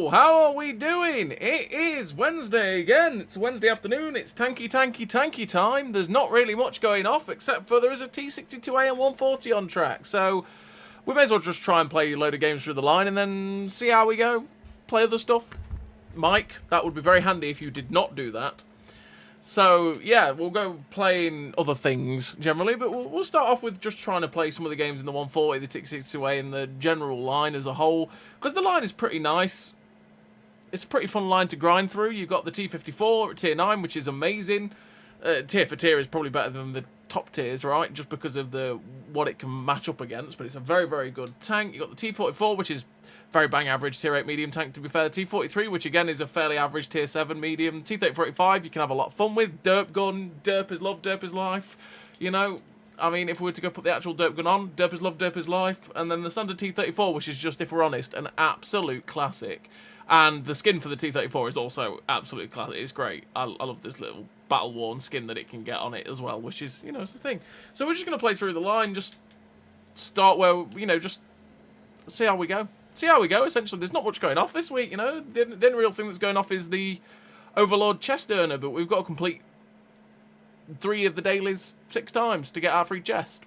Hello, how are we doing? It is Wednesday again. It's Wednesday afternoon. It's tanky time. There's not really much going off except for there is a T-62a and 140 on track. So we may as well just try and play a load of games through the line and then see how we go. Play other stuff. Mike, that would be very handy if you did not do that. So, yeah, we'll go playing other things generally, but we'll start off with just trying to play some of the games in the 140, the T-62a, and the general line as a whole, because the line is pretty nice. It's a pretty fun line to grind through. You've got the T-54 at tier 9, which is amazing. Tier for tier is probably better than the top tiers, right, just because of what it can match up against, but it's a very, very good tank. You've got the T-44, which is very bang average tier 8 medium tank, to be fair. T-43, which again is a fairly average tier 7 medium. T-34-85 you can have a lot of fun with. Derp gun, Derp is love, Derp is life. You know, I mean, if we were to go put the actual Derp gun on, Derp is love, Derp is life. And then the standard T-34, which is just, if we're honest, an absolute classic. And the skin for the T-34 is also absolute classic. It's great. I love this little battle-worn skin that it can get on it as well, which is, you know, it's the thing. So we're just going to play through the line, just start where, you know, just see how we go. See how we go, essentially. There's not much going off this week, you know. The only real thing that's going off is the Overlord chest earner, but we've got to complete 3 of the dailies 6 times to get our free chest.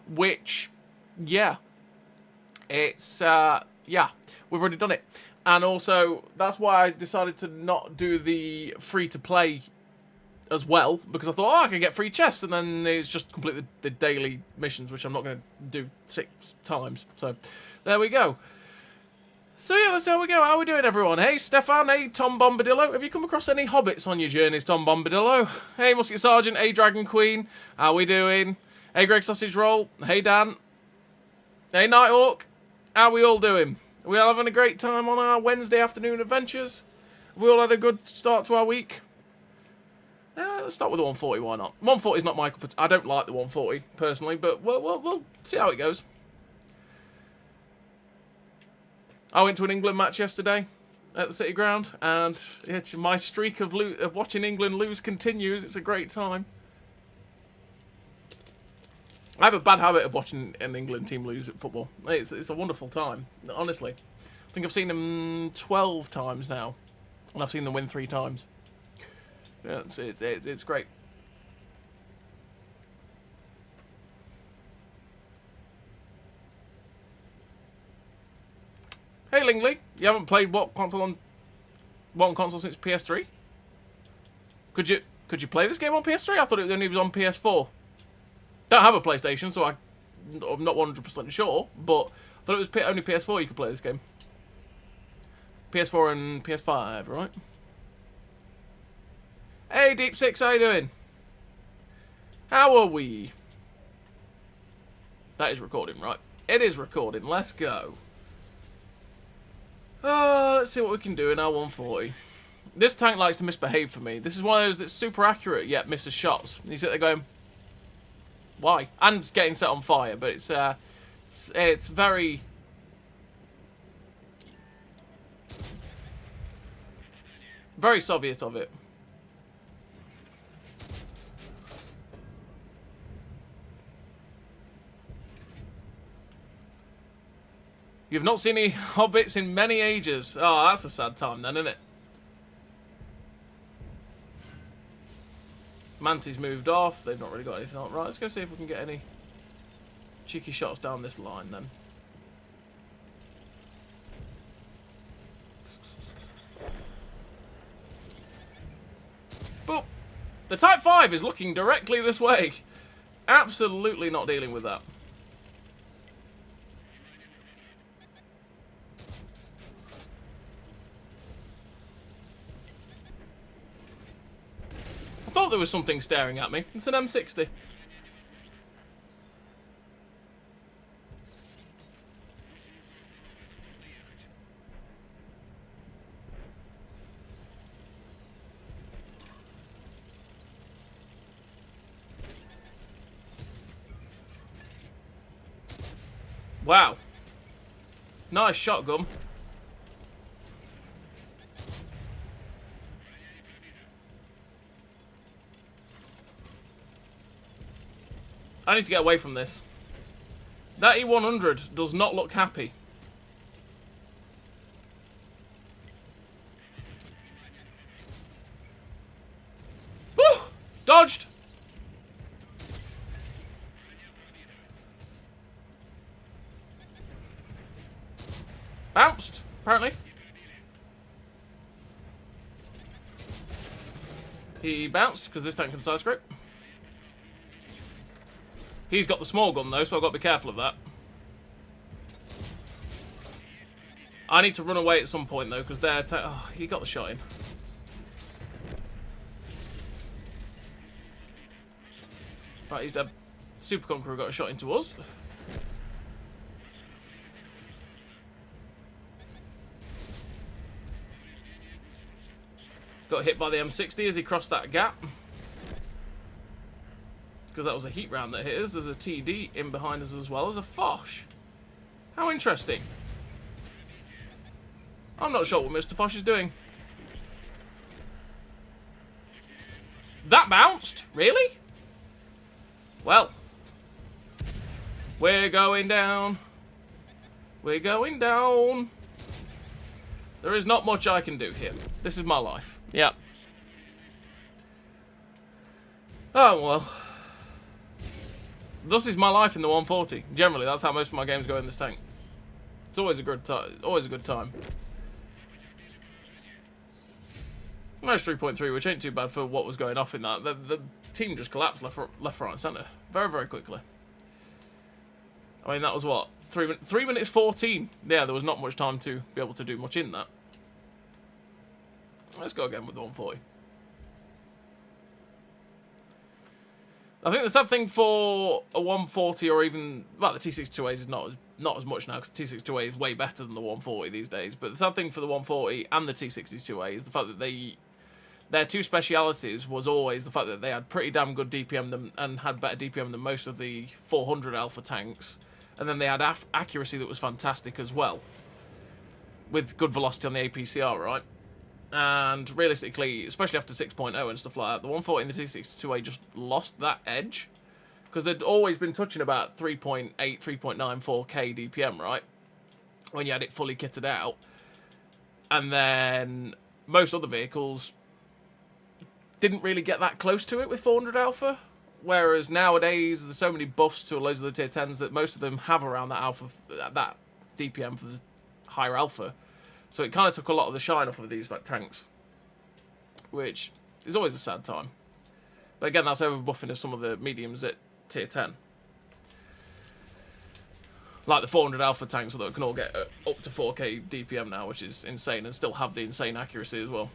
Which, yeah. It's, yeah. We've already done it. And also, that's why I decided to not do the free-to-play as well, because I thought, oh, I can get free chests, and then it's just complete the daily missions, which I'm not going to do 6 times. So, there we go. So yeah, let's see how we go. How are we doing, everyone? Hey, Stefan. Hey, Tom Bombadillo. Have you come across any hobbits on your journeys, Tom Bombadillo? Hey, Musket Sergeant. Hey, Dragon Queen. How we doing? Hey, Greg Sausage Roll. Hey, Dan. Hey, Nighthawk. How we all doing? Are we all having a great time on our Wednesday afternoon adventures? Have we all had a good start to our week? Let's start with the 140, why not? 140 is not my cup of tea. I don't like the 140, personally, but we'll see how it goes. I went to an England match yesterday at the City Ground, and my streak of watching England lose continues. It's a great time. I have a bad habit of watching an England team lose at football. It's a wonderful time, honestly. I think I've seen them 12 times now, and I've seen them win 3 times. Yeah, it's great. Hey, Lingley, you haven't played Wotconsole since PS3? Could you play this game on PS3? I thought it only was on PS4. Don't have a PlayStation, so I'm not 100% sure, but I thought it was only PS4 you could play this game. PS4 and PS5, right? Hey, Deep Six, how you doing? How are we? That is recording, right? It is recording. Let's go. Let's see what we can do in our 140. This tank likes to misbehave for me. This is one of those that's super accurate, yet misses shots. You sit there going, why? And it's getting set on fire, but it's very... very Soviet of it. You've not seen any hobbits in many ages. Oh, that's a sad time then, isn't it? Manty's moved off. They've not really got anything on. Right, let's go see if we can get any cheeky shots down this line then. Boop. The Type 5 is looking directly this way. Absolutely not dealing with that. I thought there was something staring at me. It's an M60. Wow. Nice shotgun. I need to get away from this. That E100 does not look happy. Dodged! Bounced, apparently. He bounced, because this tank can side scrape. He's got the small gun, though, so I've got to be careful of that. I need to run away at some point, though, because they're... Oh, he got the shot in. Right, he's dead. Super Conqueror got a shot into us. Got hit by the M60 as he crossed that gap. Because that was a heat round that hit us. There's a TD in behind us as well as a Foch. How interesting. I'm not sure what Mr. Foch is doing. That bounced? Really? Well. We're going down. We're going down. There is not much I can do here. This is my life. Yeah. Oh, well. Thus is my life in the 140. Generally, that's how most of my games go in this tank. It's always a good time. Always a good time. Nice 3.3, which ain't too bad for what was going off in that. The team just collapsed left, right, and centre. Very, very quickly. I mean, that was what? 3 minutes 14. Yeah, there was not much time to be able to do much in that. Let's go again with the 140. I think the sad thing for a 140 or even... Well, the T-62a is not as much now, because T-62a is way better than the 140 these days. But the sad thing for the 140 and the T-62a is the fact that their two specialities was always the fact that they had pretty damn good DPM and had better DPM than most of the 400 Alpha tanks. And then they had accuracy that was fantastic as well. With good velocity on the APCR, right? And realistically, especially after 6.0 and stuff like that, the 140 and the T-62a just lost that edge. Because they'd always been touching about 3.8, 3.9, 4K DPM, right? When you had it fully kitted out. And then most other vehicles didn't really get that close to it with 400 Alpha. Whereas nowadays, there's so many buffs to loads of the tier 10s that most of them have around that alpha, that DPM for the higher Alpha. So it kind of took a lot of the shine off of these like tanks, which is always a sad time. But again, that's overbuffing of some of the mediums at tier 10. Like the 400 Alpha tanks, although it can all get up to 4K DPM now, which is insane, and still have the insane accuracy as well.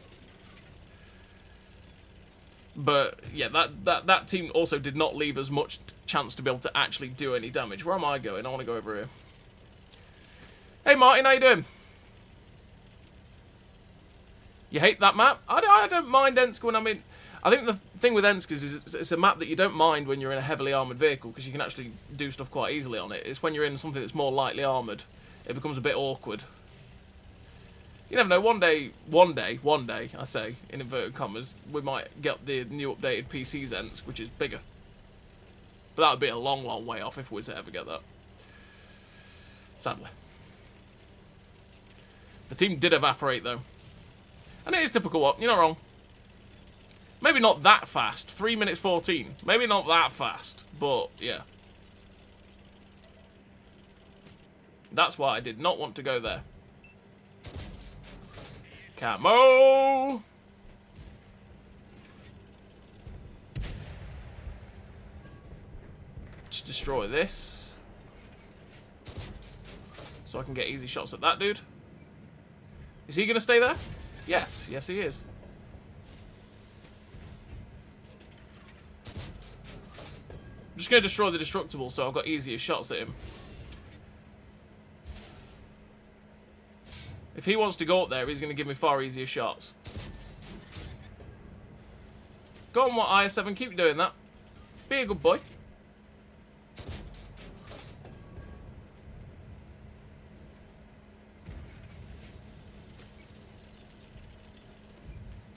But yeah, that team also did not leave us much chance to be able to actually do any damage. Where am I going? I want to go over here. Hey Martin, how you doing? You hate that map? I don't mind Ensk when I'm in... I think the thing with Ensk is it's a map that you don't mind when you're in a heavily armoured vehicle, because you can actually do stuff quite easily on it. It's when you're in something that's more lightly armoured, it becomes a bit awkward. You never know, one day, I say, in inverted commas, we might get the new updated PC Ensk, which is bigger. But that would be a long, long way off if we were to ever get that. Sadly. The team did evaporate, though. And it is typical what, you're not wrong. Maybe not that fast. 3 minutes 14. Maybe not that fast. But, yeah. That's why I did not want to go there. Camo! Just destroy this. So I can get easy shots at that dude. Is he going to stay there? Yes. Yes, he is. I'm just going to destroy the destructible so I've got easier shots at him. If he wants to go up there, he's going to give me far easier shots. Go on, IS-7. Keep doing that. Be a good boy.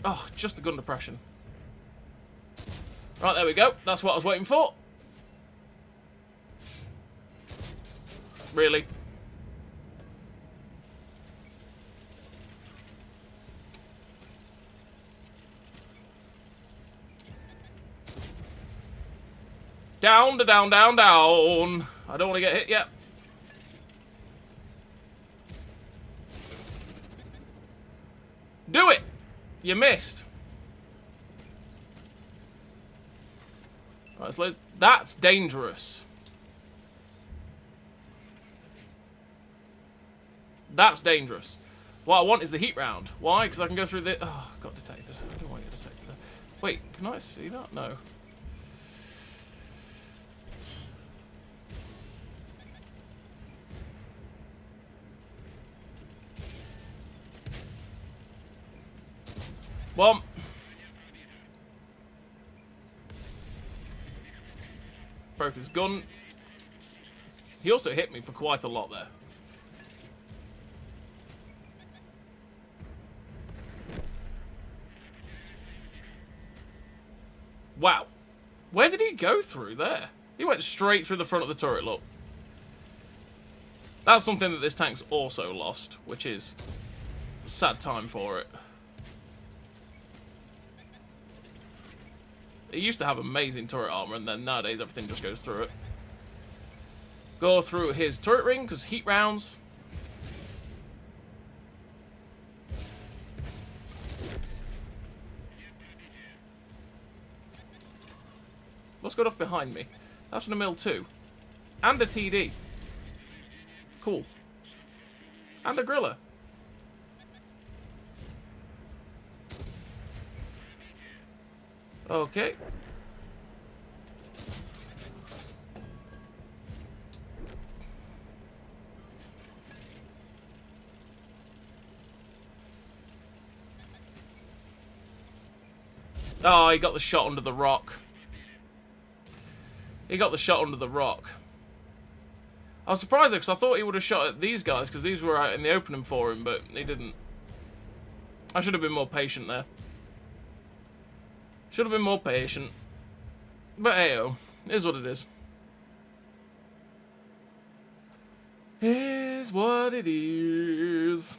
Oh, just the gun depression. Right, there we go. That's what I was waiting for. Really? Down, down, down, down. I don't want to get hit yet. Do it! You missed. Right, so that's dangerous. That's dangerous. What I want is the heat round. Why? Because I can go through the... Oh, got detected. I don't want to get detected. Wait, can I see that? No. Well... Broke his gun. He also hit me for quite a lot there. Wow. Where did he go through there? He went straight through the front of the turret, look. That's something that this tank's also lost, which is a sad time for it. It used to have amazing turret armor, and then nowadays everything just goes through it. Go through his turret ring, because heat rounds. What's got off behind me? That's an Emil 2. And a TD. Cool. And a griller. Okay. Oh, he got the shot under the rock. He got the shot under the rock. I was surprised though, because I thought he would have shot at these guys, because these were out in the opening for him, but he didn't. I should have been more patient there. Should have been more patient. But hey-oh, is what it is. Is what it is.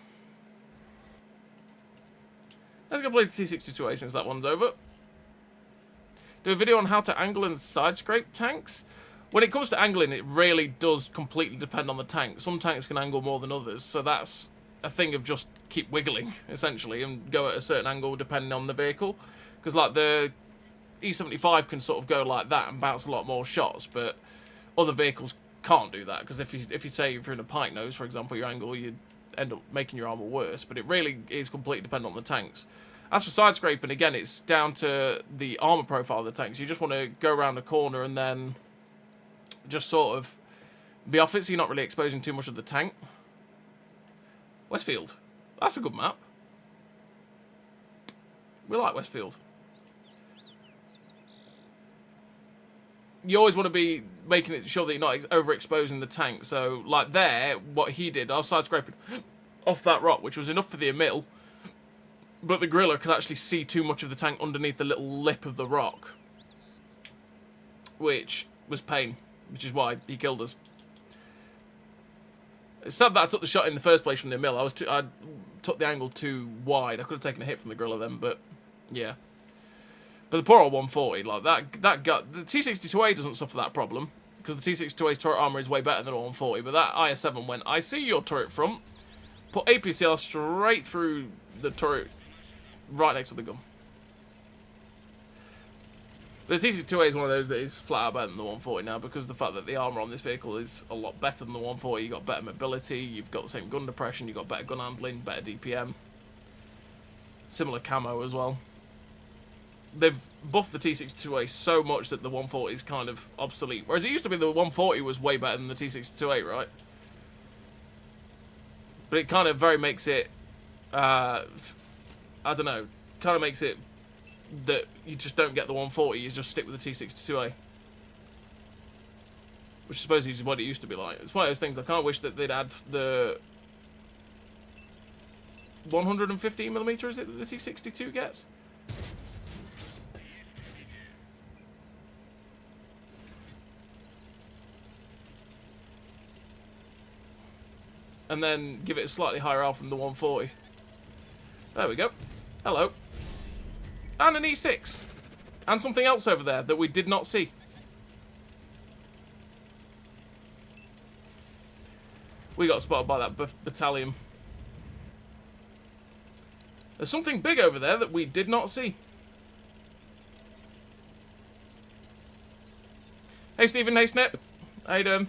Let's go play the T-62a since that one's over. Do a video on how to angle and side scrape tanks. When it comes to angling, it really does completely depend on the tank. Some tanks can angle more than others, so that's a thing of just keep wiggling, essentially, and go at a certain angle depending on the vehicle. Because, like, the E75 can sort of go like that and bounce a lot more shots, but other vehicles can't do that. Because if you say if you're in a pike nose, for example, your angle, you'd end up making your armor worse. But it really is completely dependent on the tanks. As for side scraping, again, it's down to the armor profile of the tanks. You just want to go around a corner and then just sort of be off it, so you're not really exposing too much of the tank. Westfield. That's a good map. We like Westfield. You always want to be making it sure that you're not overexposing the tank. So, like there, what he did, I was side scraping off that rock, which was enough for the Emil. But the griller could actually see too much of the tank underneath the little lip of the rock. Which was pain. Which is why he killed us. It's sad that I took the shot in the first place from the Emil. I took the angle too wide. I could have taken a hit from the griller then, but yeah. But the poor old 140, like that got the T-62a doesn't suffer that problem because the T-62a's turret armor is way better than the 140. But that IS-7 went, I see your turret front, put APCL straight through the turret, right next to the gun. But the T-62a is one of those that is flat out better than the 140 now because of the fact that the armor on this vehicle is a lot better than the 140. You've got better mobility, you've got the same gun depression, you've got better gun handling, better DPM. Similar camo as well. They've buffed the T-62a so much that the 140 is kind of obsolete. Whereas it used to be the 140 was way better than the T-62a, right? But it kind of very makes it, I don't know, kind of makes it that you just don't get the 140, you just stick with the T-62a. Which I suppose is what it used to be like. It's one of those things, I kind of wish that they'd add the 115mm, is it, that the T-62 gets? And then give it a slightly higher alpha than the 140. There we go. Hello. And an E6. And something else over there that we did not see. We got spotted by that battalion. There's something big over there that we did not see. Hey Stephen, hey Snip. How you doing?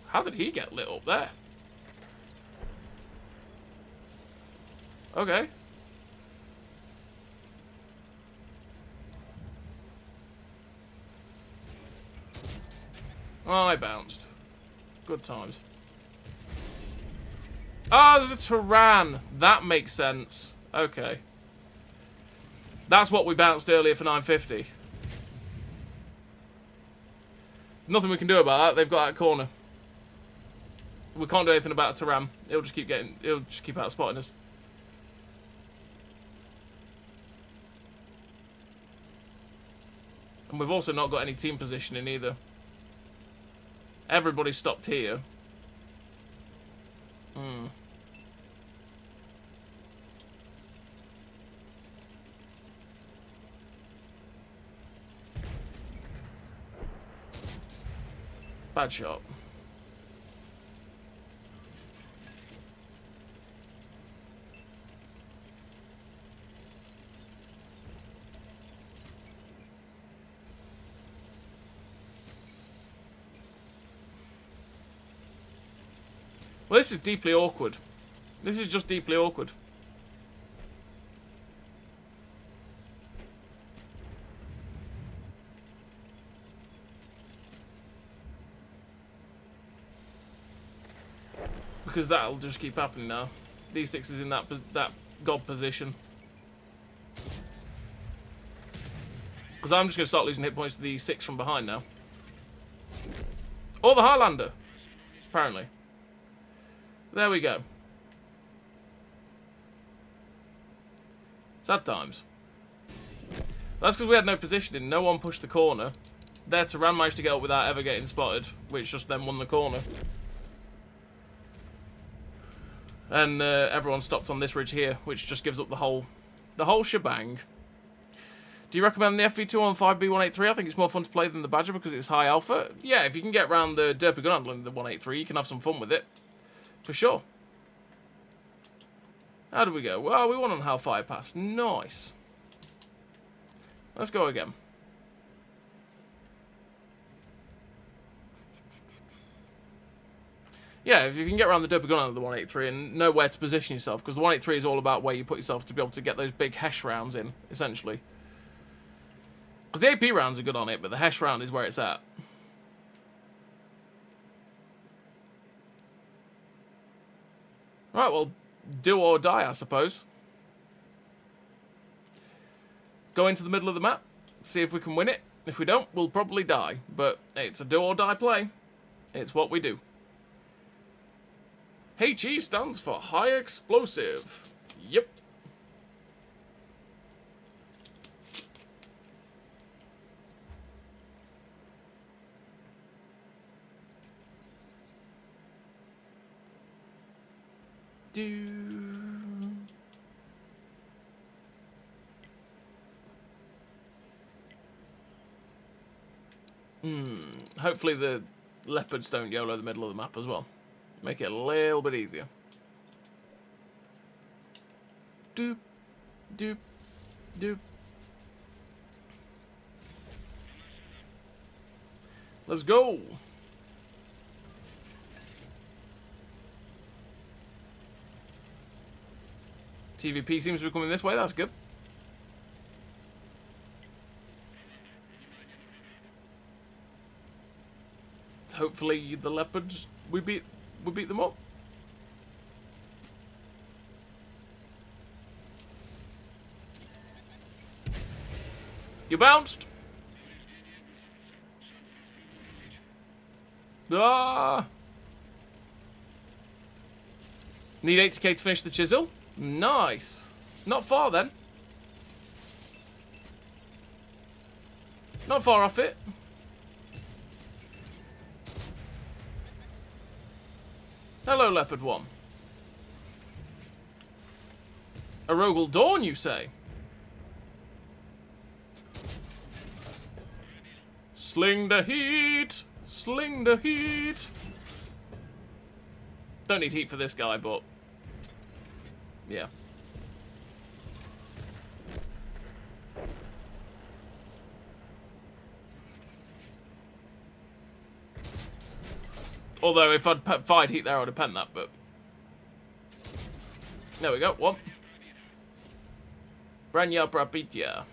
How did he get lit up there? Okay. Oh, I bounced. Good times. Oh, there's a Tyran. That makes sense. Okay. That's what we bounced earlier for 950. Nothing we can do about that. They've got that corner. We can't do anything about a Tyran. It'll just keep out spotting us. And we've also not got any team positioning either. Everybody stopped here. Bad shot. Well, this is deeply awkward. This is just deeply awkward. Because that'll just keep happening now. D6 is in that god position. Because I'm just going to start losing hit points to the 6 from behind now. Or the Highlander. Apparently. There we go. Sad times. That's because we had no positioning. No one pushed the corner. Their Tyran managed to get up without ever getting spotted, which just then won the corner. And everyone stopped on this ridge here, which just gives up the whole shebang. Do you recommend the FV2 on 5B183? I think it's more fun to play than the Badger because it's high alpha. Yeah, if you can get around the Derp gun handling the 183, you can have some fun with it. For sure. How did we go? Well, we won on Hellfire Pass. Nice. Let's go again. Yeah, if you can get around the Derp gun handling the 183 and know where to position yourself, because the 183 is all about where you put yourself to be able to get those big Hesh rounds in, essentially. Because the AP rounds are good on it, but the Hesh round is where it's at. Right, well, do or die, I suppose. Go into the middle of the map, see if we can win it. If we don't, we'll probably die. But it's a do or die play. It's what we do. HE stands for High Explosive. Yep. Hopefully the leopards don't YOLO the middle of the map as well. Make it a little bit easier. Doop, doop, doop. Let's go. TVP seems to be coming this way, that's good. Hopefully the leopards, we beat them up. You bounced. Ah. Need 80k to finish the chisel. Nice. Not far then. Not far off it. Hello, Leopard 1. A Rogel Dawn, you say? Sling the heat! Sling the heat! Don't need heat for this guy, but... yeah. Although, if I'd fired heat there, I'd have penned that, but... there we go, one. Branya Brabitya.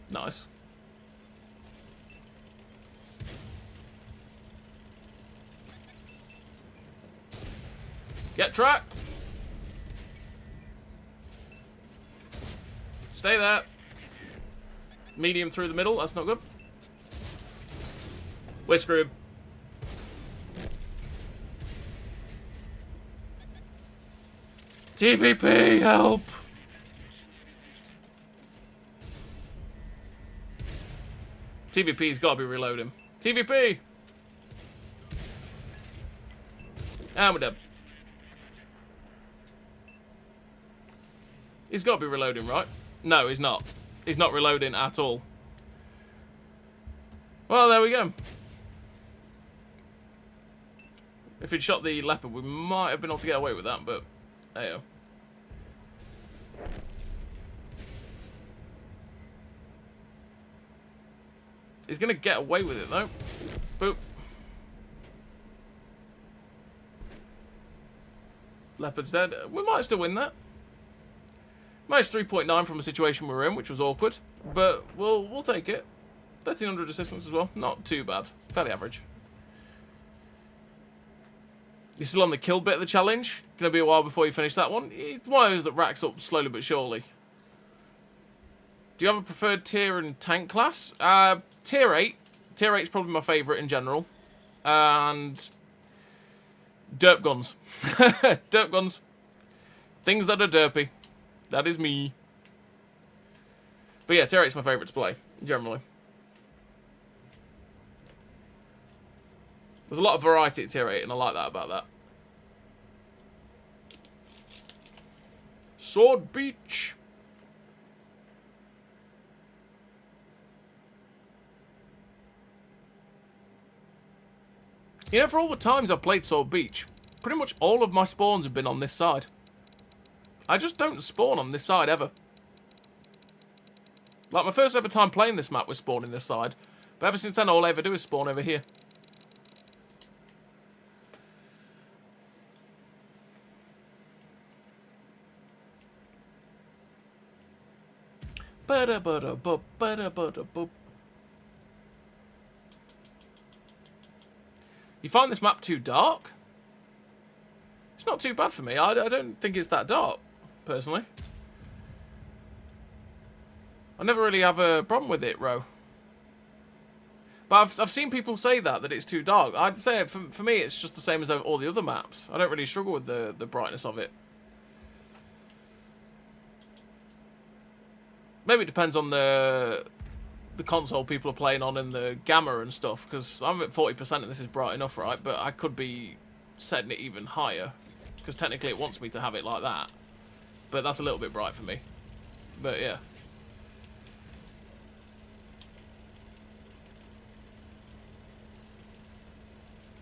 Nice. Get track. Stay there. Medium through the middle. That's not good. We're screwed. TVP, help! TVP's got to be reloading. TVP! And we're dead. He's got to be reloading, right? No, he's not. He's not reloading at all. Well, there we go. If he'd shot the leopard, we might have been able to get away with that, but... there you go. He's going to get away with it, though. Boop. Leopard's dead. We might still win that. Minus 3.9 from a situation we were in, which was awkward. But we'll take it. 1300 assistance as well. Not too bad. Fairly average. You're still on the kill bit of the challenge. Going to be a while before you finish that one. It's one of those that racks up slowly but surely. Do you have a preferred tier and tank class? Tier 8. Tier 8 is probably my favourite in general. And... derp guns. Derp guns. Things that are derpy. That is me. But yeah, tier 8 is my favourite to play, generally. There's a lot of variety at tier 8, and I like that about that. Sword Beach. You know, for all the times I've played Sword Beach, pretty much all of my spawns have been on this side. I just don't spawn on this side ever. Like, my first ever time playing this map was spawning this side. But ever since then, all I ever do is spawn over here. You find this map too dark? It's not too bad for me. I don't think it's that dark, personally. I never really have a problem with it, Ro. But I've seen people say that it's too dark. I'd say for me, it's just the same as all the other maps. I don't really struggle with the brightness of it. Maybe it depends on the console people are playing on and the gamma and stuff, because I'm at 40% and this is bright enough, right? But I could be setting it even higher, because technically it wants me to have it like that. But that's a little bit bright for me. But yeah.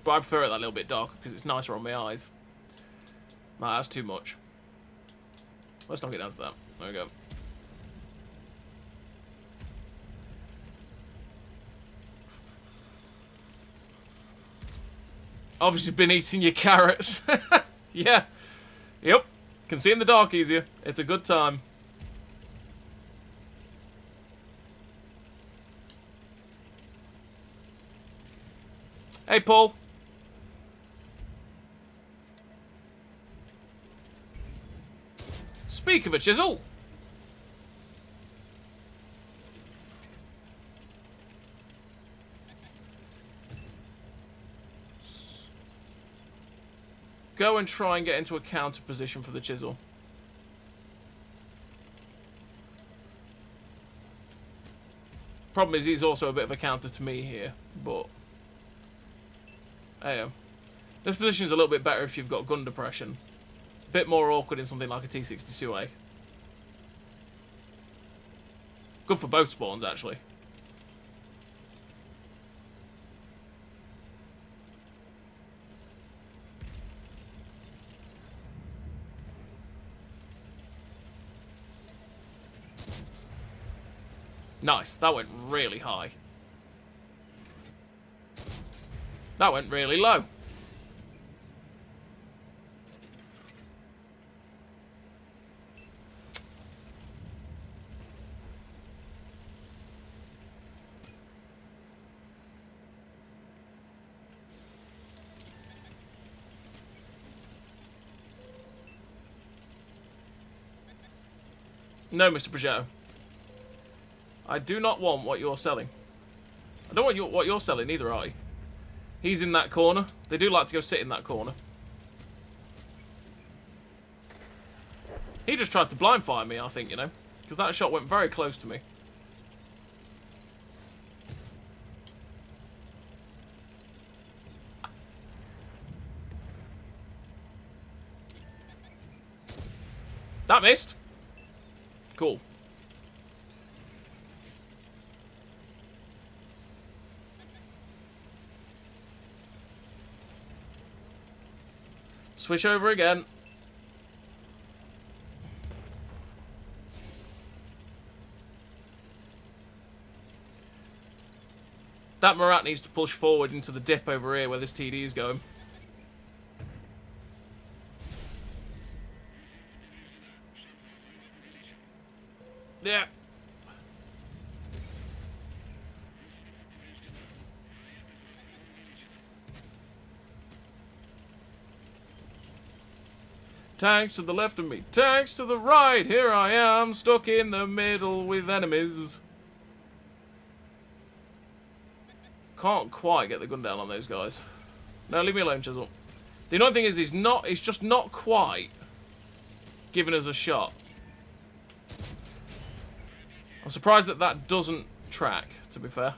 But I prefer it that little bit darker because it's nicer on my eyes. Nah, that's too much. Let's not get down to that. There we go. Obviously been eating your carrots. Yeah. Yep. Can see in the dark easier. It's a good time. Hey, Paul. Speak of a chisel. Go and try and get into a counter position for the chisel. Problem is, he's also a bit of a counter to me here, but hey, this position is a little bit better if you've got gun depression. A bit more awkward in something like a T-62a. Good for both spawns, actually. Nice. That went really high. That went really low. No, Mr. Progetto. I do not want what you're selling. I don't want what you're selling either, are you? He's in that corner. They do like to go sit in that corner. He just tried to blind fire me, I think, you know. Because that shot went very close to me. That missed. Cool. Switch over again. That Murat needs to push forward into the dip over here where this TD is going. Yeah. Tanks to the left of me, tanks to the right. Here I am, stuck in the middle with enemies. Can't quite get the gun down on those guys. No, leave me alone, Chisel. The annoying thing is he's just not quite giving us a shot. I'm surprised that that doesn't track, to be fair.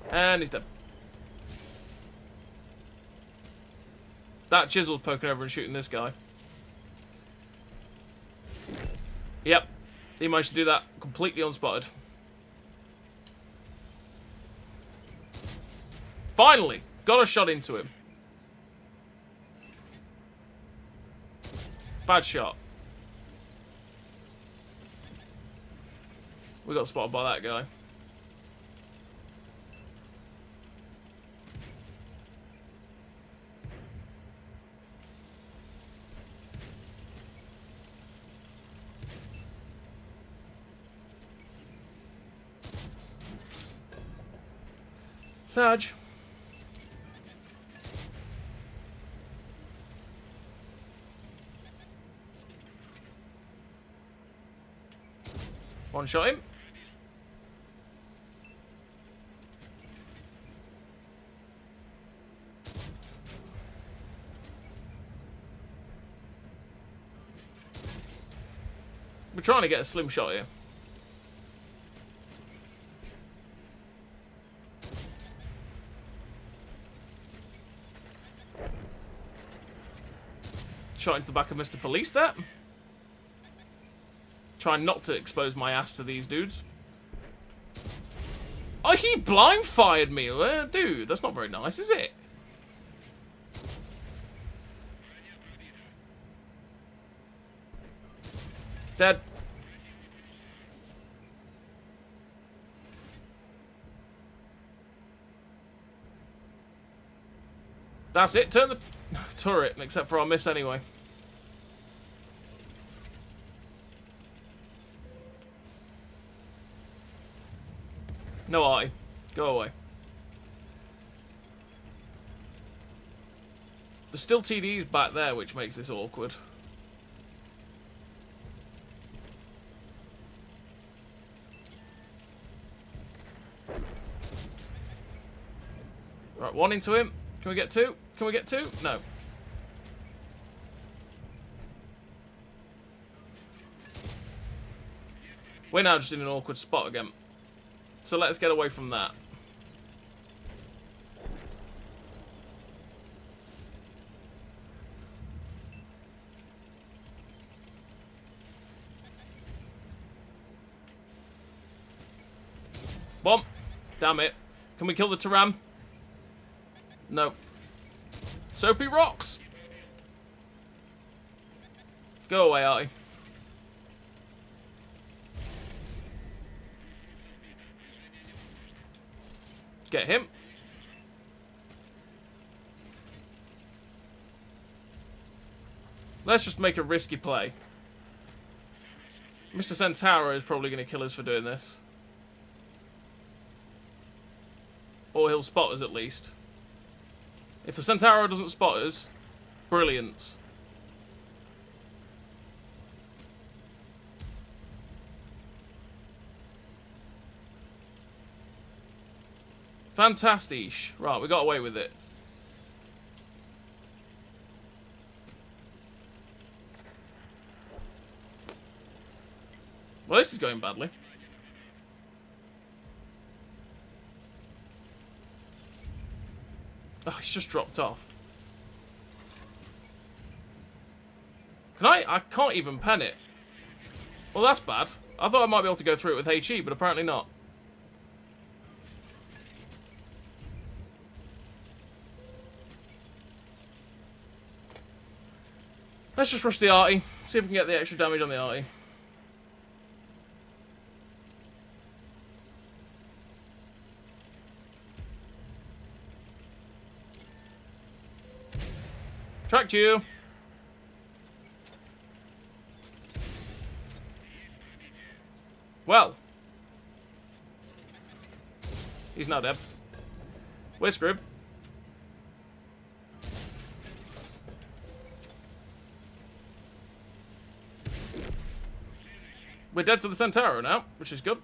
And he's dead. That Chisel's poking over and shooting this guy. Yep. He managed to do that completely unspotted. Finally! Got a shot into him. Bad shot. We got spotted by that guy. Sarge. One shot him. We're trying to get a slim shot here. Shot into the back of Mr. Felice there. Trying not to expose my ass to these dudes. Oh, he blind fired me. Dude, that's not very nice, is it? Dead. That's it. Turn the turret, except for I'll miss anyway. No, I. Go away. There's still TDs back there, which makes this awkward. Right, one into him. Can we get two? Can we get two? No. We're now just in an awkward spot again. So let's get away from that. Bomb. Damn it. Can we kill the Taram? No. Soapy rocks. Go away, Artie. Get him. Let's just make a risky play. Mr. Centauro is probably going to kill us for doing this. Or he'll spot us at least. If the Centauro doesn't spot us, brilliant. Fantastic. Right, we got away with it. Well, this is going badly. Oh, it's just dropped off. Can I can't even pen it. Well, that's bad. I thought I might be able to go through it with HE, but apparently not. Let's just rush the Artie. See if we can get the extra damage on the Artie. Tracked you. Well. He's now dead. We're screwed. We're dead to the Centauro now, which is good.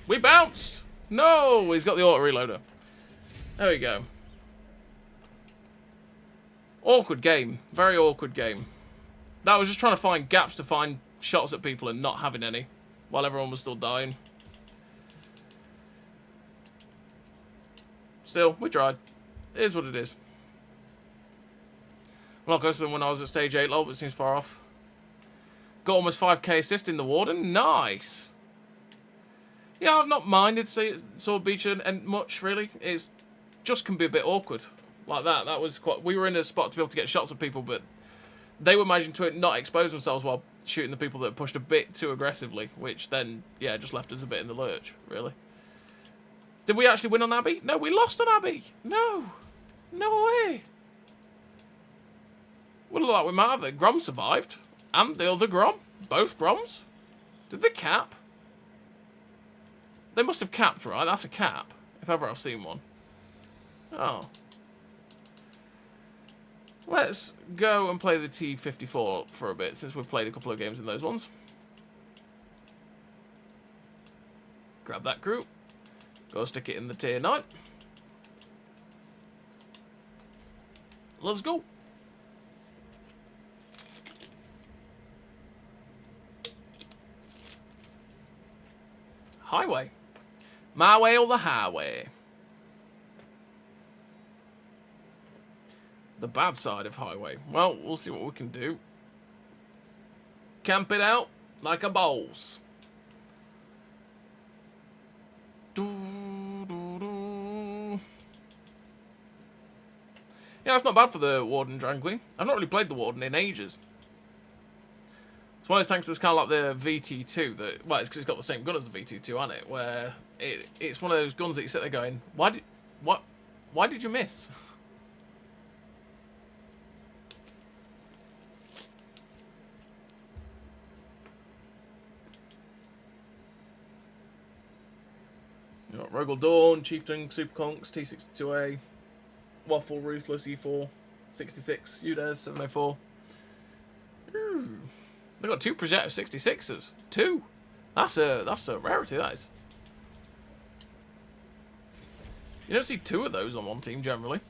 We bounced! No! He's got the auto-reloader. There we go. Awkward game. Very awkward game. That was just trying to find gaps to find shots at people and not having any. While everyone was still dying. Still, we tried. It is what it is. I'm not closer than when I was at stage 8 level, but it seems far off. Got almost 5k assist in the Warden. Nice! Yeah, I've not minded Sword Beach and much, really. It's just can be a bit awkward. Like that. That was quite... We were in a spot to be able to get shots of people, but they were managing to not expose themselves while shooting the people that pushed a bit too aggressively, which then, yeah, just left us a bit in the lurch, really. Did we actually win on Abbey? No, we lost on Abbey. No. No way. Would look like we might have it. Grom survived. And the other Grom. Both Groms. Did they cap? They must have capped, right? That's a cap. If ever I've seen one. Oh. Let's go and play the T-54 for a bit, since we've played a couple of games in those ones. Grab that group. Go stick it in the tier 9. Let's go. Highway. My way or the highway? The bad side of highway. Well, we'll see what we can do. Camp it out like a boss. Yeah, that's not bad for the Warden Dragon Queen. I've not really played the Warden in ages. It's one of those tanks that's kind of like the VT2. That, well, it's because it's got the same gun as the VT2, hasn't it? Where it's one of those guns that you sit there going, why did you miss? You got Rogal Dawn, Chieftain, Super Tonks, T-62a, Waffle, Ruthless, E4, 66, UDES, 704. They've got 2 projector 66s. 2. That's a rarity, that is. You don't see 2 of those on one team generally.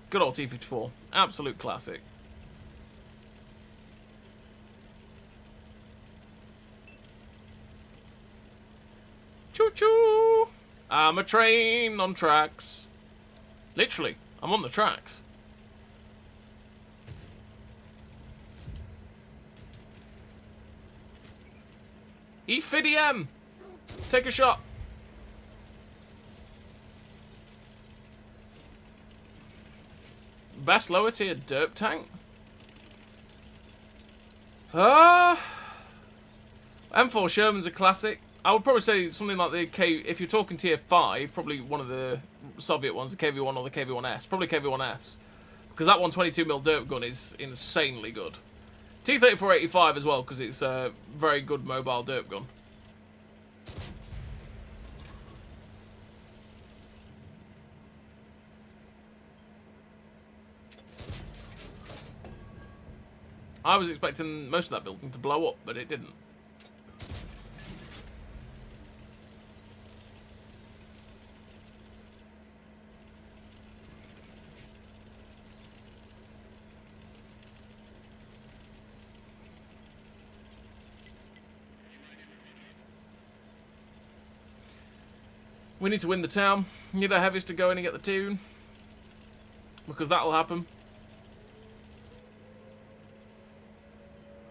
Good old T-54. Absolute classic. Choo-choo! I'm a train on tracks. Literally, I'm on the tracks. E-FIDM! Take a shot. Best lower tier derp tank? M4 Sherman's a classic. I would probably say something like the K. If you're talking tier 5, probably one of the Soviet ones, the KV-1 or the KV-1S. Probably KV-1S. Because that 122mm derp gun is insanely good. T-34-85 as well, because it's a very good mobile derp gun. I was expecting most of that building to blow up, but it didn't. We need to win the town. Need our heavies to go in and get the tune. Because that'll happen.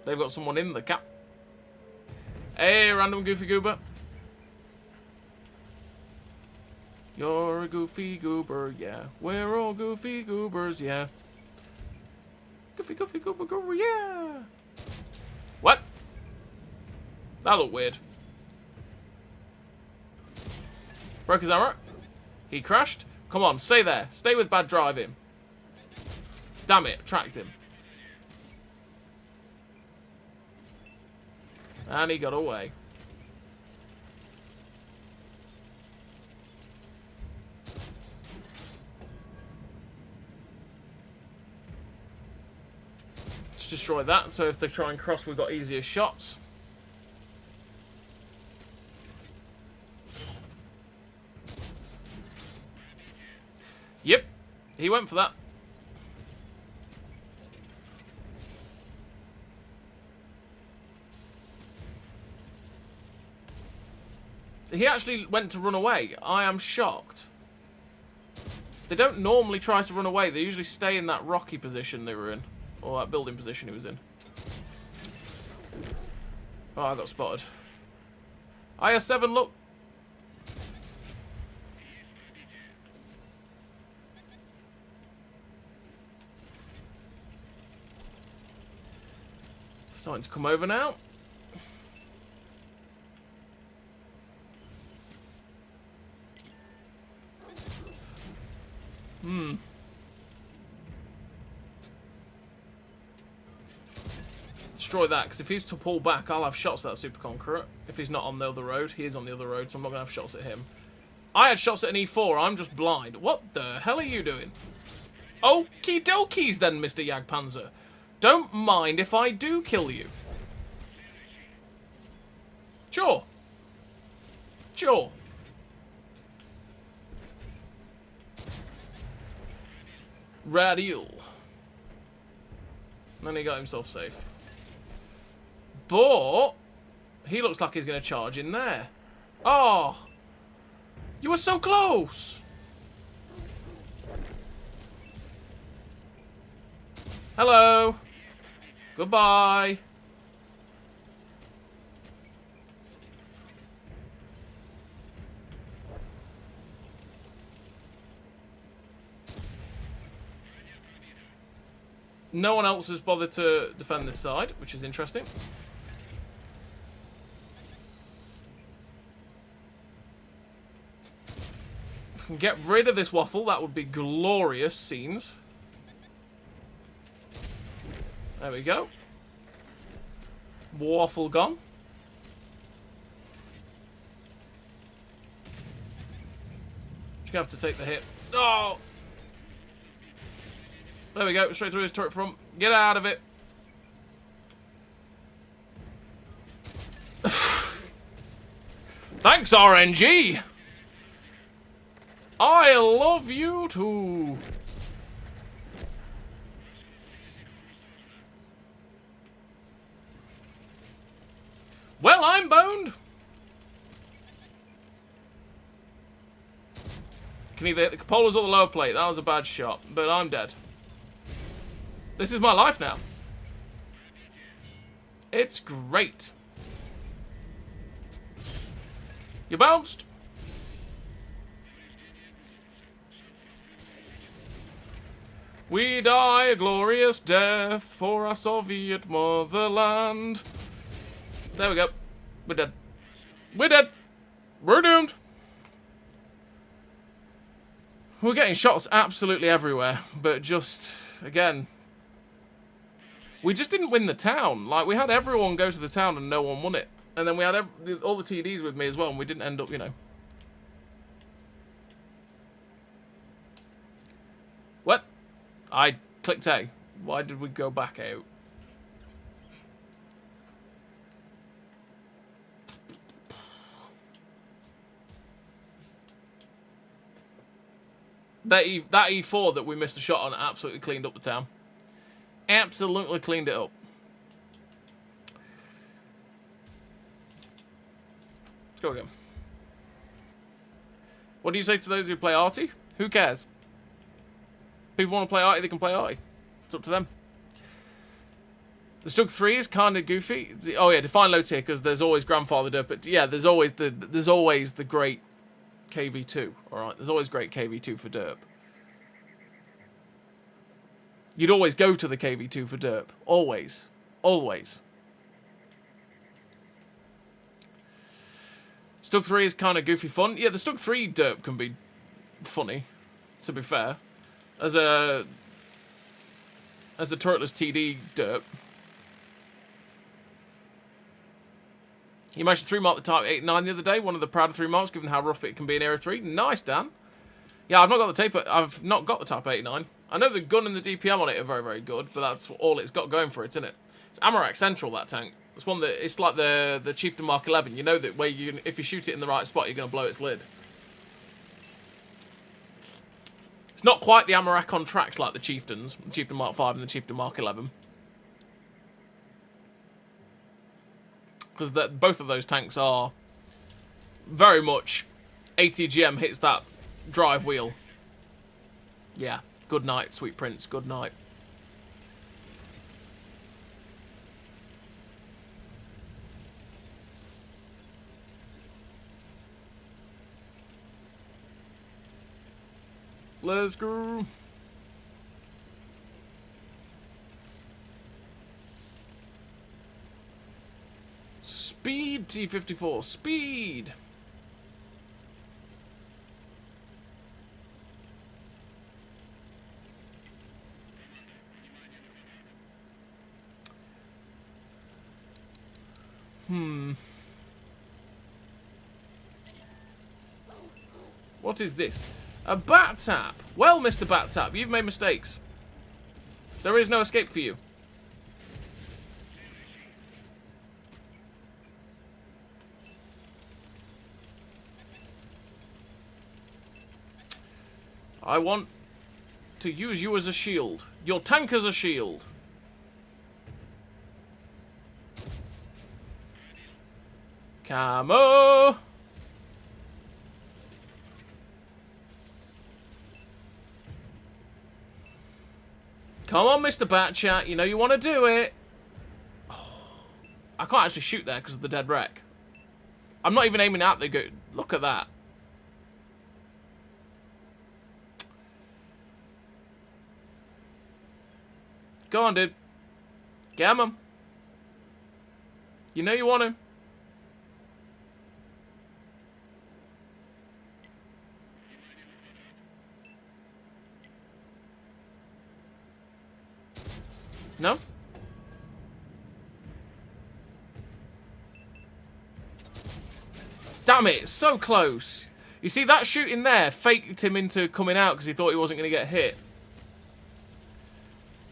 They've got someone in the cap. Hey, random goofy goober. You're a goofy goober, yeah. We're all goofy goobers, yeah. Goofy, goofy, goober, goober, yeah. What? That looked weird. Broke his armor. He crashed. Come on, stay there. Stay with bad driving. Damn it, tracked him. And he got away. Let's destroy that, so if they try and cross, we've got easier shots. Yep, he went for that. He actually went to run away. I am shocked. They don't normally try to run away. They usually stay in that rocky position they were in. Or that building position he was in. Oh, I got spotted. IS-7, look. Starting to come over now. Destroy that, because if he's to pull back, I'll have shots at that Super Conqueror. If he's not on the other road, he is on the other road, so I'm not going to have shots at him. I had shots at an E4, I'm just blind. What the hell are you doing? Okie dokies then, Mr. Jagdpanzer. Don't mind if I do kill you. Sure. Sure. Radial. And then he got himself safe. But he looks like he's going to charge in there. Oh. You were so close. Hello. Goodbye. No one else has bothered to defend this side, which is interesting. If we can get rid of this waffle, that would be glorious scenes. There we go. Waffle gone. Just gonna have to take the hit. Oh! There we go, straight through his turret front. Get out of it. Thanks, RNG! I love you too. Well, I'm boned. Can either hit the cupolas or the lower plate. That was a bad shot, but I'm dead. This is my life now. It's great. You bounced. We die a glorious death for our Soviet motherland. There we go. We're dead. We're dead. We're doomed. We're getting shots absolutely everywhere, but just, again, we just didn't win the town. Like, we had everyone go to the town and no one won it. And then we had all the TDs with me as well, and we didn't end up, you know. What? I clicked A. Why did we go back out? That E4 that we missed a shot on absolutely cleaned up the town. Absolutely cleaned it up. Let's go again. What do you say to those who play arty? Who cares? People want to play arty, they can play arty. It's up to them. The Stug 3 is kind of goofy. Oh yeah, define low tier because there's always grandfather Derp. But yeah, there's always the great KV2. All right, there's always great KV2 for Derp. You'd always go to the KV2 for Derp. Always. Always. Stug 3 is kind of goofy fun. Yeah, the Stug 3 Derp can be funny, to be fair. As a turretless TD Derp. You managed to 3-mark the Type 89 the other day. One of the prouder 3 marks, given how rough it can be in Era 3. Nice, Dan. Yeah, I've not got the Type 89. I know the gun and the DPM on it are very, very good, but that's all it's got going for it, isn't it? It's Armour Central, that tank. It's one that, it's like the Chieftain Mark 11. You know that where if you shoot it in the right spot, you're going to blow its lid. It's not quite the Armour on tracks like the Chieftains, the Chieftain Mark 5 and the Chieftain Mark 11. Because both of those tanks are very much ATGM hits that drive wheel. Yeah, good night, sweet prince, good night. Let's go. Speed, T-54, speed. What is this? A bat tap. Well, Mr. Bat Tap, you've made mistakes. There is no escape for you. I want to use you as a shield. Your tank as a shield. Camo. Come on, Mr. Batchat. You know you want to do it. Oh, I can't actually shoot there because of the dead wreck. I'm not even aiming at the good. Look at that. Go on, dude. Get him. You know you want him. No? Damn it, so close. You see, that shooting there faked him into coming out because he thought he wasn't going to get hit.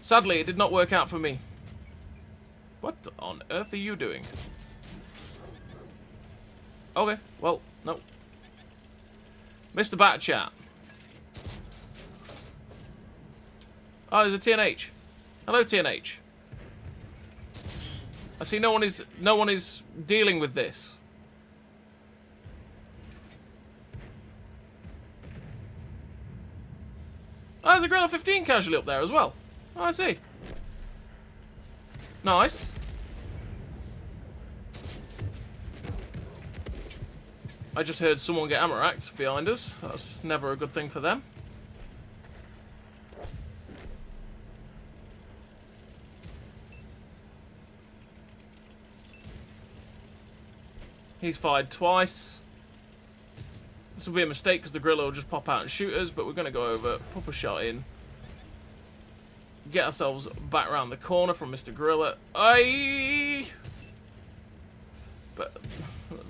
Sadly, it did not work out for me. What on earth are you doing? Okay, well, no. Mr. Batchat. Oh, there's a TNH. Hello, TNH. I see no one is dealing with this. Oh, there's a Guerrilla 15 casually up there as well. Oh, I see. Nice. I just heard someone get Armour racked behind us. That's never a good thing for them. He's fired twice. This will be a mistake because the Guerrilla will just pop out and shoot us, but we're going to go over, pop a shot in. Get ourselves back around the corner from Mr. Guerrilla. But,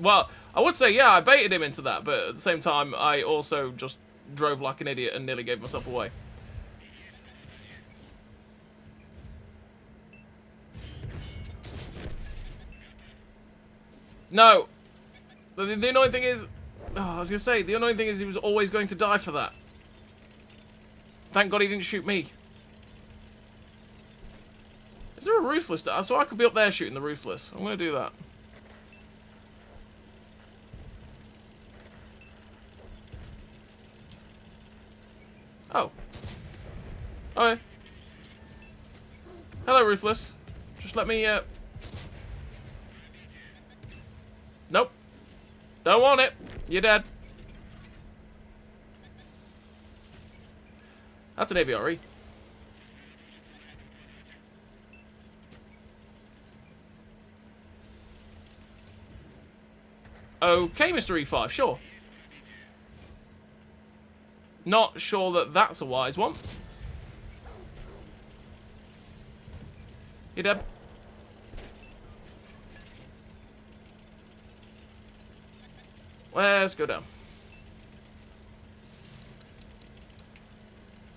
well, I would say, yeah, I baited him into that, but at the same time, I also just drove like an idiot and nearly gave myself away. No. The annoying thing is... Oh, I was going to say, the annoying thing is he was always going to die for that. Thank God he didn't shoot me. Is there a Ruthless? So I could be up there shooting the Ruthless. I'm going to do that. Oh. Okay. Hello, Ruthless. Just let me, Nope. Don't want it. You're dead. That's an AVRE. Okay, Mr. E5, sure. Not sure that that's a wise one. You dead? Let's go down.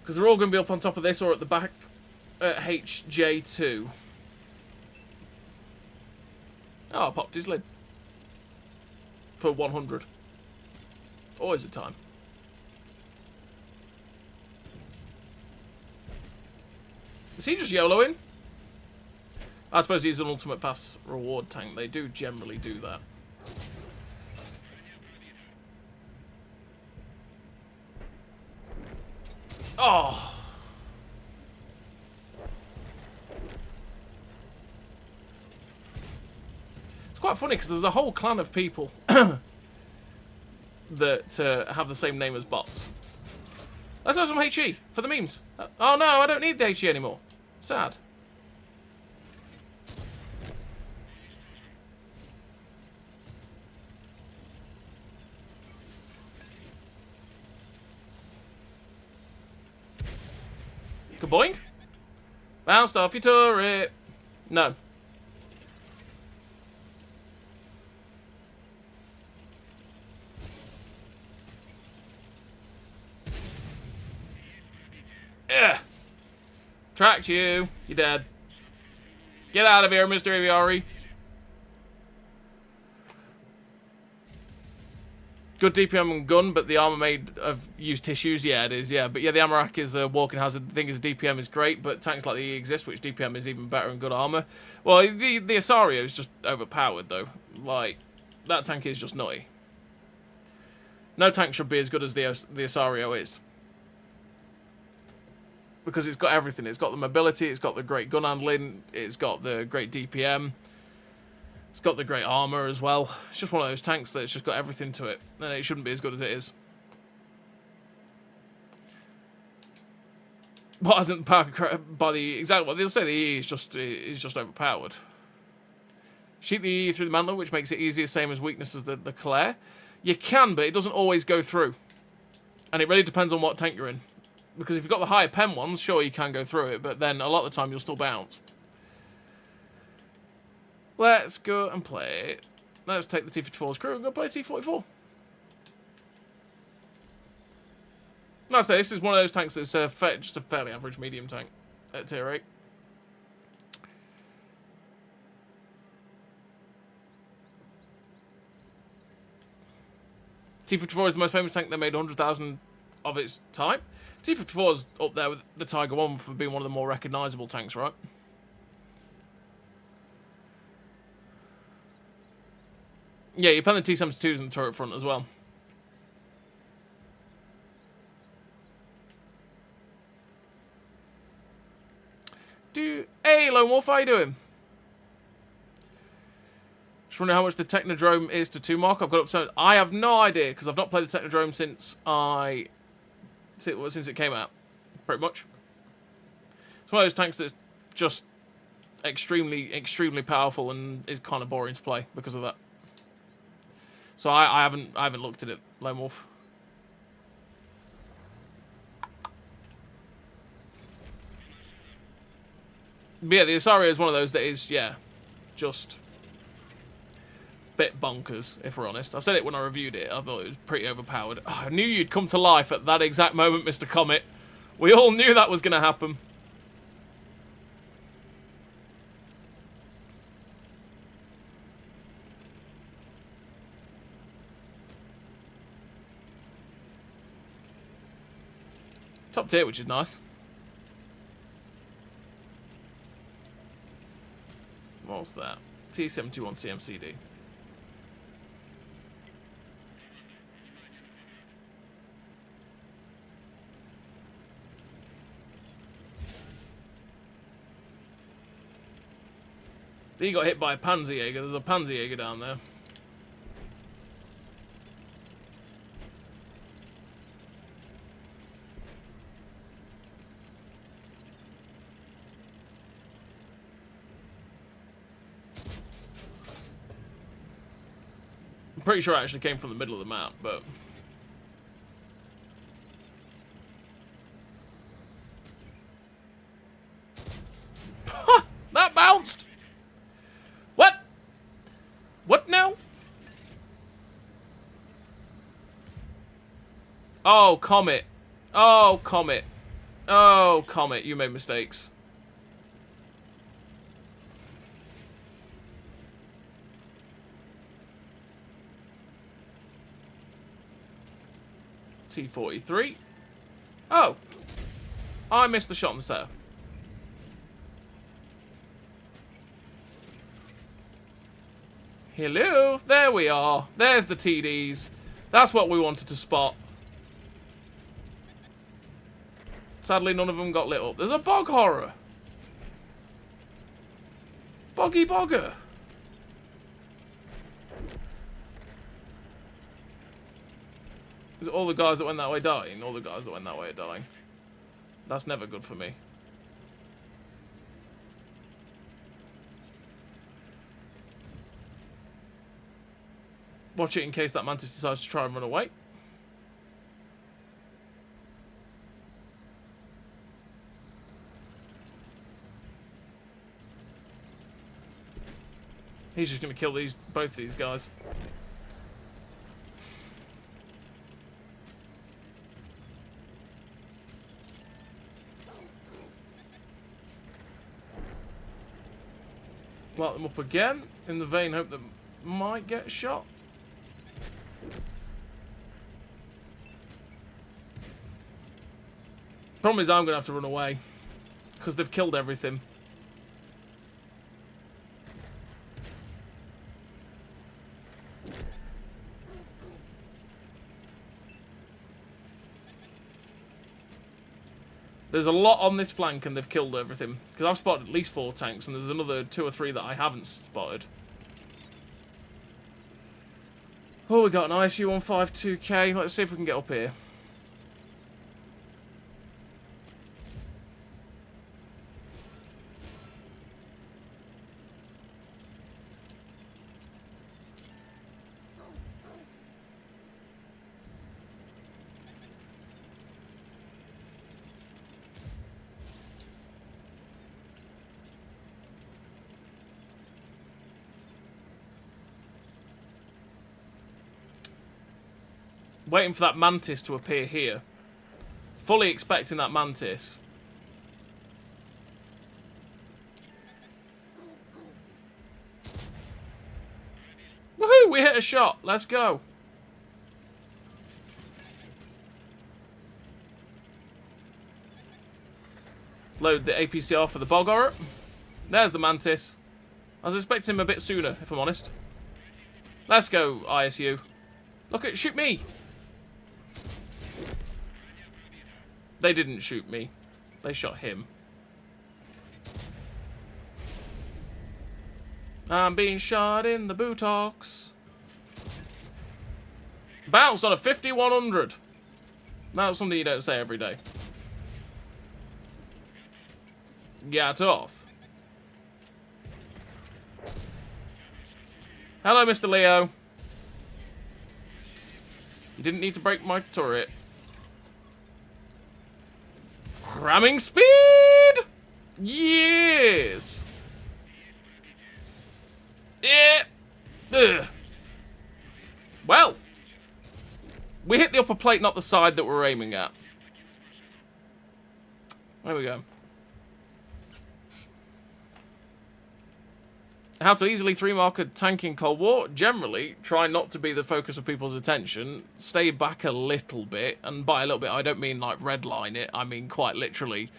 Because they're all going to be up on top of this or at the back at HJ2. Oh, I popped his lid. For 100. Always a time. Is he just YOLOing? I suppose he's an ultimate pass reward tank. They do generally do that. Oh. It's quite funny because there's a whole clan of people that have the same name as bots. Let's have some HE for the memes. Oh no, I don't need the HE anymore. Sad. Kaboing. Bounced off your turret. No. Ugh. Tracked you. You're dead. Get out of here, Mr. Aviari. Good DPM and gun, but the armor made of used tissues. Yeah, it is, yeah. But yeah, the armor rack is a walking hazard. The thing is, DPM is great, but tanks like the E exist, which DPM is even better and good armor. Well, the Asario is just overpowered, though. Like, that tank is just nutty. No tank should be as good as the Asario is. Because it's got everything. It's got the mobility, it's got the great gun handling, it's got the great DPM. It's got the great armor as well. It's just one of those tanks that's just got everything to it. And it shouldn't be as good as it is. What hasn't power by the exact what they'll say the E is just overpowered. Shoot the E through the mantle, which makes it easier, same as weakness as the Claire. You can, but it doesn't always go through. And it really depends on what tank you're in. Because if you've got the higher pen ones, sure you can go through it, but then a lot of the time you'll still bounce. Let's go and play it. Let's take the T-54's crew and go play T-44. That's it. This is one of those tanks that's just a fairly average medium tank at tier 8. T-54 is the most famous tank that made 100,000 of its type. T-54 is up there with the Tiger 1 for being one of the more recognisable tanks, right? Yeah, you're putting the T-72s in the turret front as well. Hey, Lone Wolf, how you doing? Just wondering how much the Technodrome is to 2 mark. I've got up to... I have no idea, because I've not played the Technodrome since it came out, pretty much. It's one of those tanks that's just extremely, extremely powerful and is kind of boring to play because of that. So I haven't looked at it, Lone Wolf. But yeah, the Asaria is one of those that is, yeah, just a bit bonkers, if we're honest. I said it when I reviewed it. I thought it was pretty overpowered. Oh, I knew you'd come to life at that exact moment, Mr. Comet. We all knew that was going to happen. Top tier, which is nice. What's that? T-71 CMCD. He got hit by a Panzerjäger. There's a Panzerjäger down there. I'm pretty sure it actually came from the middle of the map, but... That bounced! What? What now? Oh, Comet. Oh, Comet. Oh, Comet, you made mistakes. T-43. Oh. I missed the shot on the center. Hello. There we are. There's the TDs. That's what we wanted to spot. Sadly, none of them got lit up. There's a bog horror. Boggy bogger. All the guys that went that way dying. All the guys that went that way are dying. That's never good for me. Watch it in case that Mantis decides to try and run away. He's just going to kill both these guys. Light them up again, in the vain hope that might get shot. Problem is I'm going to have to run away, because they've killed everything. There's a lot on this flank and they've killed everything. Because I've spotted at least 4 tanks and there's another 2 or 3 that I haven't spotted. Oh, we got an ISU 152K. Let's see if we can get up here. Waiting for that Mantis to appear here. Fully expecting that Mantis. Woohoo! We hit a shot. Let's go. Load the APCR for the Bogor. There's the Mantis. I was expecting him a bit sooner, if I'm honest. Let's go, ISU. Look at... Shoot me! They didn't shoot me. They shot him. I'm being shot in the buttocks. Bounced on a 5100. That's something you don't say every day. Get off. Hello, Mr. Leo. You didn't need to break my turret. Ramming speed! Yes! Yeah! Ugh. Well, we hit the upper plate, not the side that we're aiming at. There we go. How to easily 3-mark a tank in Cold War? Generally, try not to be the focus of people's attention. Stay back a little bit. And by a little bit, I don't mean like redline it. I mean quite literally,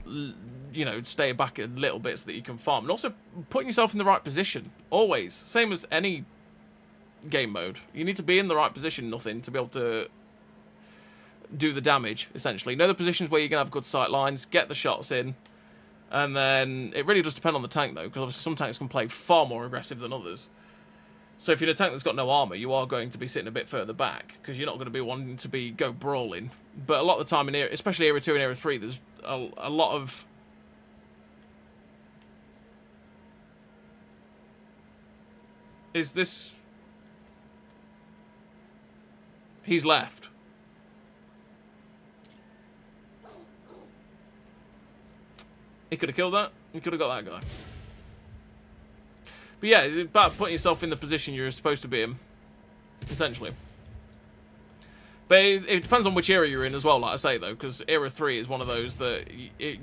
you know, stay back a little bit so that you can farm. And also, putting yourself in the right position. Always. Same as any game mode. You need to be in the right position, nothing, to be able to do the damage, essentially. Know the positions where you're going to have good sight lines. Get the shots in. And then, it really does depend on the tank, though, because obviously some tanks can play far more aggressive than others. So if you're a tank that's got no armour, you are going to be sitting a bit further back, because you're not going to be wanting to go brawling. But a lot of the time, especially Era 2 and Era 3, there's a lot of... Is this... He's left. He could have killed that. He could have got that guy. But yeah, it's about putting yourself in the position you're supposed to be in, essentially. But it depends on which era you're in as well, like I say, though, because Era 3 is one of those that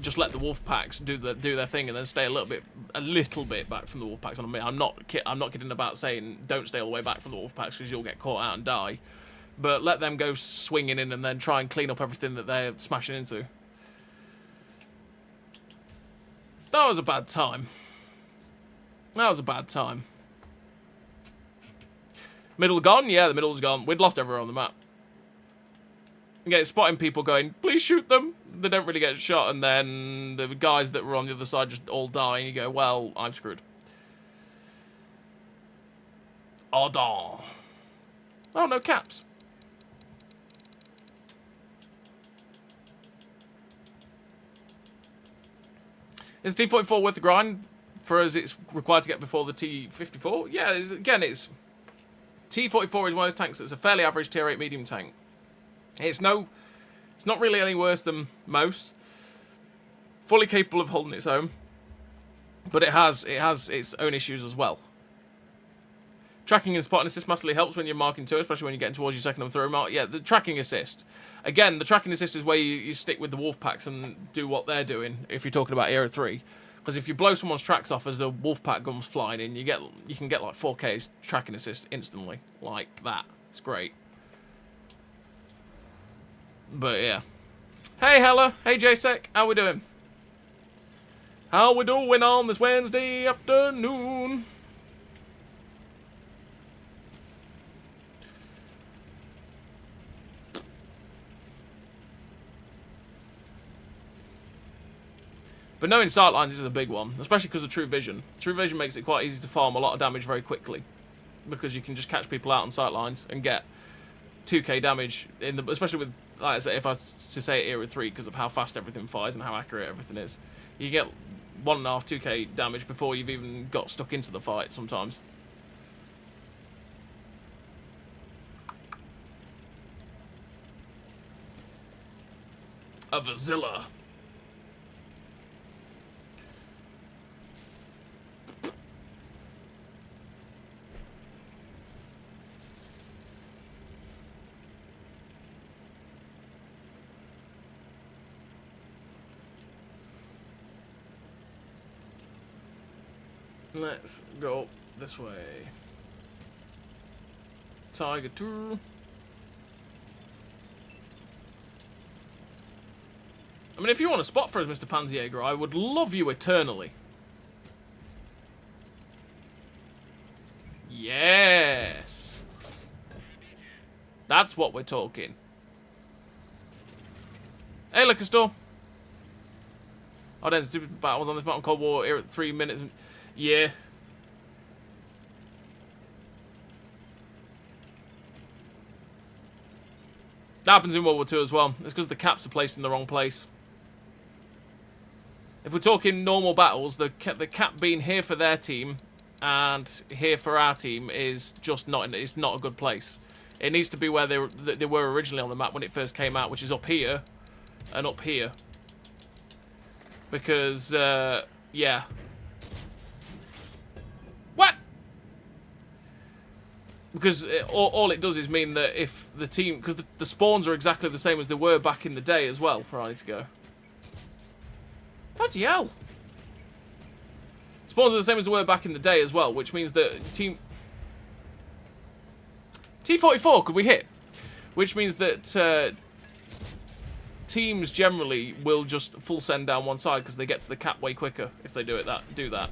just let the wolf packs do their thing and then stay a little bit back from the wolf packs. And I mean, I'm not kidding about saying don't stay all the way back from the wolf packs because you'll get caught out and die. But let them go swinging in and then try and clean up everything that they're smashing into. That was a bad time. That was a bad time. Middle gone? Yeah, the middle's gone. We'd lost everywhere on the map. Okay, spotting people going, please shoot them. They don't really get shot, and then the guys that were on the other side just all die, and you go, well, I'm screwed. Oh, darn. Oh, no caps. Is T-44 worth the grind for us? It's required to get before the T-54? Yeah, again, it's... T-44 is one of those tanks that's a fairly average tier 8 medium tank. It's not really any worse than most. Fully capable of holding its own. But it has its own issues as well. Tracking and spotting assist massively helps when you're marking 2, especially when you're getting towards your second and third mark. Yeah, the tracking assist. Again, the tracking assist is where you stick with the wolf packs and do what they're doing, if you're talking about Era 3. Because if you blow someone's tracks off as the wolf pack comes flying in, you can get like 4K's tracking assist instantly. Like that. It's great. But yeah. Hey Hella, hey JSEC, how we doing? How we doing on this Wednesday afternoon? But knowing sightlines is a big one, especially because of True Vision. True Vision makes it quite easy to farm a lot of damage very quickly, because you can just catch people out on sightlines and get 2k damage, especially with, like I say, if I was to say Era 3, because of how fast everything fires and how accurate everything is. You get 1.5, 2k damage before you've even got stuck into the fight sometimes. A Vazilla. Let's go this way. Tiger 2. I mean, if you want a spot for us, Mr. Panzerjäger, I would love you eternally. Yeah. That's what we're talking. Hey, liquor store. Oh, then super battles on this Mountain Cold War here at 3 minutes. Yeah. That happens in World War II as well. It's because the caps are placed in the wrong place. If we're talking normal battles, the cap being here for their team and here for our team is just not. It's not a good place. It needs to be where they were originally on the map when it first came out, which is up here and up here. Because yeah. What? Because all it does is mean that if the team, because the spawns are exactly the same as they were back in the day as well. Where I need to go. Bloody hell. Spawns are the same as they were back in the day as well, which means that team... T-44 could we hit? Which means that teams generally will just full send down one side because they get to the cap way quicker if they do that.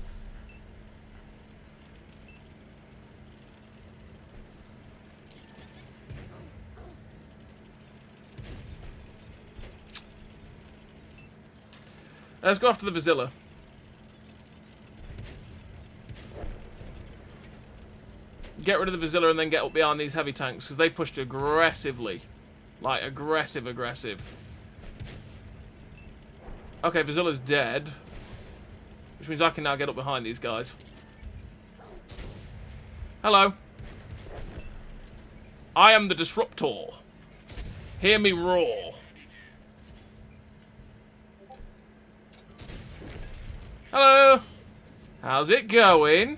Let's go after the Vizilla. Get rid of the Vizilla and then get up behind these heavy tanks because they pushed aggressively. Like, aggressive. Okay, Vizilla's dead. Which means I can now get up behind these guys. Hello. I am the Disruptor. Hear me roar. Hello. How's it going?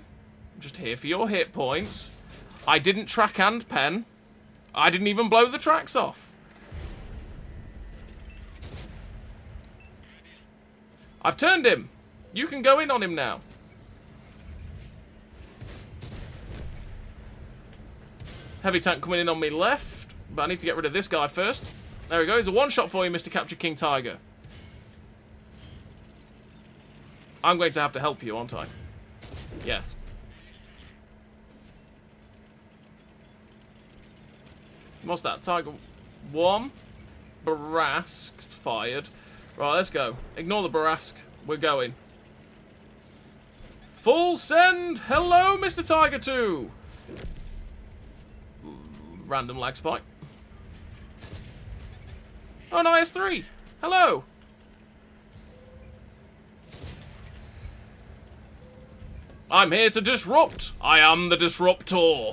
Just here for your hit points. I didn't track and pen. I didn't even blow the tracks off. I've turned him. You can go in on him now. Heavy tank coming in on me left. But I need to get rid of this guy first. There we go. He's a one-shot for you, Mr. Capture King Tiger. I'm going to have to help you, aren't I? Yes. What's that? Tiger 1. Barask fired. Right, let's go. Ignore the Barask. We're going. Full send! Hello, Mr. Tiger 2! Random lag spike. Oh, no, S3! Hello! I'm here to disrupt. I am the Disruptor.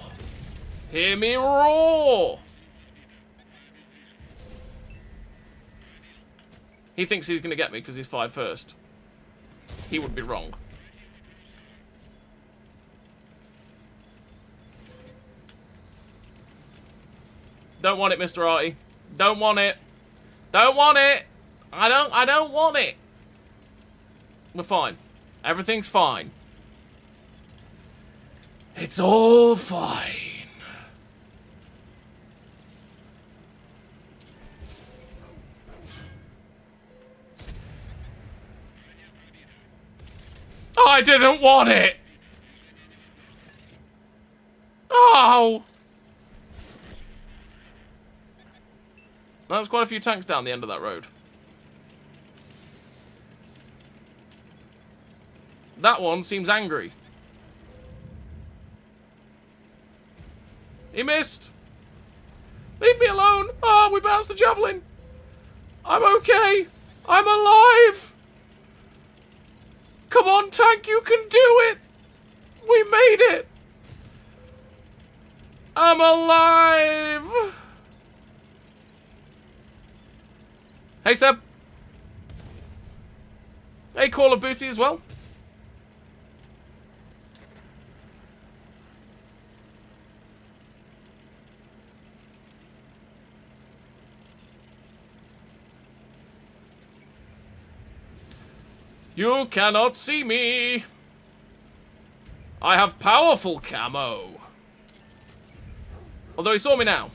Hear me roar. He thinks he's going to get me because he's fired first. He would be wrong. Don't want it, Mr. Artie. Don't want it. Don't want it. I don't want it. We're fine. Everything's fine. It's all fine. I didn't want it. Oh. That was quite a few tanks down the end of that road. That one seems angry. He missed. Leave me alone. Oh, we bounced the javelin. I'm okay. I'm alive. Come on, tank, you can do it. We made it. I'm alive. Hey, Seb. Hey, Call of Booty as well. You cannot see me. I have powerful camo. Although he saw me now.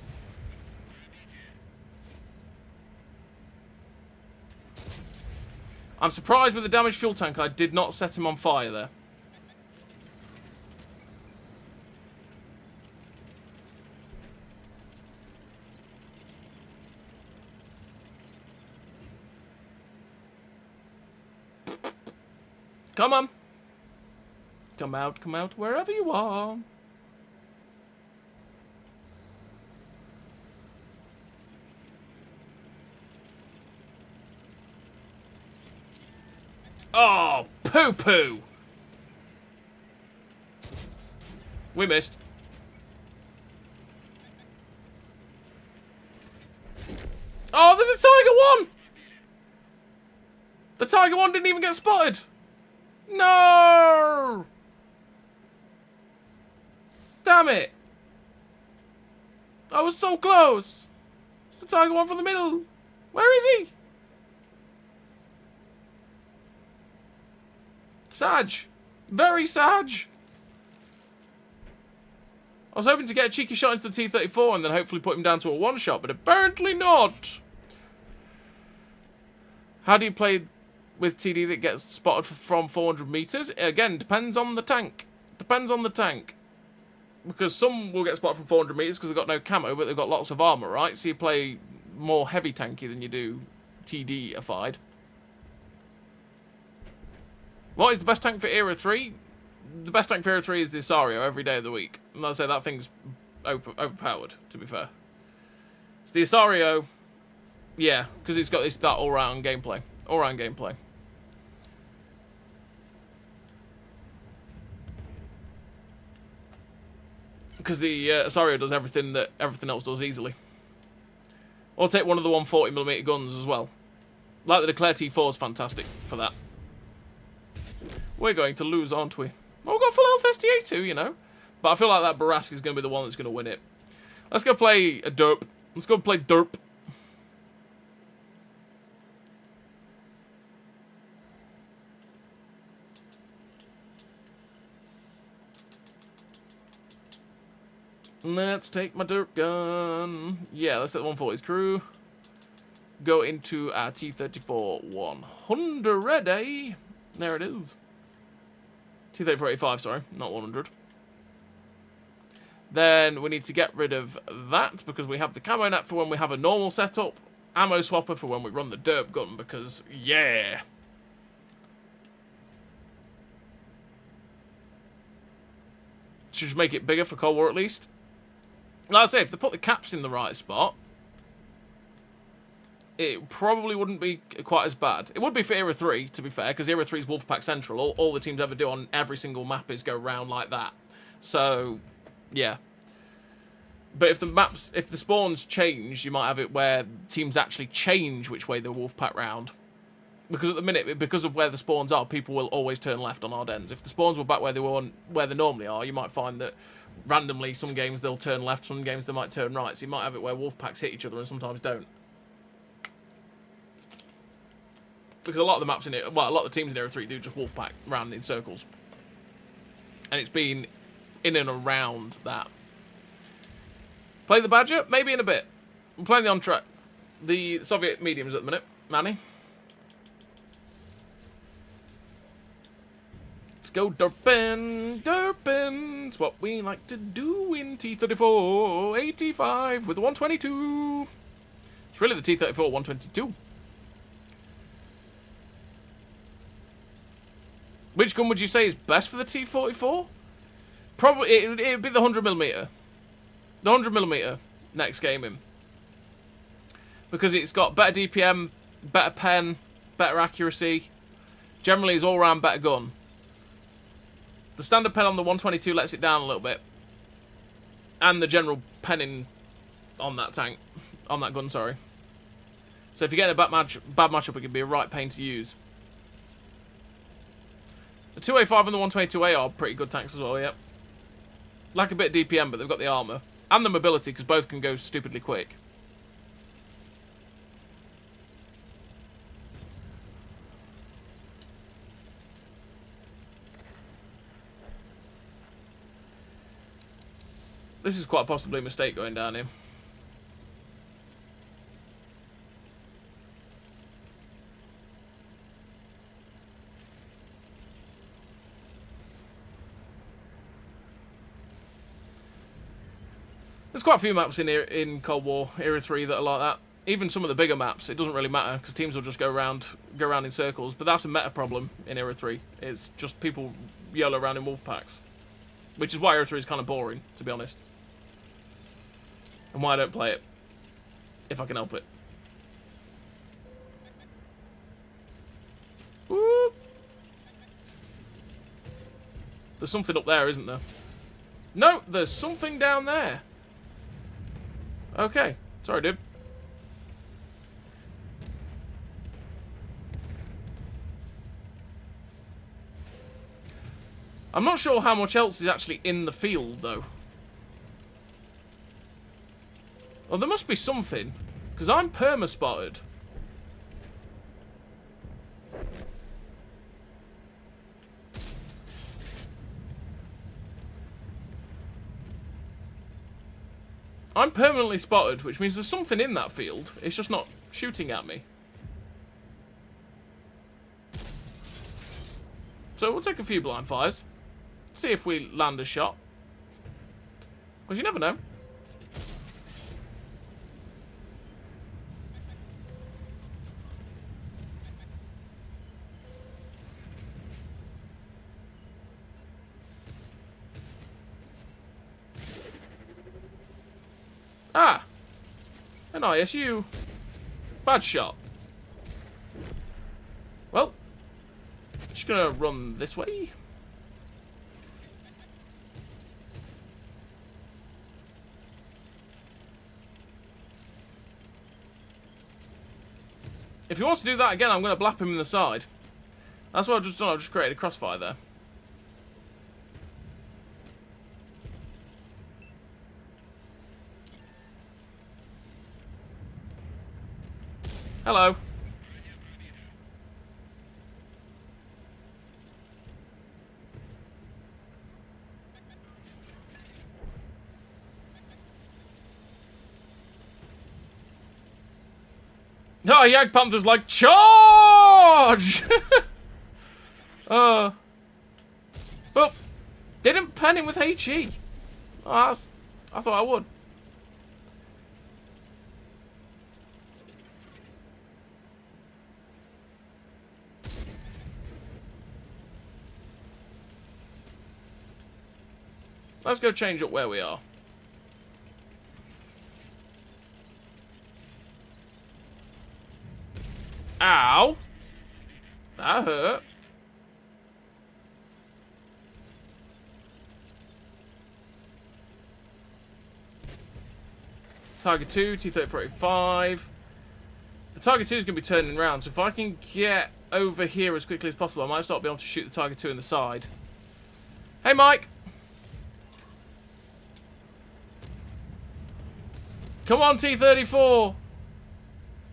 I'm surprised with the damaged fuel tank I did not set him on fire there. Come on. Come out, wherever you are. Oh, poo-poo. We missed. Oh, there's a Tiger 1! The Tiger 1 didn't even get spotted. No! Damn it. I was so close. It's the Tiger 1 from the middle. Where is he? Sag. Very Sag. I was hoping to get a cheeky shot into the T-34 and then hopefully put him down to a one-shot, but apparently not. How do you play with TD that gets spotted from 400 meters? Again, depends on the tank. Depends on the tank. Because some will get spotted from 400 meters because they've got no camo, but they've got lots of armor, right? So you play more heavy tanky than you do TD-ified. What is the best tank for Era 3? The best tank for Era 3 is the Asario every day of the week. And I'd say that thing's overpowered, to be fair. It's the Asario, yeah, because it's got that all-round gameplay. All-round gameplay. Because the Asario does everything that everything else does easily. Or take one of the 140mm guns as well. Like the Declare T4 is fantastic for that. We're going to lose, aren't we? Well, we've got full health STA too, you know. But I feel like that Barask is going to be the one that's going to win it. Let's go play a Derp. Let's go play Derp. Let's take my Derp gun. Yeah, let's take the 140's crew. Go into our T-34 100 ready. There it is. T-34-85, sorry, not 100. Then we need to get rid of that because we have the camo net for when we have a normal setup. Ammo swapper for when we run the derp gun because, yeah. Should just make it bigger for Cold War at least. Like I say, if they put the caps in the right spot, it probably wouldn't be quite as bad. It would be for Era 3, to be fair, because Era 3 is Wolfpack Central. All the teams ever do on every single map is go round like that. So, yeah. But if the spawns change, you might have it where teams actually change which way the Wolfpack round. Because at the minute, because of where the spawns are, people will always turn left on Ardennes. If the spawns were back where they normally are, you might find that randomly some games they'll turn left, some games they might turn right. So you might have it where Wolfpacks hit each other and sometimes don't. Because a lot of the maps in it, well, a lot of the teams in Era 3 do just Wolfpack round in circles. And it's been in and around that. Play the Badger? Maybe in a bit. We're playing the on-track. The Soviet mediums at the minute. Manny. Let's go derping. Derping. It's what we like to do in T-34 85 with the 122. It's really the T-34 122. Which gun would you say is best for the T-44? Probably, it'd be the 100mm. The 100mm next game in. Because it's got better DPM, better pen, better accuracy. Generally, it's all-round better gun. The standard pen on the 122 lets it down a little bit. And the general penning on that tank. On that gun, sorry. So if you get a bad matchup, it can be a right pain to use. The 2A5 and the 122A are pretty good tanks as well, yep. Like a bit of DPM, but they've got the armour. And the mobility, because both can go stupidly quick. This is quite possibly a mistake going down here. There's quite a few maps in Cold War Era 3 that are like that. even some of the bigger maps, it doesn't really matter because teams will just go around in circles. But that's a meta problem in Era 3. It's just people YOLO around in wolf packs, which is why Era 3 is kind of boring, to be honest, and why I don't play it if I can help it. Woo! There's something up there, isn't there? No, there's something down there. Okay, sorry, dude. I'm not sure how much else is actually in the field, though. Well, there must be something, because I'm perma-spotted. I'm permanently spotted, which means there's something in that field. It's just not shooting at me. So we'll take a few blind fires. See if we land a shot. Because you never know. Ah! An ISU. Bad shot. Well, just gonna run this way. If he wants to do that again, I'm gonna blap him in the side. That's what I've just done. I've just created a crossfire there. Hello. Oh, Yag Panther's like, charge! But didn't pen him with HE. Oh, I thought I would. Let's go change up where we are. Ow! That hurt. Target 2, T-34A5. The Target 2 is going to be turning around, so if I can get over here as quickly as possible, I might start being able to shoot the Target 2 in the side. Hey, Mike! Come on, T-34!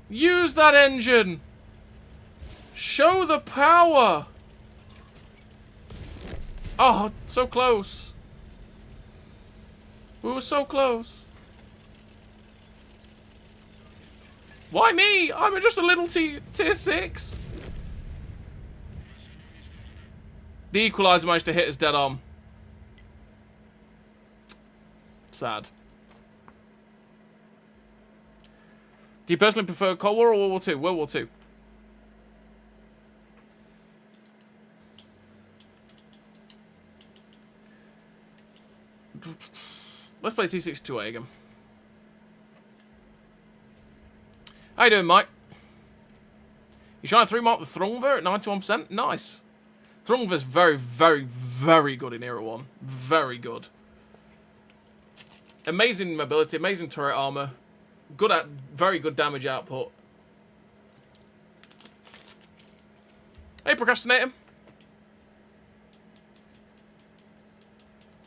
Use that engine! Show the power! Oh, so close. We were so close. Why me? I'm just a little tier 6. The equalizer managed to hit us dead on. Sad. Do you personally prefer Cold War or World War II? World War II. Let's play T-62a again. How you doing, Mike? You trying to 3-mark the Thrungver at 91%? Nice. Thrungver's very, very, very good in Era 1. Very good. Amazing mobility, amazing turret armor. Good at very good damage output. Hey, procrastinator.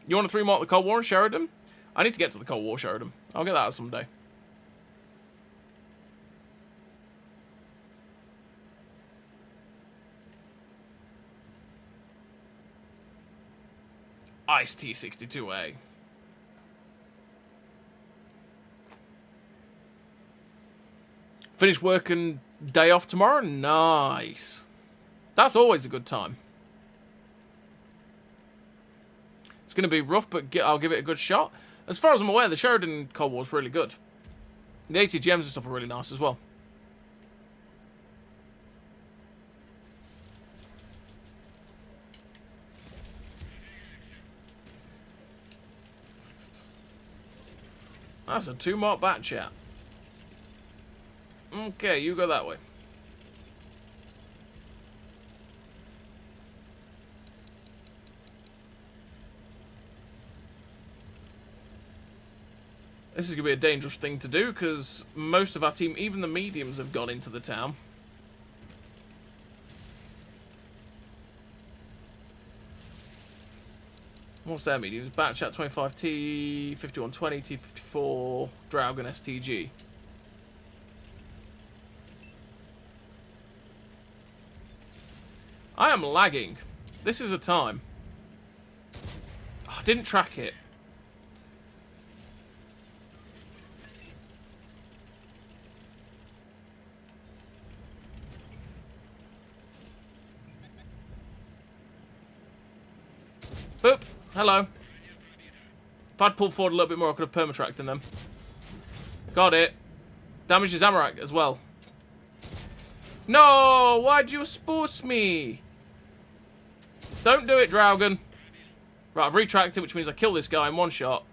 You want to 3-mark the Cold War in Sheridan? I need to get to the Cold War Sheridan. I'll get that someday. Ice T-62a. Finish work and day off tomorrow? Nice. That's always a good time. It's going to be rough, but I'll give it a good shot. As far as I'm aware, the Sheridan Cold War is really good. The ATGMs and stuff are really nice as well. That's a 2-mark bat chat. Okay, you go that way. This is going to be a dangerous thing to do, because most of our team, even the mediums, have gone into the town. What's their mediums? Batchat 25T, 5120, T54, Dragon STG. I am lagging. This is a time. Oh, I didn't track it. Boop. Hello. If I'd pulled forward a little bit more, I could have permatracked them. Got it. Damaged his Armour as well. No! Why'd you spooce me? Don't do it, Dragon. Right, I've retracted, which means I kill this guy in one shot.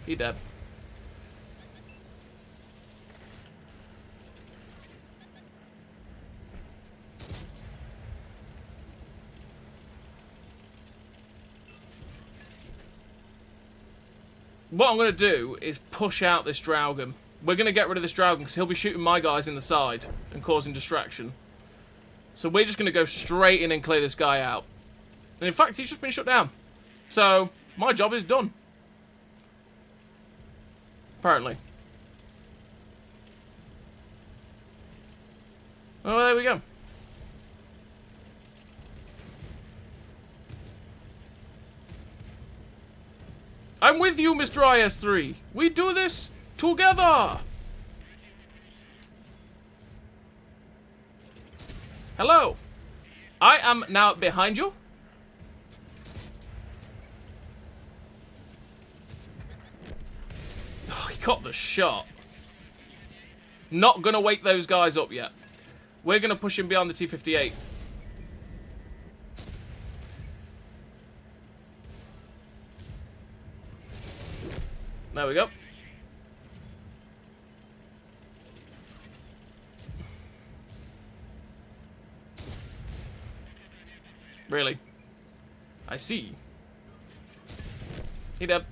He dead. What I'm going to do is push out this Dragon. We're going to get rid of this Dragon because he'll be shooting my guys in the side and causing distraction. So we're just going to go straight in and clear this guy out. And in fact, he's just been shut down. So my job is done. Apparently. Oh, there we go. I'm with you, Mr. IS-3. We do this together. Hello. I am now behind you. Oh, he got the shot. Not gonna wake those guys up yet. We're gonna push him beyond the T-58. There we go. Really? I see. He dead.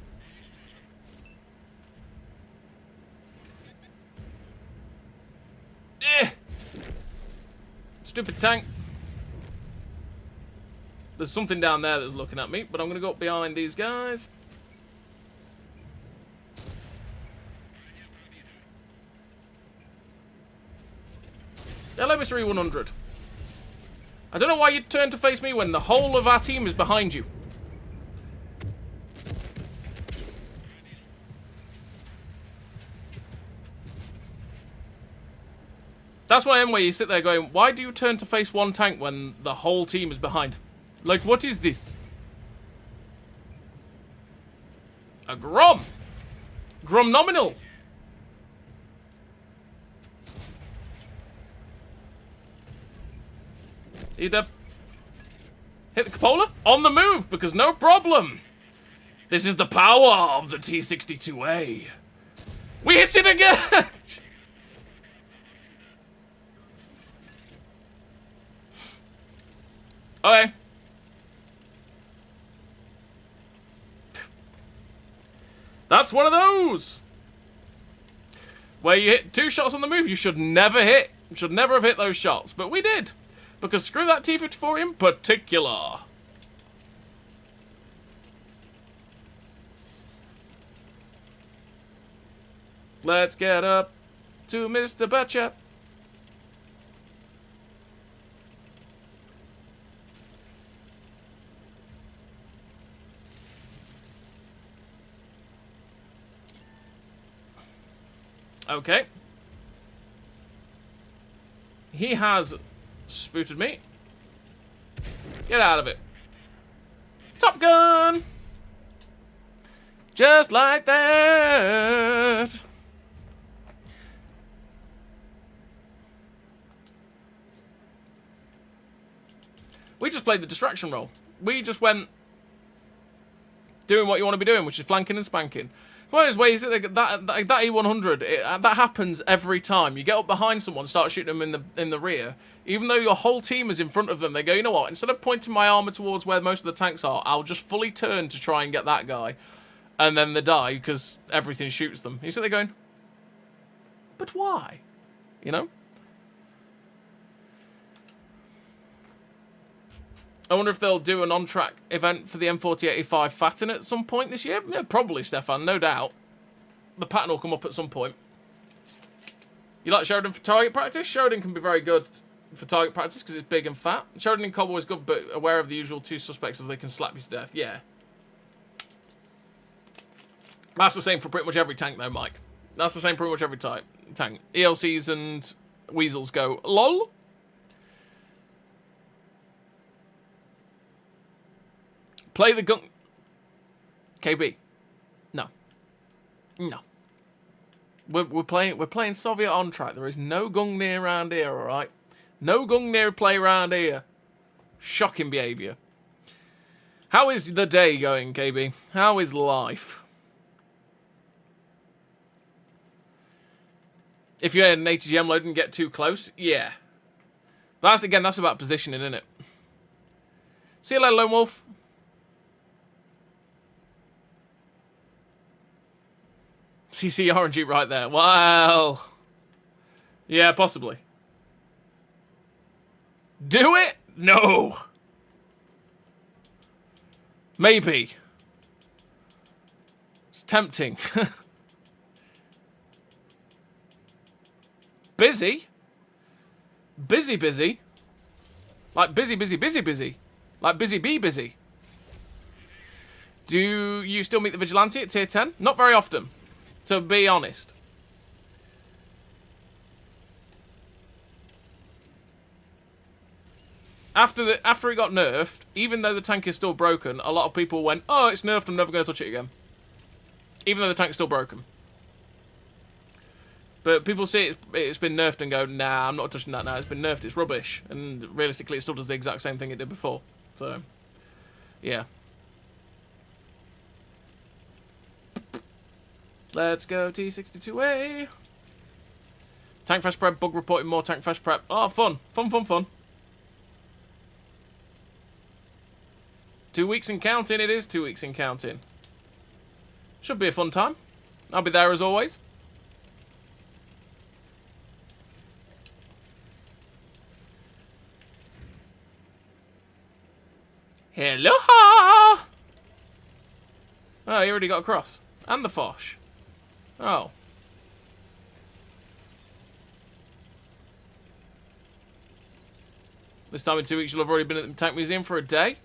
Stupid tank. There's something down there that's looking at me, but I'm going to go up behind these guys. Hello, Mr. E100. I don't know why you'd turn to face me when the whole of our team is behind you. That's one M where you sit there going, why do you turn to face one tank when the whole team is behind? Like, what is this? A Grom! Grom nominal! Either hit the cupola on the move, because no problem. This is the power of the T-62a. We hit it again! Okay. That's one of those where you hit 2 shots on the move you should never hit. You should never have hit those shots, but we did. Because screw that T-54 in particular. Let's get up to Mr. Butcher. Okay. He has spooted me. Get out of it. Top Gun! Just like that. just played the distraction role. We just went doing what you want to be doing, which is flanking and spanking. One of those ways that E100, that happens every time. You get up behind someone, start shooting them in the rear. Even though your whole team is in front of them, they go, you know what? Instead of pointing my armor towards where most of the tanks are, I'll just fully turn to try and get that guy. And then they die because everything shoots them. You sit there going, but why? You know? I wonder if they'll do an on-track event for the M4085 Fatten at some point this year. Yeah, probably, Stefan, no doubt. The pattern will come up at some point. You like Sheridan for target practice? Sheridan can be very good for target practice because it's big and fat. Sheridan and Cobble is good, but aware of the usual two suspects as they can slap you to death. Yeah. That's the same for pretty much every tank, though, Mike. That's the same for pretty much every tank. ELCs and Weasels go, lol. Play the gun. KB. No. No. We're playing Soviet on track. There is no Gungnir around here, alright? No Gungnir play around here. Shocking behaviour. How is the day going, KB? How is life? If you had an ATGM load and get too close, yeah. But that's about positioning, isn't it? See you later, Lone Wolf. CC RNG right there. Well, yeah, possibly. Do it? No. Maybe. It's tempting. Busy? Busy? Like busy. Like busy be busy. Do you still meet the Vigilante at tier 10? Not very often, to be honest. After it got nerfed, even though the tank is still broken, a lot of people went, oh, it's nerfed, I'm never going to touch it again. Even though the tank's still broken. But people see it's been nerfed and go, nah, I'm not touching that now. It's been nerfed, it's rubbish. And realistically, it still does the exact same thing it did before. So, yeah. Let's go T-62a. Tank Fast Prep, bug reporting, more Tank Fast Prep. Oh, fun. Fun. 2 weeks and counting, it is 2 weeks and counting. Should be a fun time. I'll be there as always. Hello! Oh, you already got across. And the Fosh. Oh. This time in 2 weeks you'll have already been at the Tank Museum for a day?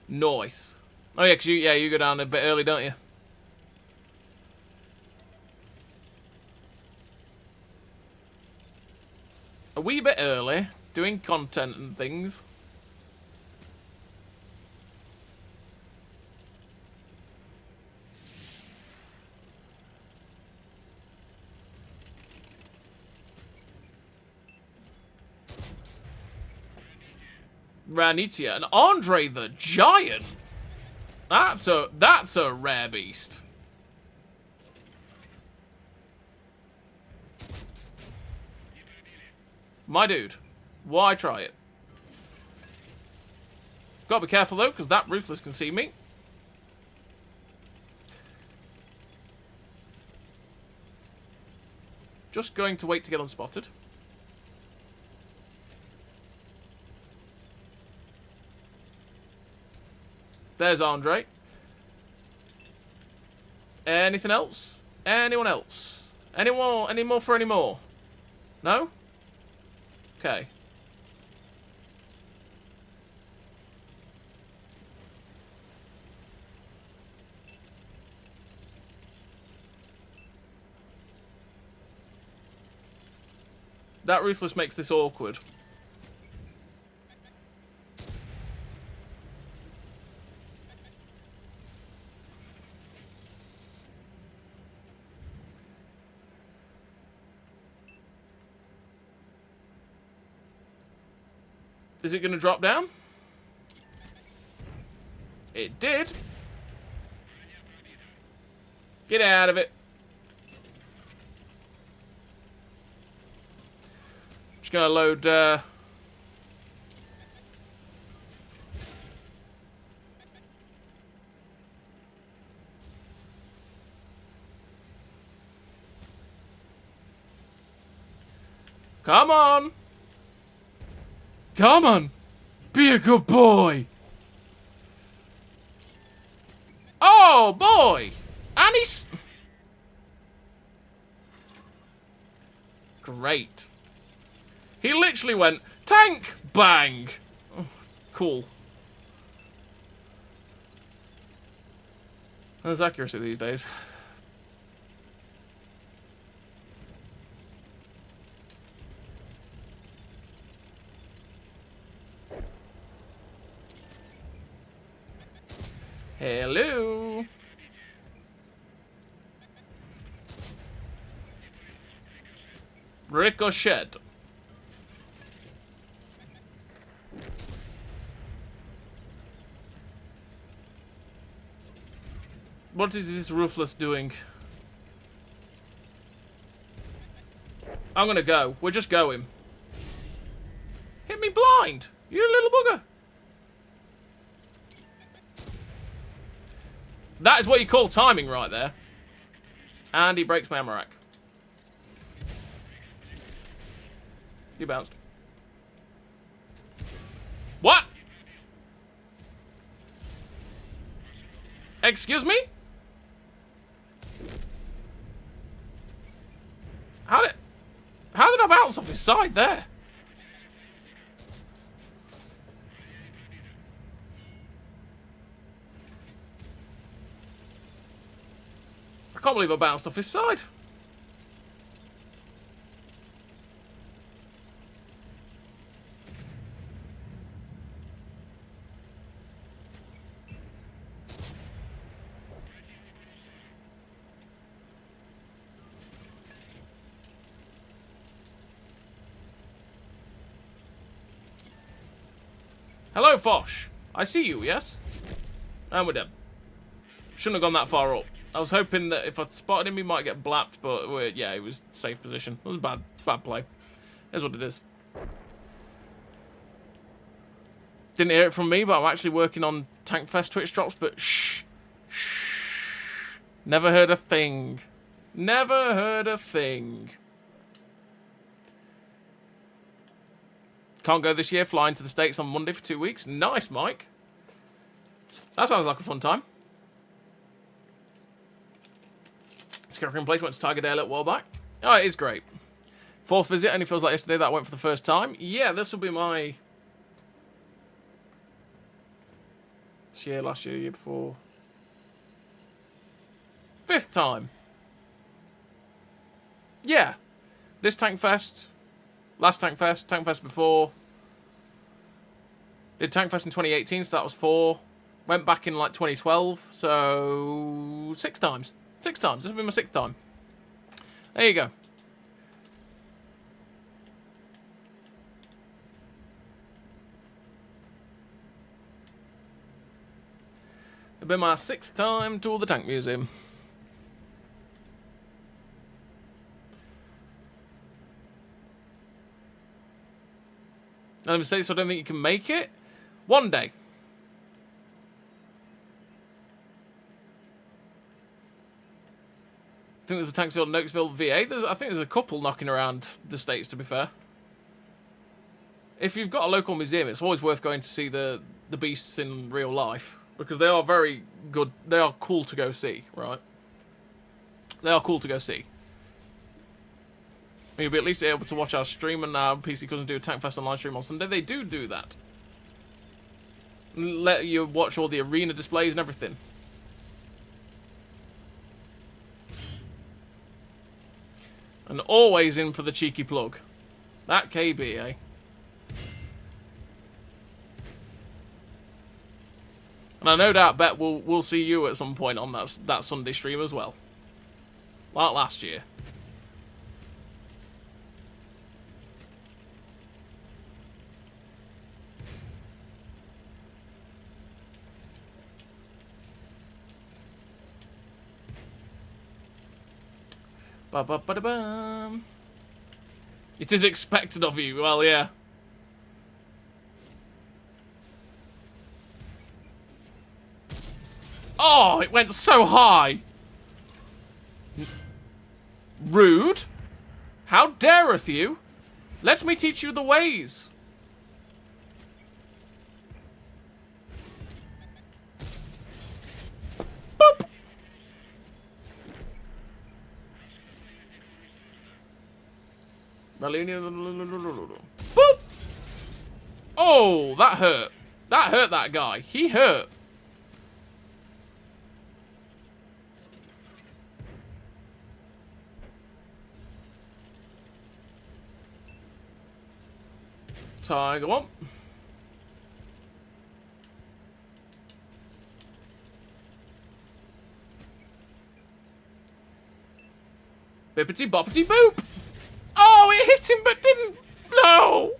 Nice. Oh yeah, because you go down a bit early, don't you? A wee bit early, doing content and things. Ranitia and Andre the Giant. That's a rare beast. My dude, why try it? Gotta be careful though, because that Ruthless can see me. Just going to wait to get unspotted. There's Andre. Anything else? Anyone else? Anyone? Any more for any more? No? Okay. That Ruthless makes this awkward. Is it going to drop down? It did. Get out of it. Just gonna load, Come on! Come on! Be a good boy! Oh, boy! And he's... Great. He literally went, tank! Bang! Oh, cool. There's accuracy these days. Hello. Ricochet. What is this Ruthless doing? I'm gonna go. We're just going. Hit me blind, you little bugger. That is what you call timing right there. And he breaks my ammo rack. You bounced. What? Excuse me? How did I bounce off his side there? I can't believe I bounced off his side. Hello, Fosh. I see you, yes? And we're dead. Shouldn't have gone that far up. I was hoping that if I'd spotted him, he might get blapped, but yeah, it was safe position. It was a bad play. Here's what it is. Didn't hear it from me, but I'm actually working on Tankfest Twitch drops, but shh. Shh. Never heard a thing. Never heard a thing. Can't go this year, flying to the States on Monday for 2 weeks. Nice, Mike. That sounds like a fun time. Scarecrow Place went to Tiger Day a little while back. Oh, it is great. 4th visit, only feels like yesterday that I went for the first time. Yeah, this will be my... This year, last year, year before. 5th time. Yeah. This Tankfest. Last Tankfest. Tankfest before. Did Tankfest in 2018, so that was 4. Went back in like 2012, so 6 times. 6 times. This will be my 6th time. There you go. It'll be my 6th time to the Tank Museum. No mistakes, so I don't think you can make it. One day. I think there's a Tanksville, Nokesville, VA. I think there's a couple knocking around the States, to be fair. If you've got a local museum, it's always worth going to see the beasts in real life. Because they are very good. They are cool to go see, right? They are cool to go see. You'll be at least able to watch our stream, and our PC Cousins do a Tankfest online stream on Sunday. They do that. Let you watch all the arena displays and everything. And always in for the cheeky plug. That KB, eh? And I no doubt bet we'll see you at some point on that Sunday stream as well. Like last year. Ba-ba-ba-da-bum. It is expected of you. Well, yeah. Oh, it went so high. Rude. How dareth you? Let me teach you the ways. Boop. Boop. Oh, that hurt. That hurt that guy. He hurt. Tiger one. Bippity boppity boop. Oh, it hit him but didn't. No.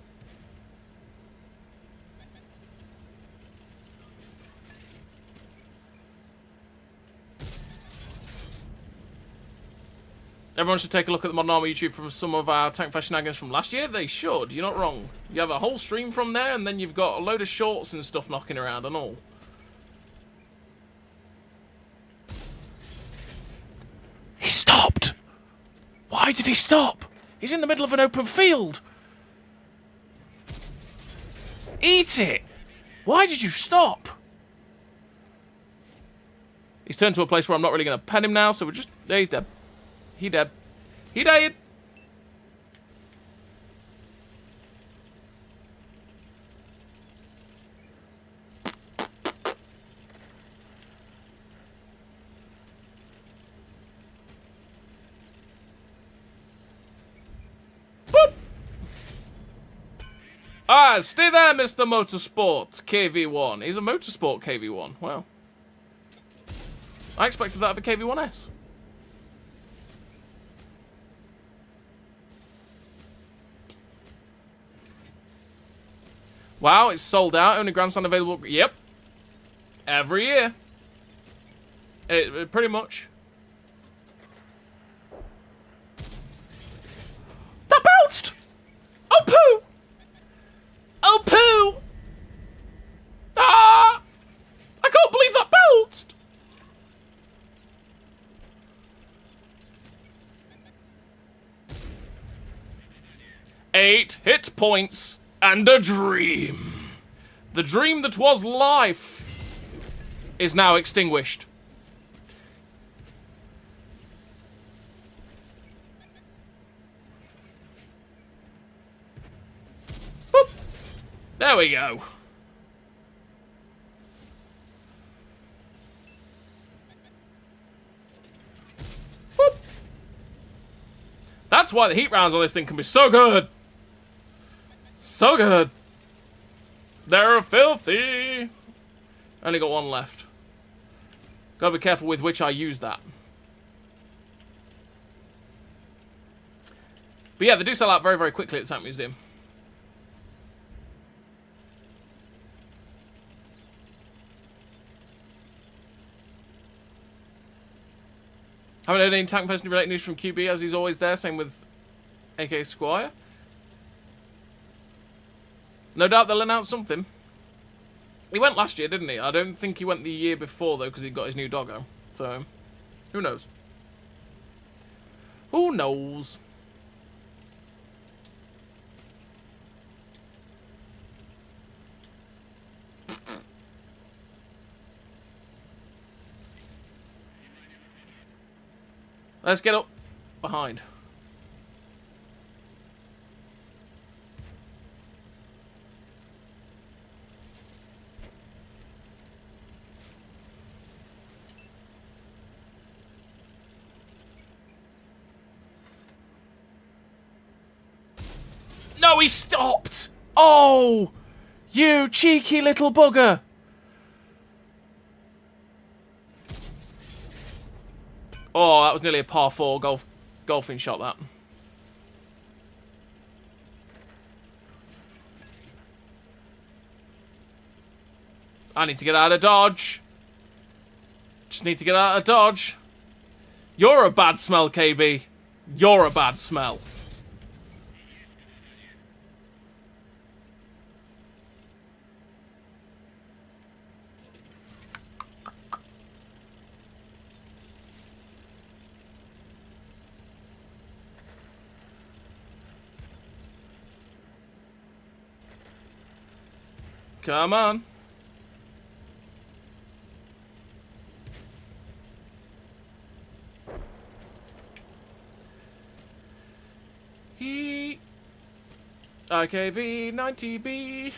Everyone should take a look at the Modern Armour YouTube from some of our tank shenanigans from last year. They should. You're not wrong. You have a whole stream from there, and then you've got a load of shorts and stuff knocking around and all. He stopped. Why did he stop? He's in the middle of an open field. Eat it. Why did you stop? He's turned to a place where I'm not really going to pen him now, so we're just... There, he's dead. He dead. He died. Boop. Ah, stay there, Mr. Motorsport KV1. He's a Motorsport KV1. Wow. I expected that of a KV1S. Wow, it's sold out. Only grandstand available. Yep. Every year. It pretty much. That bounced! Oh, poo! Oh, poo! Ah! I can't believe that bounced! Eight hit points. And a dream. The dream that was life is now extinguished. Boop. There we go. Boop. That's why the heat rounds on this thing can be so good. So good. They're filthy. Only got one left. Gotta be careful with which I use that. But yeah, they do sell out very, very quickly at the Tank Museum. Haven't heard any tank person related news from QB as he's always there. Same with AK Squire. No doubt they'll announce something. He went last year, didn't he? I don't think he went the year before, though, because he got his new doggo. So, who knows? Who knows? Let's get up behind. No, he stopped! Oh! You cheeky little bugger! Oh, that was nearly a par 4 golfing shot, that. I need to get out of dodge. Just need to get out of dodge. You're a bad smell, KB. You're a bad smell. Come on. IKV 90B.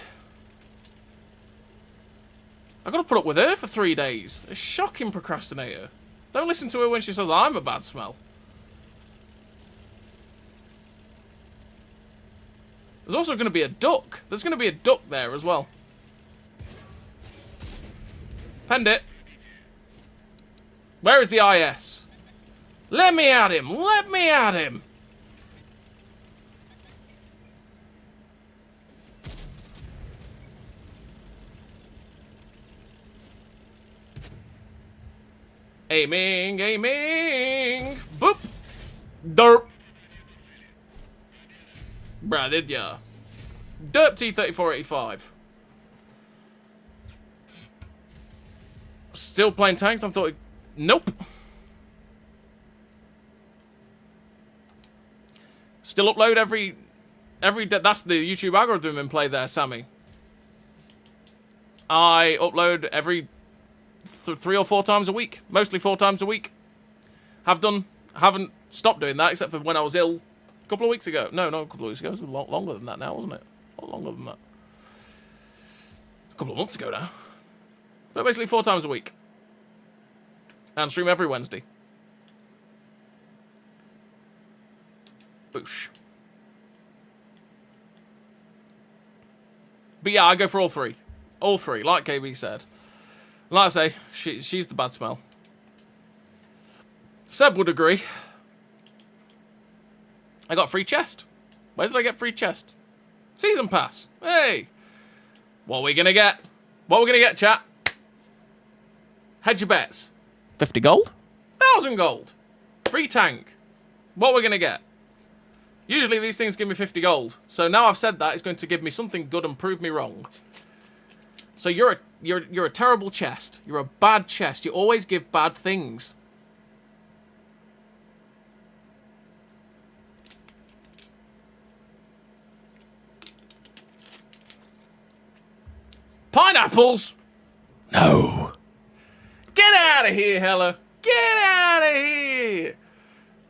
I gotta put up with her for 3 days. A shocking procrastinator. Don't listen to her when she says I'm a bad smell. There's also going to be a duck. There's going to be a duck there as well. Penned it. Where is the IS? Let me at him. Let me at him. Aiming, aiming. Boop. Derp. Bruh, did ya? Derp T-32a. Still playing tanks? I thought... Nope. Still upload every... That's the YouTube algorithm in play there, Sammy. I upload every 3 or 4 times a week. Mostly 4 times a week. Haven't stopped doing that, except for when I was ill a couple of weeks ago. No, not a couple of weeks ago. It was a lot longer than that now, wasn't it? A lot longer than that. A couple of months ago now. But basically 4 times a week. And stream every Wednesday. Boosh. But yeah, I go for all 3. All 3, like KB said. Like I say, she's the bad smell. Seb would agree. I got free chest. Where did I get free chest? Season pass. Hey. What are we going to get? What are we going to get, chat? Hedge your bets. 50 gold? 1,000 gold. Free tank. What are we going to get? Usually these things give me 50 gold. So now I've said that, it's going to give me something good and prove me wrong. So you're a terrible chest. You're a bad chest. You always give bad things. Pineapples? No. Get out of here, Hella. Get out of here.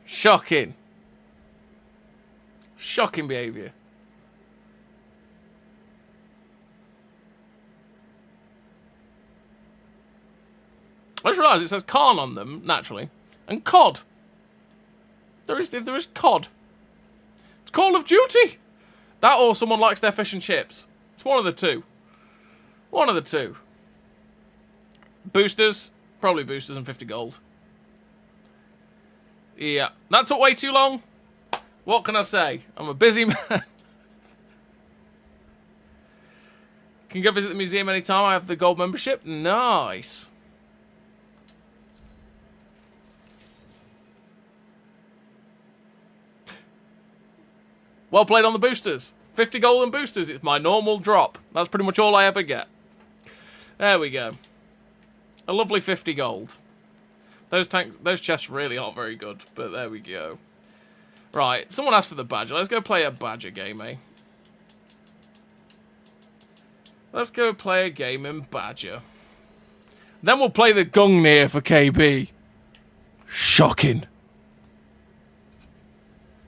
Shocking. Shocking behaviour. I just realised it says Khan on them, naturally. And COD. There is COD. It's Call of Duty. That or someone likes their fish and chips. It's one of the two. One of the two. Boosters. Probably boosters and 50 gold. Yeah. That took way too long. What can I say? I'm a busy man. Can go visit the museum anytime. I have the gold membership. Nice. Well played on the boosters. 50 gold and boosters. It's my normal drop. That's pretty much all I ever get. There we go. A lovely 50 gold. Those chests really aren't very good, but there we go. Right, someone asked for the badger. Let's go play a badger game, eh? Let's go play a game in badger. Then we'll play the Gungnir for KB. Shocking.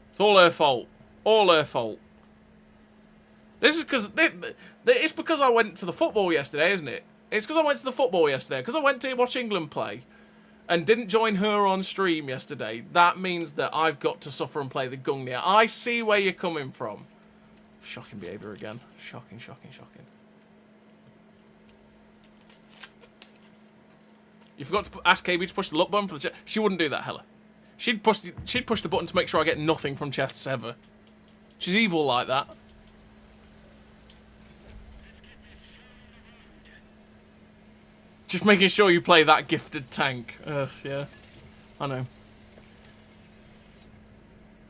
It's all her fault. All her fault. This is because... It's because I went to the football yesterday, isn't it? It's because I went to the football yesterday. Because I went to watch England play. And didn't join her on stream yesterday. That means that I've got to suffer and play the Gungnir. I see where you're coming from. Shocking behaviour again. Shocking, shocking, shocking. You forgot to ask KB to push the look button for the chest. She wouldn't do that, Hella. She'd push the button to make sure I get nothing from chests ever. She's evil like that. Just making sure you play that gifted tank. Yeah. I know.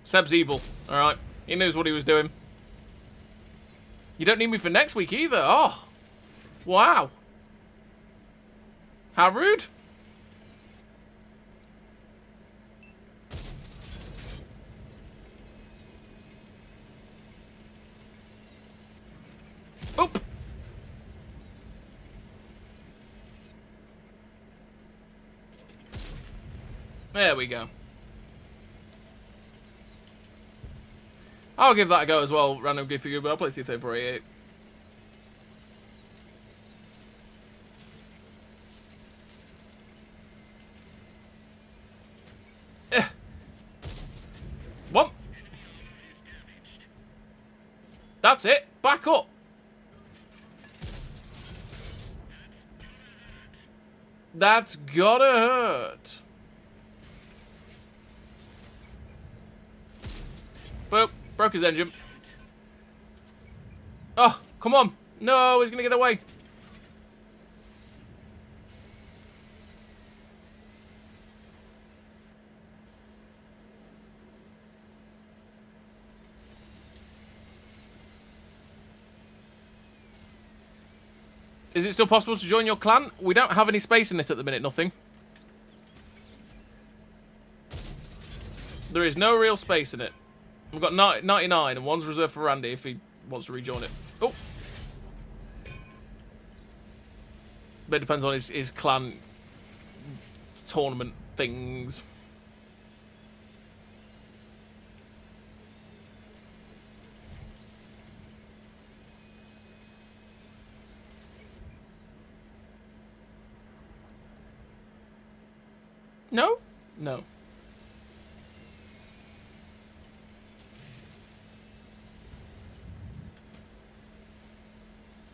Seb's evil. Alright. He knows what he was doing. You don't need me for next week either. Oh. Wow. How rude. Oop. There we go. I'll give that a go as well, random gift for you, but I'll play T-32a. What? That's it. Back up. That's gotta hurt. Boop. Broke his engine. Oh, come on. No, he's gonna get away. Is it still possible to join your clan? We don't have any space in it at the minute, nothing. There is no real space in it. We've got 99 and one's reserved for Randy if he wants to rejoin it. Oh. But it depends on his clan tournament things. No? No.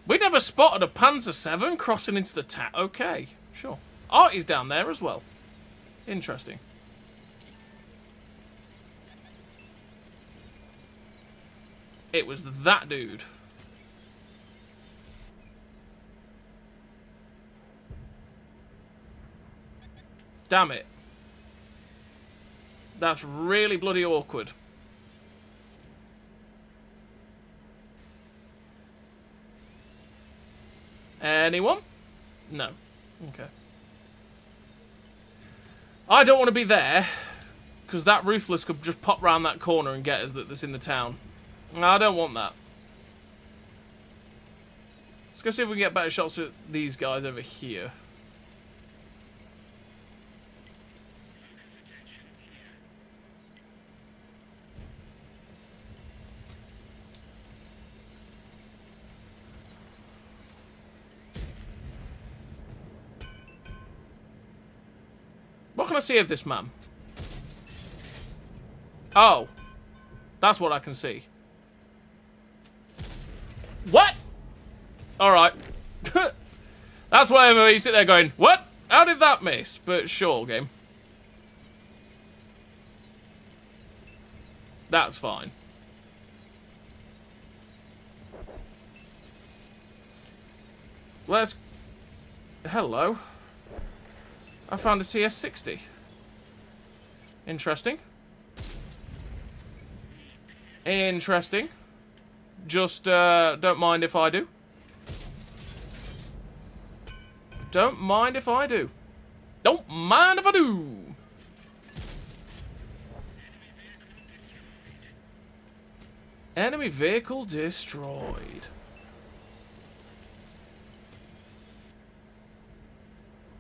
We never spotted a Panzer 7 crossing into the town. Okay, sure. Artie's down there as well. Interesting. It was that dude. Damn it. That's really bloody awkward. Anyone? No. Okay. I don't want to be there, because that Ruthless could just pop round that corner and get us that's in the town. I don't want that. Let's go see if we can get better shots at these guys over here. What can I see of this man? Oh. That's what I can see. What? Alright. That's why you sit there going, what? How did that miss? But sure, game. That's fine. Let's... Hello. I found a TS-60. Interesting. Interesting. Just, don't mind if I do. Don't mind if I do. Don't mind if I do. Enemy vehicle destroyed.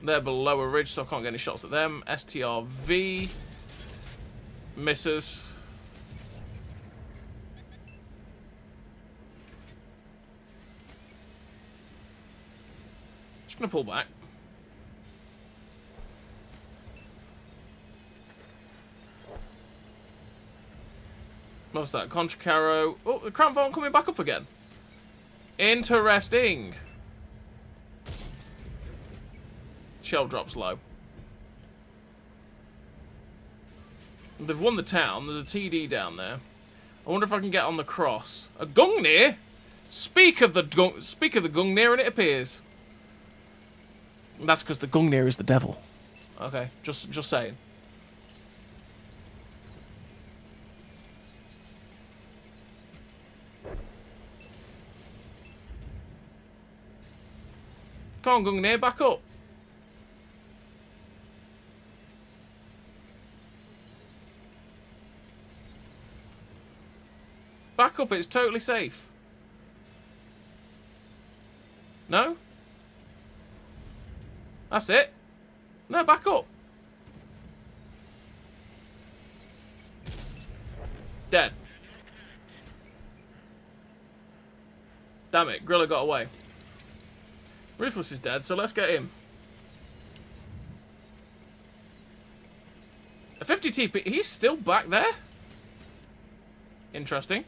They're below a ridge, so I can't get any shots at them. STRV. Misses. Just gonna pull back. What's that? Contra Caro. Oh, the cramp vault coming back up again. Interesting. Shell drops low. They've won the town. There's a TD down there. I wonder if I can get on the cross. A Gungnir? Speak of the Gungnir and it appears. That's because the Gungnir is the devil. Okay, just saying. on, Gungnir, back up. Back up, it's totally safe. No? That's it. No, back up. Dead. Damn it, Grilla got away. Ruthless is dead, so let's get him. A 50 TP, he's still back there? Interesting.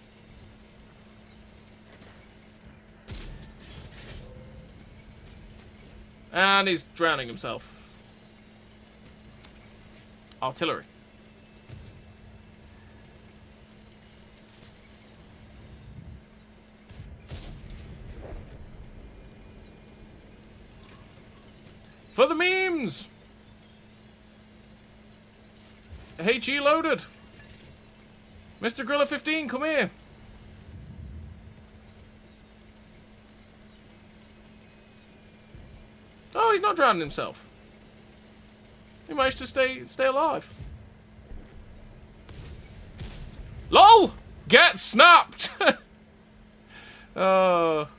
And he's drowning himself. Artillery. For the memes! HE loaded. Mr. Griller 15, come here. Oh, he's not drowning himself. He managed to stay alive. LOL! Get snapped! Oh.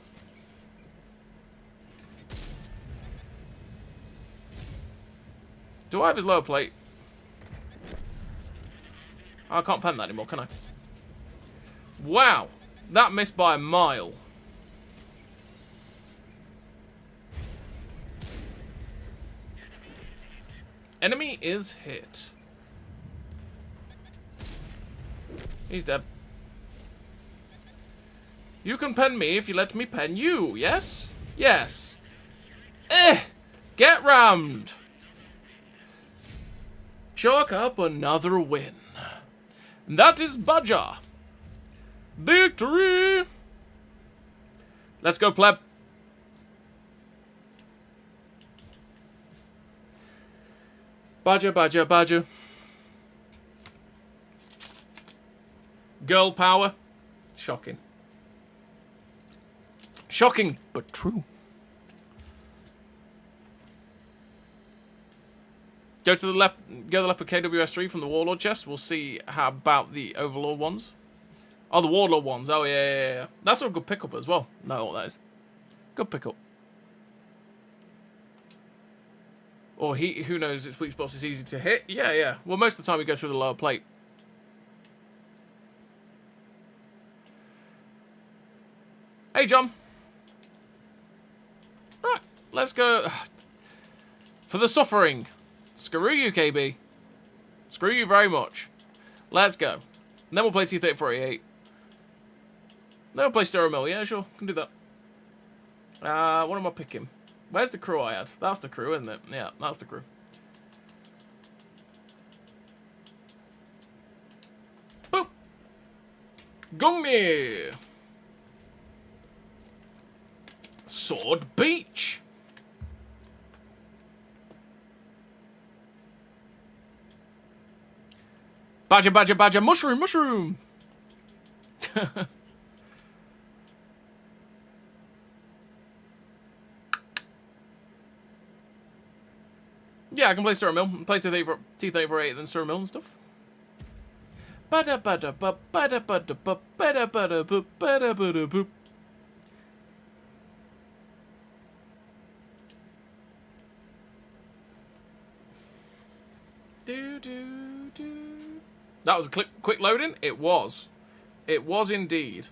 Do I have his lower plate? I can't pen that anymore, can I? Wow! That missed by a mile. Enemy is hit. He's dead. You can pen me if you let me pen you, yes? Yes. Get rammed. Chalk up another win. And that is Badger. Victory! Let's go, pleb. Badger, badger, badger. Girl power. Shocking. Shocking, but true. Go to the Leopard KWS3 from the Warlord chest. We'll see how about the Overlord ones. Oh, the Warlord ones. Oh, yeah. That's a good pickup as well. Know what that is. Good pickup. Or who knows, its weak spots is easy to hit. Yeah. Well, most of the time we go through the lower plate. Hey, John. Right, let's go. For the suffering. Screw you, KB. Screw you very much. Let's go. And then we'll play T-32a. Then we'll play Stereo Mill. Yeah, sure. Can do that. What am I picking? Where's the crew I had? That's the crew, isn't it? Yeah, that's the crew. Boop. Gungnir. Sword Beach. Badger, badger, badger. Mushroom, mushroom. Yeah, I can play Stereo Mill. Play T-32a then Stereo Mill and stuff. Bada bada ba bada bada ba bada bada boop bada bada boop. That was a quick loading? It was. It was indeed.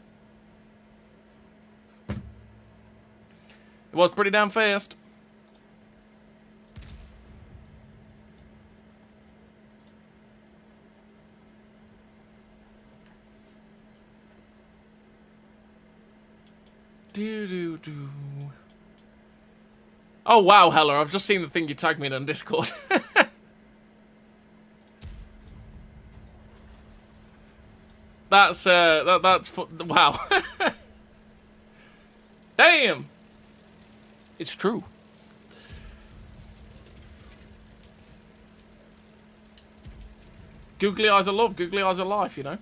It was pretty damn fast. Oh wow, Heller, I've just seen the thing you tagged me in on Discord. That's wow. Damn. It's true. Googly eyes are love, googly eyes are life, you know.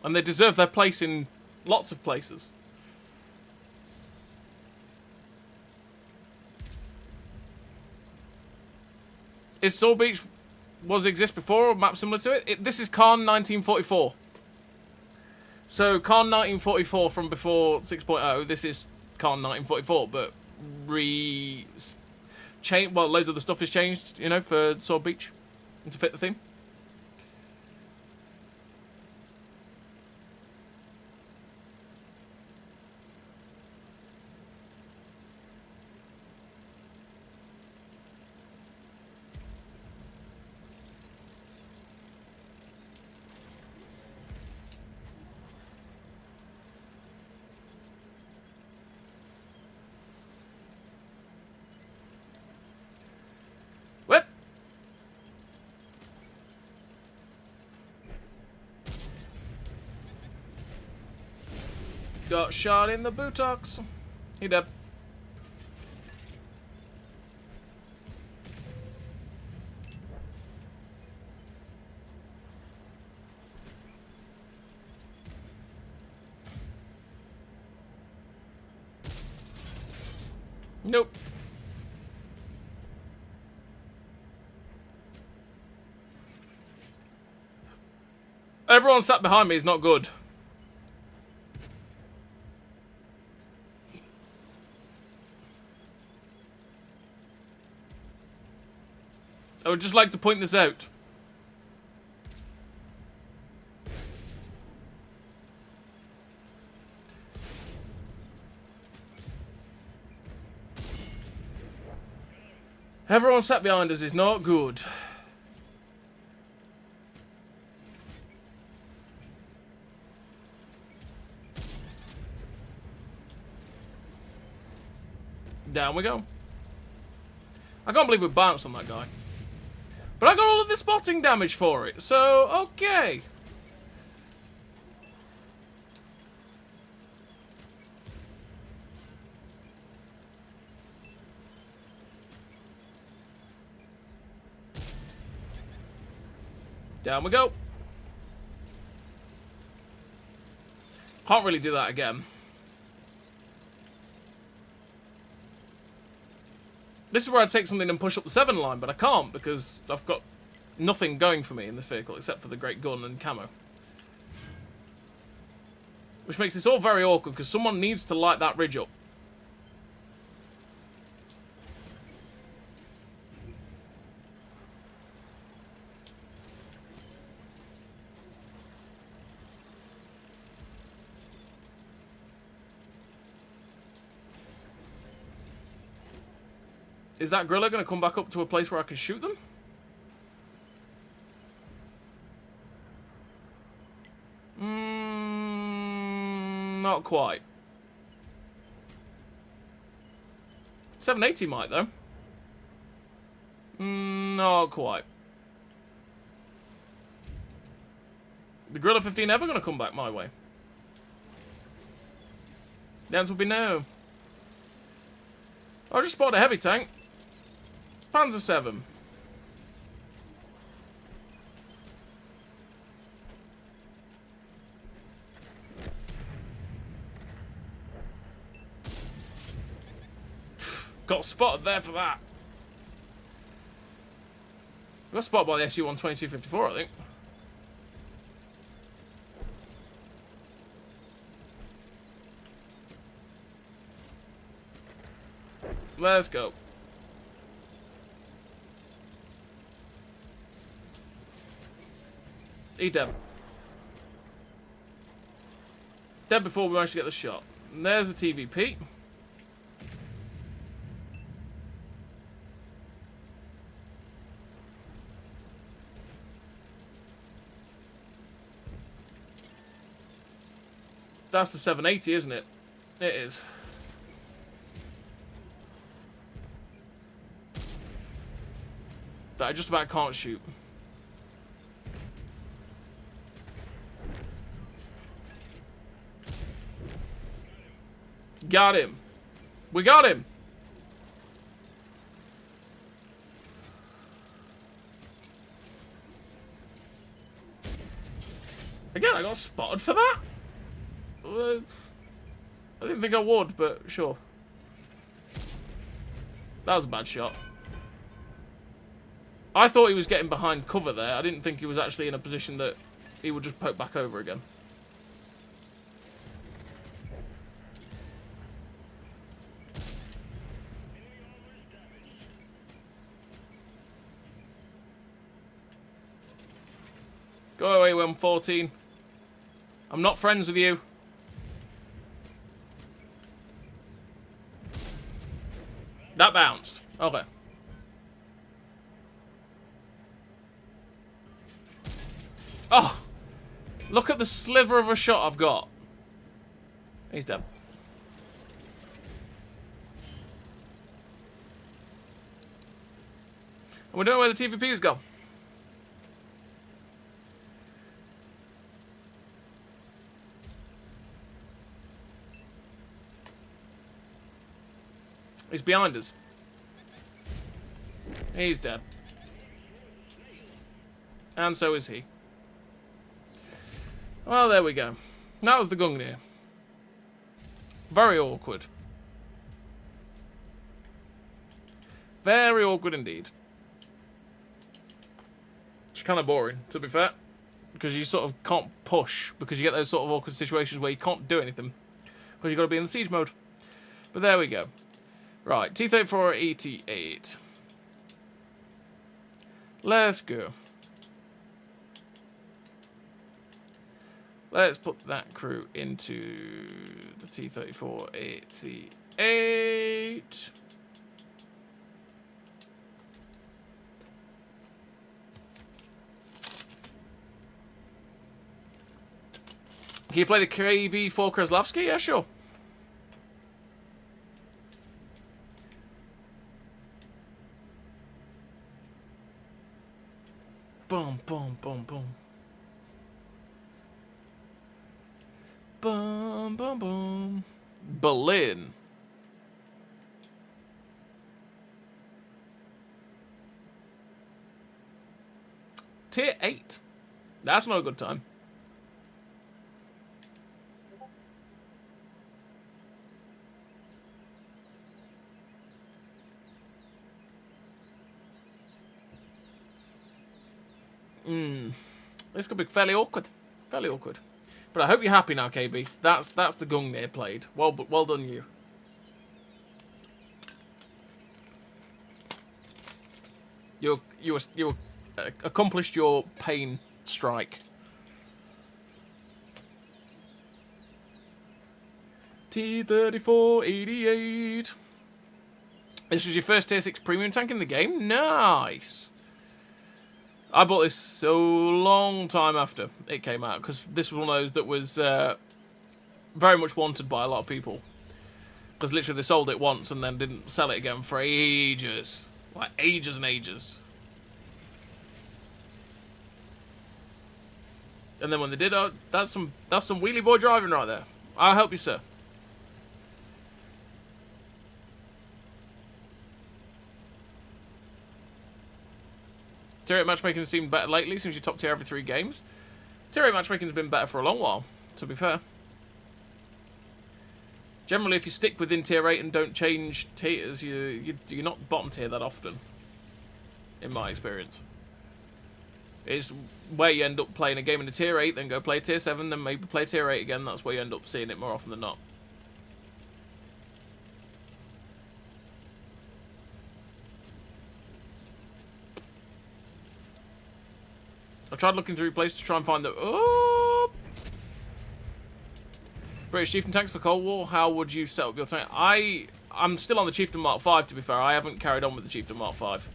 And they deserve their place in lots of places. Is Sword Beach was exist before or map similar to it? This is Khan 1944. So Khan 1944 from before 6.0. This is Khan 1944, but well, loads of the stuff has changed, you know, for Sword Beach to fit the theme. Whip! Got shot in the buttocks. He dead. Nope. Everyone sat behind me is not good. I would just like to point this out. Everyone sat behind us is not good. Down we go. I can't believe we bounced on that guy. But I got all of the spotting damage for it, so okay. Down we go. Can't really do that again. This is where I'd take something and push up the 7 line, but I can't because I've got nothing going for me in this vehicle except for the great gun and camo. Which makes this all very awkward because someone needs to light that ridge up. Is that gorilla going to come back up to a place where I can shoot them? Not quite. 780 might, though. Not quite. The Gorilla 15 ever going to come back my way? The answer would be no. I just spotted a heavy tank. Panzer 7. Got spotted there for that. Got spotted by the SU-12254, I think. Let's go. He dead. Dead before we managed to get the shot. And there's the TVP. That's the 780, isn't it? It is. That I just about can't shoot. Got him. We got him. Again, I got spotted for that? I didn't think I would, but sure. That was a bad shot. I thought he was getting behind cover there. I didn't think he was actually in a position that he would just poke back over again. Go away, 114. I'm not friends with you. That bounced. Okay. Oh! Look at the sliver of a shot I've got. He's dead. And we don't know where the TVP's gone. He's behind us. He's dead. And so is he. Well, there we go. That was the Gungnir. Very awkward. Very awkward indeed. It's kind of boring, to be fair. Because you sort of can't push. Because you get those sort of awkward situations where you can't do anything. Because you've got to be in the siege mode. But there we go. Right, T-34a88. Let's go. Let's put that crew into the T-34a88. Can you play the KV-4 Kraslavsky? Yeah, sure. Boom, boom, boom, boom. Boom, boom, boom. Berlin. Tier 8. That's not a good time. This could be fairly awkward. Fairly awkward. But I hope you're happy now, KB. That's the Gungnir played. Well done, you. You accomplished your pain strike. T-34a88. This was your first tier 6 premium tank in the game? Nice. I bought this so long time after it came out, because this was one of those that was very much wanted by a lot of people. Because literally they sold it once and then didn't sell it again for ages. Like ages and ages. And then when they did, that's some wheelie boy driving right there. I'll help you, sir. Tier 8 matchmaking has seemed better lately since you top tier every 3 games. Tier 8 matchmaking has been better for a long while, to be fair. Generally, if you stick within tier 8 and don't change tiers, you're not bottom tier that often, in my experience. It's where you end up playing a game in the tier 8, then go play tier 7, then maybe play tier 8 again. That's where you end up seeing it more often than not. I tried looking through places to try and find the... Oh! British Chieftain tanks for Cold War. How would you set up your tank? I'm still on the Chieftain Mark 5, to be fair. I haven't carried on with the Chieftain Mark 5.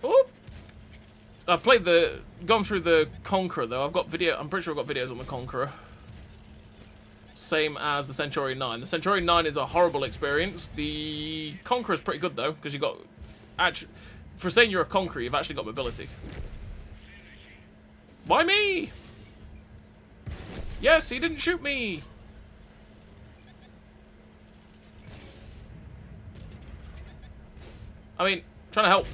Oh! I've gone through the Conqueror, though. I'm pretty sure I've got videos on the Conqueror. Same as the Centurion 9. The Centurion 9 is a horrible experience. The Conqueror is pretty good, though, because you've got... Actually... For saying you're a Conqueror, you've actually got mobility. Why me? Yes, he didn't shoot me. I mean, trying to help.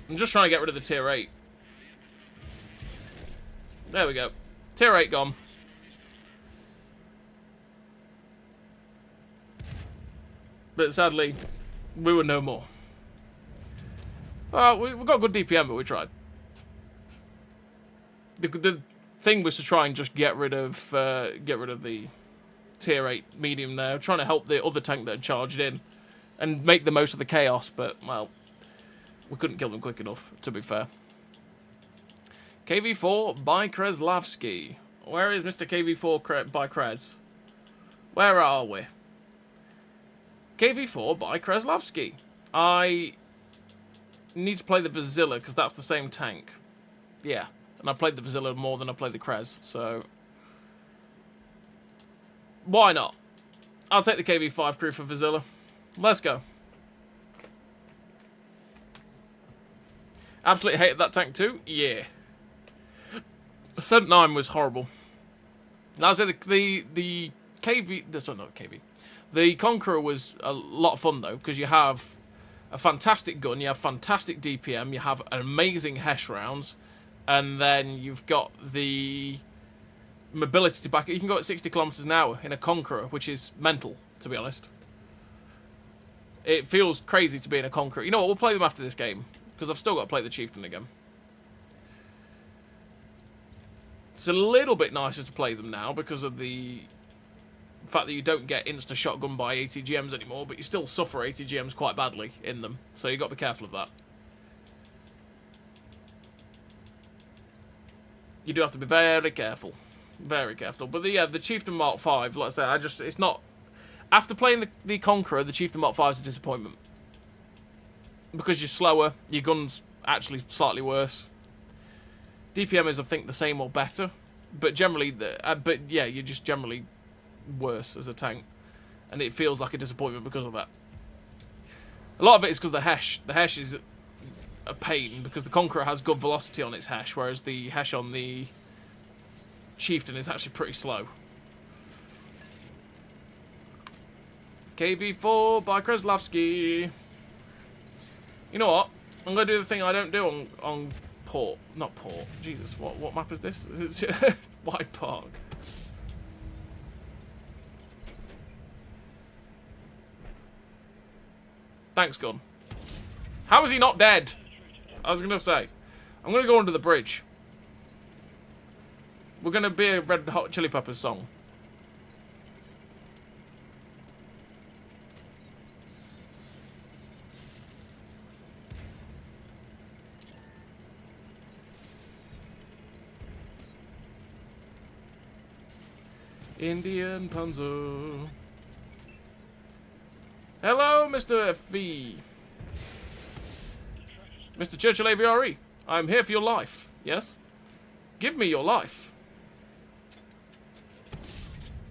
I'm just trying to get rid of the tier 8. There we go. Tier 8 gone. But sadly, we were no more. Well, we got good DPM, but we tried. The thing was to try and just get rid of the tier 8 medium there, trying to help the other tank that had charged in and make the most of the chaos, but, well, we couldn't kill them quick enough, to be fair. KV4 by Kreslavsky. Where is Mr. KV4 by Kres? Where are we? KV4 by Kreslavsky. I need to play the Vizilla, because that's the same tank. Yeah, and I played the Vizilla more than I played the Kres, so... why not? I'll take the KV5 crew for Vizilla. Let's go. Absolutely hated that tank too? Yeah. Ascent 9 was horrible. Now, I say the KV... sorry, not KV. The Conqueror was a lot of fun, though, because you have a fantastic gun, you have fantastic DPM, you have amazing Hesh rounds, and then you've got the mobility to back it. You can go at 60 kilometers an hour in a Conqueror, which is mental, to be honest. It feels crazy to be in a Conqueror. You know what, we'll play them after this game, because I've still got to play the Chieftain again. It's a little bit nicer to play them now because of the fact that you don't get insta-shotgun by ATGMs anymore, but you still suffer ATGMs quite badly in them, so you've got to be careful of that. You do have to be very careful. Very careful. But the Chieftain Mark 5, let's say, it's not... After playing the Conqueror, the Chieftain Mark 5 is a disappointment. Because you're slower, your gun's actually slightly worse. DPM is, I think, the same or better. But generally, you're just generally worse as a tank. And it feels like a disappointment because of that. A lot of it is because of the Hesh. The Hesh is a pain because the Conqueror has good velocity on its Hesh, whereas the Hesh on the Chieftain is actually pretty slow. KV4 by Kreslavsky. You know what? I'm going to do the thing I don't do on Port. Not Port. Jesus, what map is this? White Park. Thanks, gun. How is he not dead? I was going to say. I'm going to go under the bridge. We're going to be a Red Hot Chili Peppers song. Indian Panzer. Hello, Mr. FV. Mr. Churchill AVRE. I'm here for your life. Yes? Give me your life.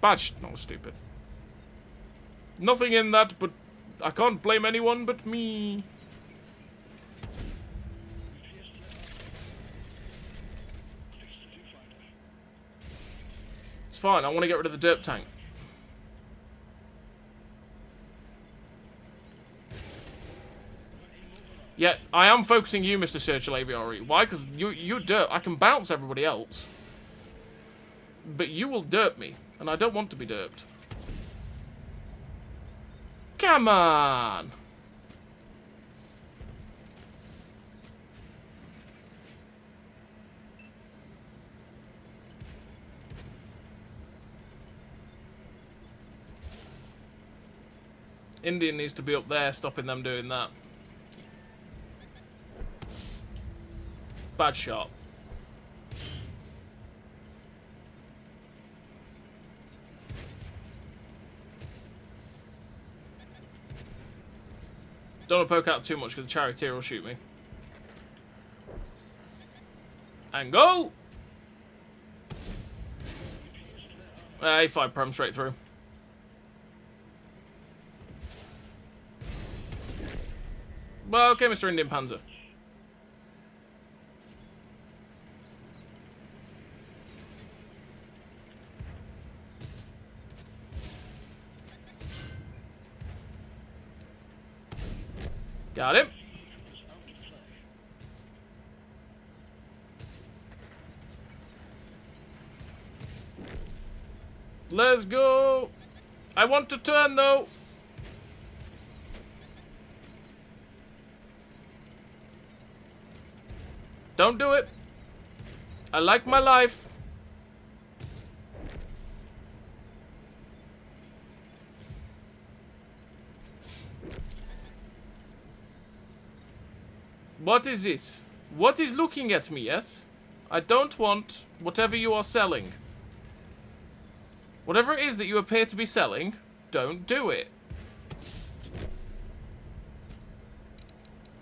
Badge. No, stupid. Nothing in that, but I can't blame anyone but me. It's fine. I want to get rid of the Derp tank. Yeah, I am focusing you, Mr. Churchill AVRE. Why? Because you're Derp. I can bounce everybody else. But you will derp me. And I don't want to be derped. Come on! Indian needs to be up there, stopping them doing that. Bad shot. Don't want to poke out too much because the charioteer will shoot me. And go! A5 pram straight through. Well, okay, Mr. Indian Panzer. Got him. Let's go. I want to turn, though. Don't do it. I like my life. What is this? What is looking at me, yes? I don't want whatever you are selling. Whatever it is that you appear to be selling, don't do it.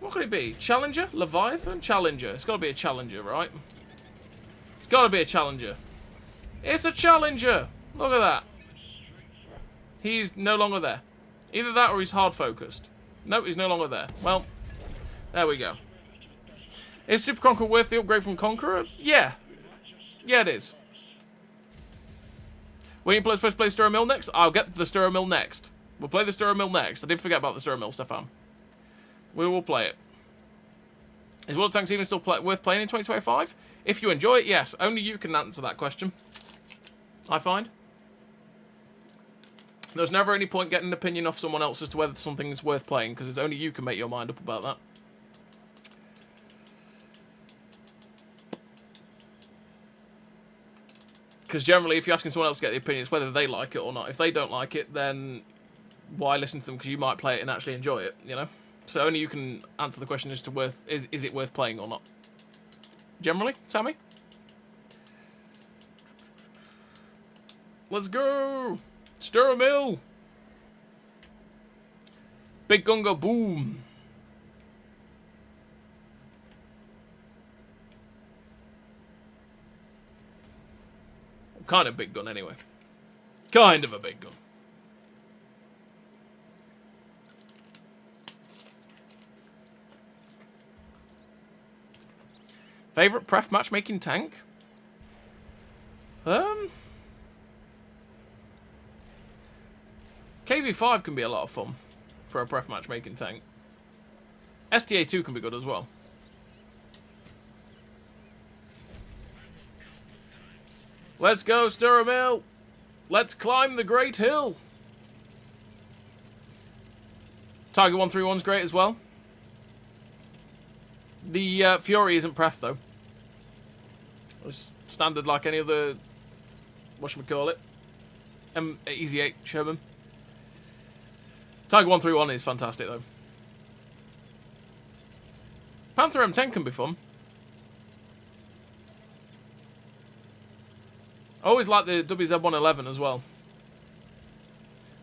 What could it be? Challenger? Leviathan? Challenger. It's got to be a Challenger, right? It's got to be a Challenger. It's a Challenger! Look at that. He's no longer there. Either that or he's hard focused. Nope, he's no longer there. Well, there we go. Is Super Conqueror worth the upgrade from Conqueror? Yeah. Yeah, it is. When you supposed to play Stirrer Mill next? I'll get to the Stirrer Mill next. We'll play the Stirrer Mill next. I did forget about the Stirrer Mill, Stefan. We will play it. Is World of Tanks even still worth playing in 2025? If you enjoy it, yes. Only you can answer that question. I find. There's never any point getting an opinion off someone else as to whether something is worth playing, because it's only you can make your mind up about that. Because generally, if you're asking someone else to get the opinion, it's whether they like it or not. If they don't like it, then why listen to them? Because you might play it and actually enjoy it, you know? So only you can answer the question as to is it worth playing or not. Generally, tell me. Let's go! Stir a mill! Big gun go boom! Kind of big gun, anyway. Kind of a big gun. Favorite pref matchmaking tank? KV5 can be a lot of fun for a pref matchmaking tank. STA2 can be good as well. Let's go, Stir a Mill. Let's climb the Great Hill. Tiger 131's great as well. The Fury isn't pref though. It's standard like any other, whatchamacallit, Easy 8 Sherman. Tiger 131 is fantastic though. Panther M10 can be fun. I always like the WZ111 as well.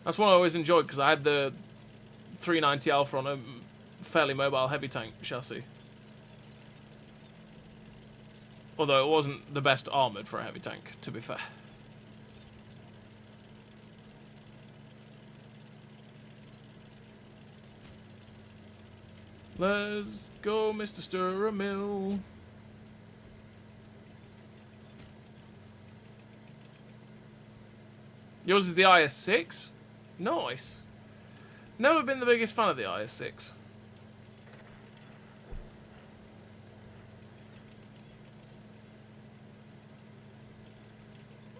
That's one I always enjoyed because I had the 390 Alpha on a fairly mobile heavy tank chassis. Although it wasn't the best armoured for a heavy tank, to be fair. Let's go, Mr. Stir Mill. Yours is the IS-6? Nice. Never been the biggest fan of the IS-6.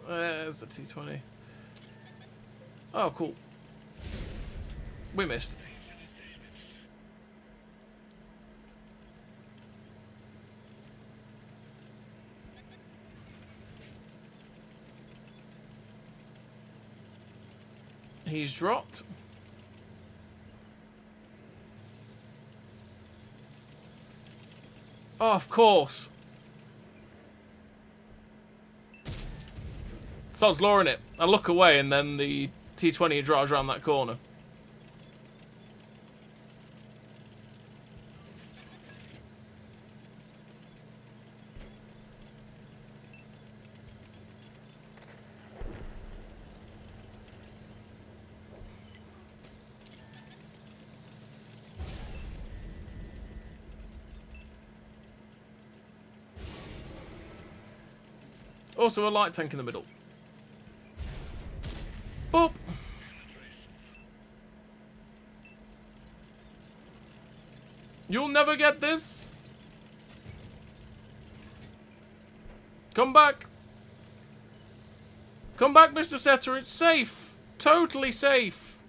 There's the T-20. Oh, cool. We missed. He's dropped. Oh, of course. Sod's law in it. I look away and then the T-20 drives around that corner. Also a light tank in the middle. Boop. You'll never get this. Come back. Come back, Mr. Setter. It's safe. Totally safe.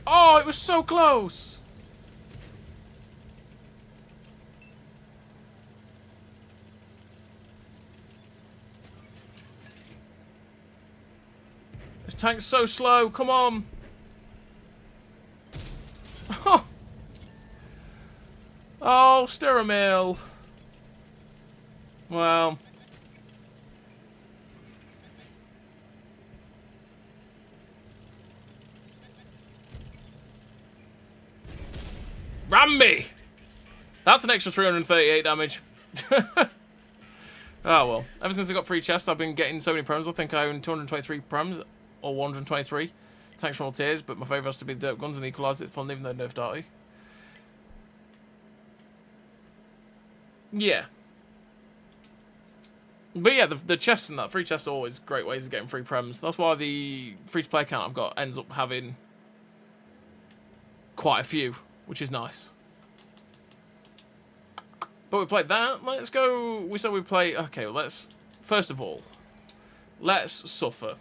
Oh, it was so close. This tank's so slow. Come on. Oh, stir a mill. Well. Ram me! That's an extra 338 damage. Oh well. Ever since I got free chests, I've been getting so many prems. I think I own 223 prems, or 123. Tanks from all tiers, but my favourite has to be the Derp guns and equalise it fun, even though nerfed arty. Yeah. But yeah, the chests and that, free chests are always great ways of getting free prems. That's why the free-to-play account I've got ends up having quite a few, which is nice. But we played that. Let's go. We said we play. Okay, well, let's. First of all, let's suffer.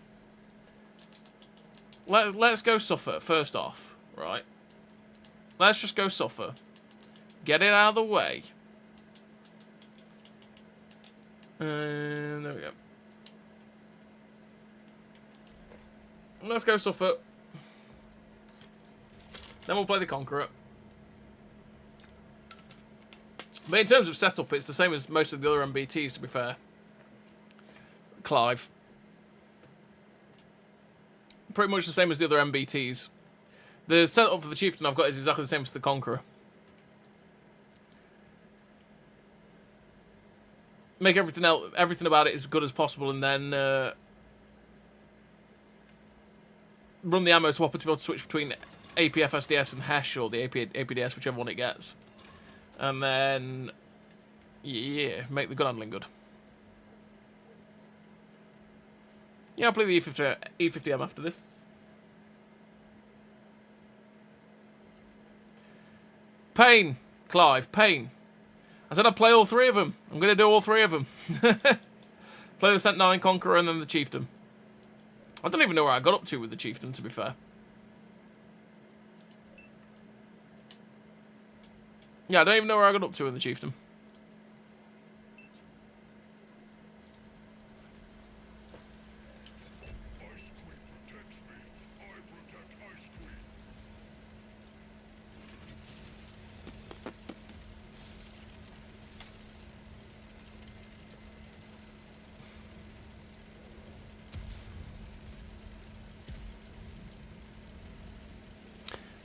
Let's go suffer. First off, right? Let's just go suffer. Get it out of the way. And there we go. Let's go suffer. Then we'll play the Conqueror. But in terms of setup, it's the same as most of the other MBTs, to be fair. Clive. Pretty much the same as the other MBTs. The setup for the Chieftain I've got is exactly the same as the Conqueror. Make everything about it as good as possible, and then run the ammo swapper to be able to switch between APF SDS and HESH, or the APDS, whichever one it gets. And then, yeah, make the gun handling good. Yeah, I'll play the E50M after this. Pain, Clive, pain. I said I'd play all three of them. I'm going to do all three of them. Play the Cent 9 Conqueror and then the Chieftain. I don't even know where I got up to with the Chieftain, to be fair. Yeah, I don't even know where I got up to with the Chieftain.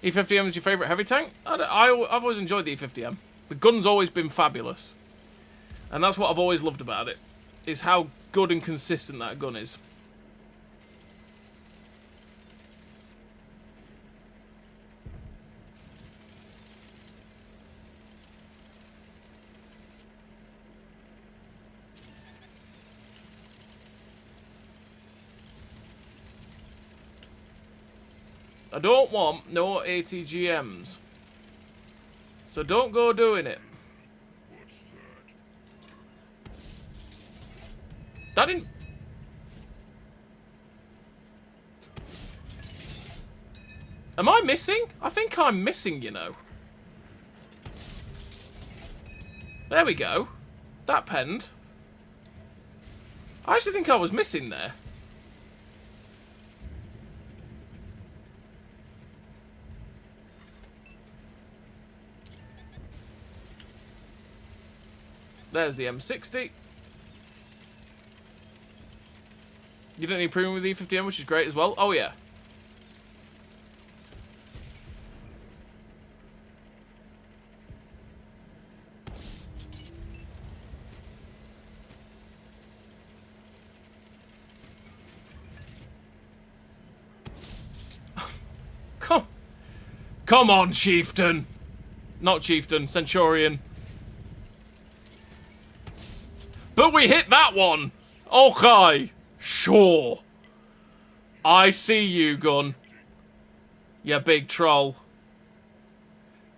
E50M is your favourite heavy tank? I've always enjoyed the E50M. The gun's always been fabulous. And that's what I've always loved about it, is how good and consistent that gun is. I don't want no ATGMs. So don't go doing it. What's that? That didn't... Am I missing? I think I'm missing, you know. There we go. That penned. I actually think I was missing there. There's the M60. You don't need premium with the E50M, which is great as well. Oh, yeah. Come on, Chieftain. Not Chieftain, Centurion. But we hit that one! Okay, sure. I see you, gun. You big troll.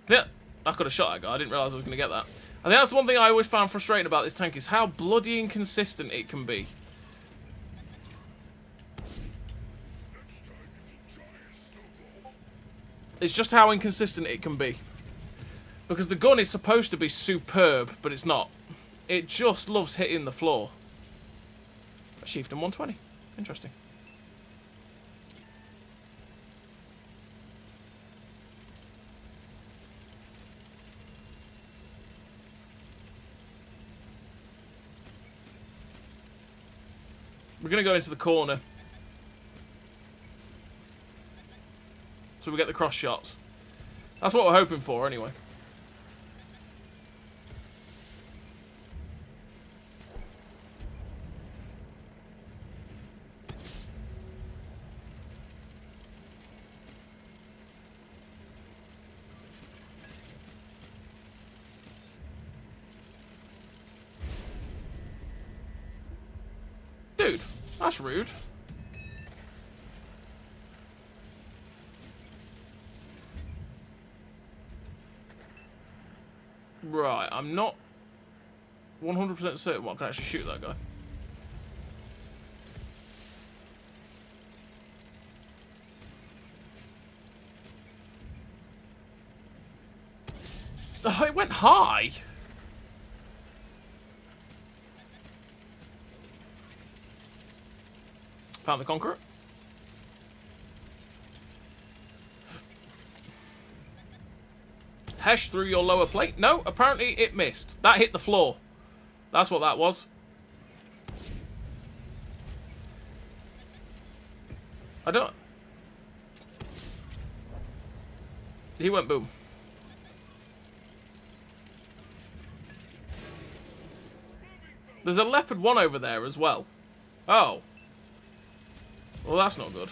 Yeah, I could have shot that guy. I didn't realise I was going to get that. I think that's one thing I always found frustrating about this tank is how bloody inconsistent it can be. It's just how inconsistent it can be. Because the gun is supposed to be superb, but it's not. It just loves hitting the floor. Chieftain 120. Interesting. We're going to go into the corner. So we get the cross shots. That's what we're hoping for, anyway. Dude, that's rude. Right, I'm not 100% certain what can actually shoot that guy. Oh, it went high. Found the Conqueror. Hesh through your lower plate. No, apparently it missed. That hit the floor. That's what that was. I don't... He went boom. There's a Leopard 1 over there as well. Oh. Well, that's not good.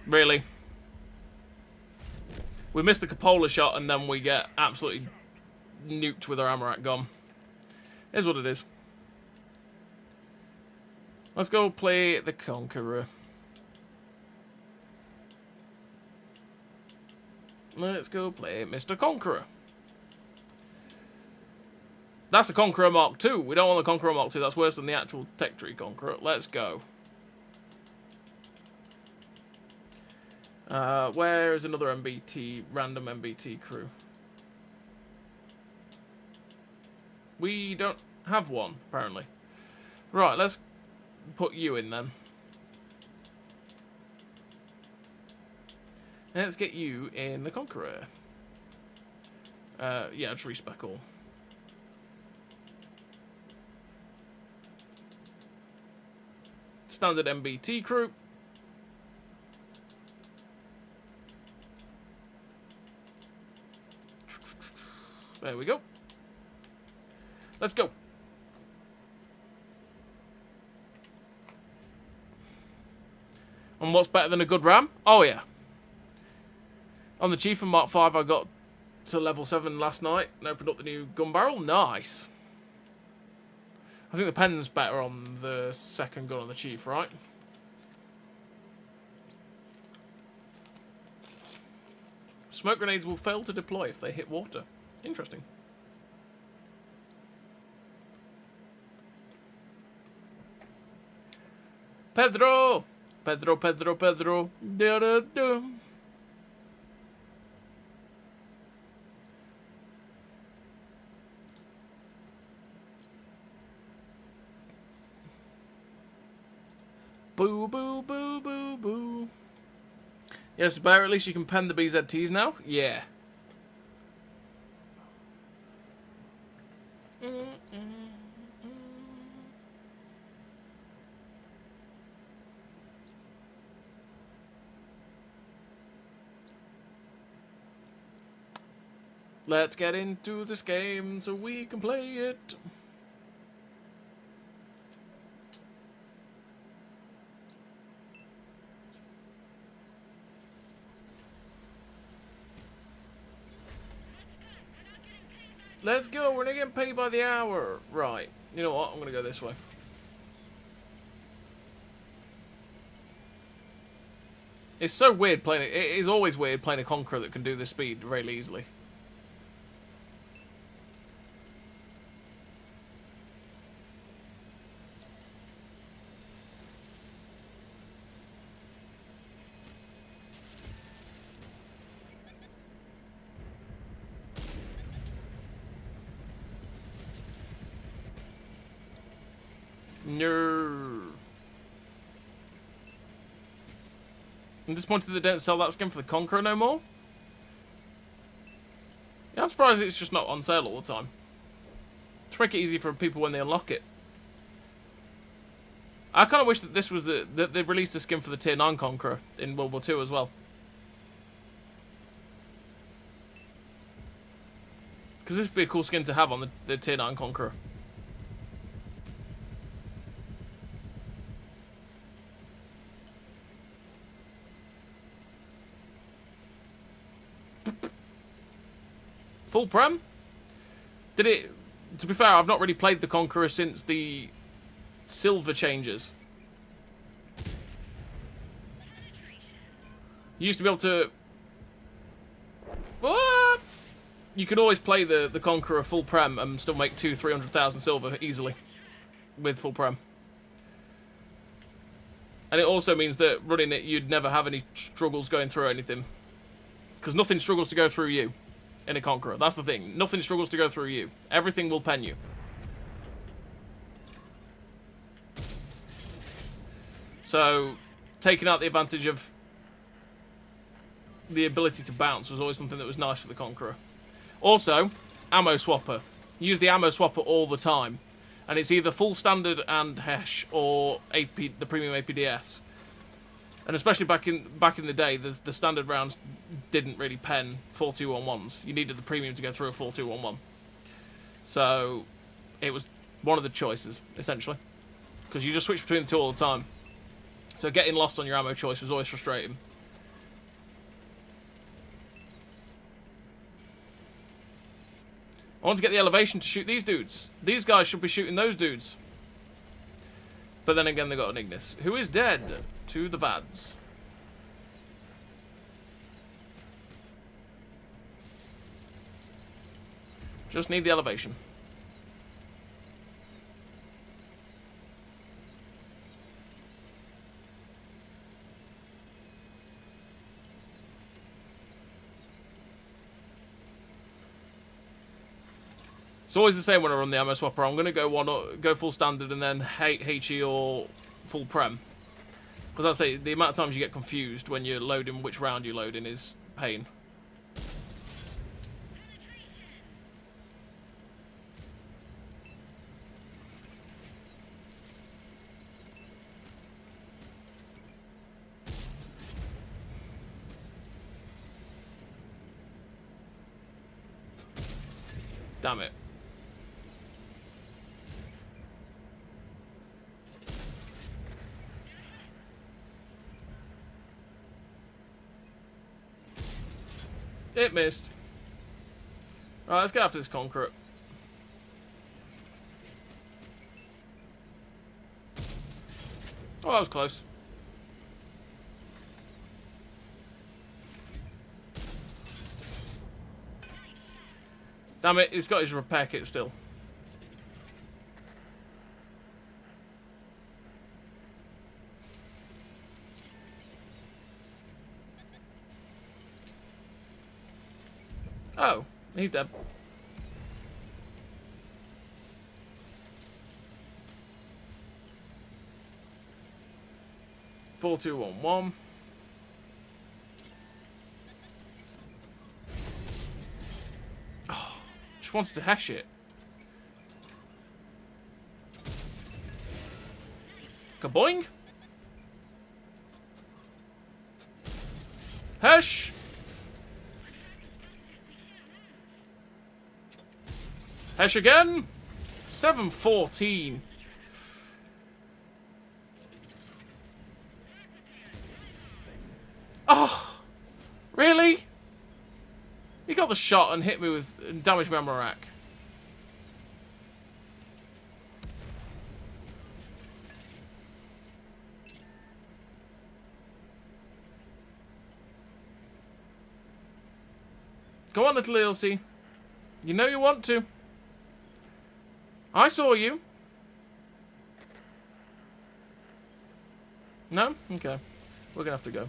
Really? We missed the cupola shot and then we get absolutely nuked with our Armour gun. Here's what it is. Let's go play the Conqueror. Let's go play Mr. Conqueror. That's a Conqueror Mark II. We don't want the Conqueror Mark II. That's worse than the actual Tech Tree Conqueror. Let's go. Where is another MBT, random MBT crew? We don't have one, apparently. Right, let's put you in then. Let's get you in the Conqueror. Yeah, just respec all. Standard MBT crew. There we go. Let's go. And what's better than a good ram? Oh, yeah. On the Chieftain Mark 5, I got to level 7 last night and opened up the new gun barrel. Nice. I think the pen's better on the second gun on the Chief, right? Smoke grenades will fail to deploy if they hit water. Interesting. Pedro! Pedro, Pedro, Pedro. Da da da. Boo, boo, boo, boo, boo. Yes, better. At least you can pen the BZTs now. Yeah. Let's get into this game so we can play it. Let's go, we're not getting paid by the hour. Right. You know what? I'm going to go this way. It's so weird playing it. It is always weird playing a Conqueror that can do this speed really easily. No. I'm disappointed they don't sell that skin for the Conqueror no more. Yeah, I'm surprised it's just not on sale all the time. To make it easy for people when they unlock it. I kind of wish that this was that they released a skin for the Tier 9 Conqueror in World War II as well. Because this would be a cool skin to have on the Tier 9 Conqueror. Full Prem? Did it... To be fair, I've not really played the Conqueror since the silver changes. You used to be able to... What? You could always play the Conqueror full Prem and still make 200,000-300,000 silver easily. With full Prem. And it also means that running it, you'd never have any struggles going through anything. Because nothing struggles to go through you. In a Conqueror. That's the thing. Nothing struggles to go through you. Everything will pen you. So, taking out the advantage of the ability to bounce was always something that was nice for the Conqueror. Also, ammo swapper. You use the ammo swapper all the time. And it's either full standard and Hesh or AP, the premium APDS. And especially back in the day, the standard rounds didn't really pen 4211s. You needed the premium to go through a 4211. So, it was one of the choices, essentially. Because you just switch between the two all the time. So getting lost on your ammo choice was always frustrating. I want to get the elevation to shoot these dudes. These guys should be shooting those dudes. But then again, they got an Ignis, who is dead to the Vads. Just need the elevation. It's always the same when I run the ammo swapper. I'm going to go full standard and then HE or full Prem. Because I say, the amount of times you get confused when you're loading which round you're loading is pain. Damn it. It missed. Alright, let's get after this Conqueror. Oh, that was close. Damn it, he's got his repair kit still. Oh, he's dead. Four, two, one, one. Oh, just wants to hash it. Kaboing. Hash. Hesh again. 714. Oh, really? He got the shot and hit me with damaged my ammo rack. Go on, little Ilse. You know you want to. I saw you. No? Okay. We're gonna have to go.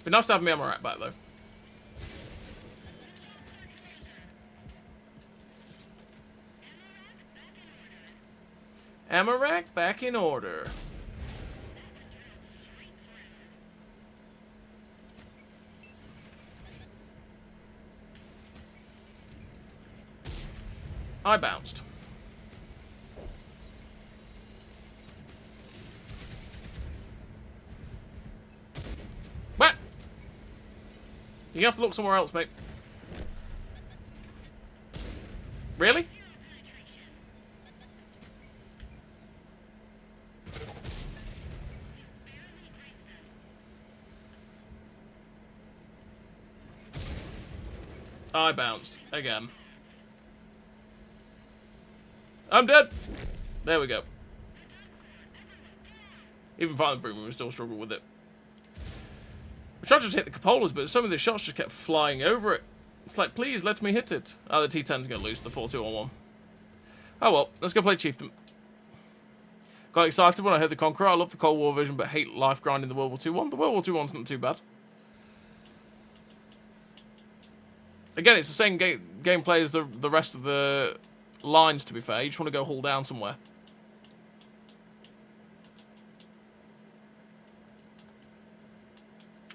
Be nice to have me Armour rack back, though. Armour rack back in order. I bounced. What? You have to look somewhere else, mate. Really? I bounced again. I'm dead. There we go. Even fighting the Broom, we still struggle with it. We tried to hit the cupolas, but some of the shots just kept flying over it. It's like, please, let me hit it. Oh, the T10's going to lose the 4-2-1-1. Oh well, let's go play Chieftain. Got excited when I heard the Conqueror. I love the Cold War version, but hate life grinding the World War II one. The World War II one's not too bad. Again, it's the same gameplay as the rest of the lines, to be fair. You just want to go hull down somewhere.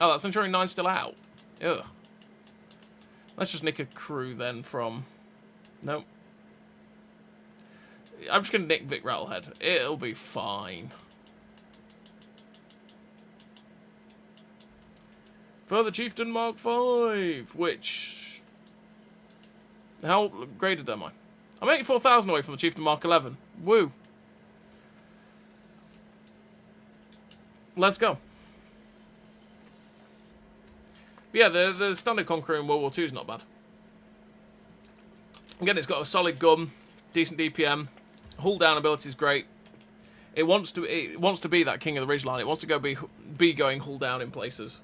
Oh, that Centurion 9's still out. Ugh. Let's just nick a crew then from... Nope. I'm just going to nick Vic Rattlehead. It'll be fine. For the Chieftain Mark 5, which... How graded am I? I'm 84,000 away from the Chieftain Mark 11. Woo. Let's go. But yeah, the standard Conqueror in World War II is not bad. Again, it's got a solid gun, decent DPM, hull down ability is great. It wants to be that King of the Ridgeline. It wants to go be going hull down in places.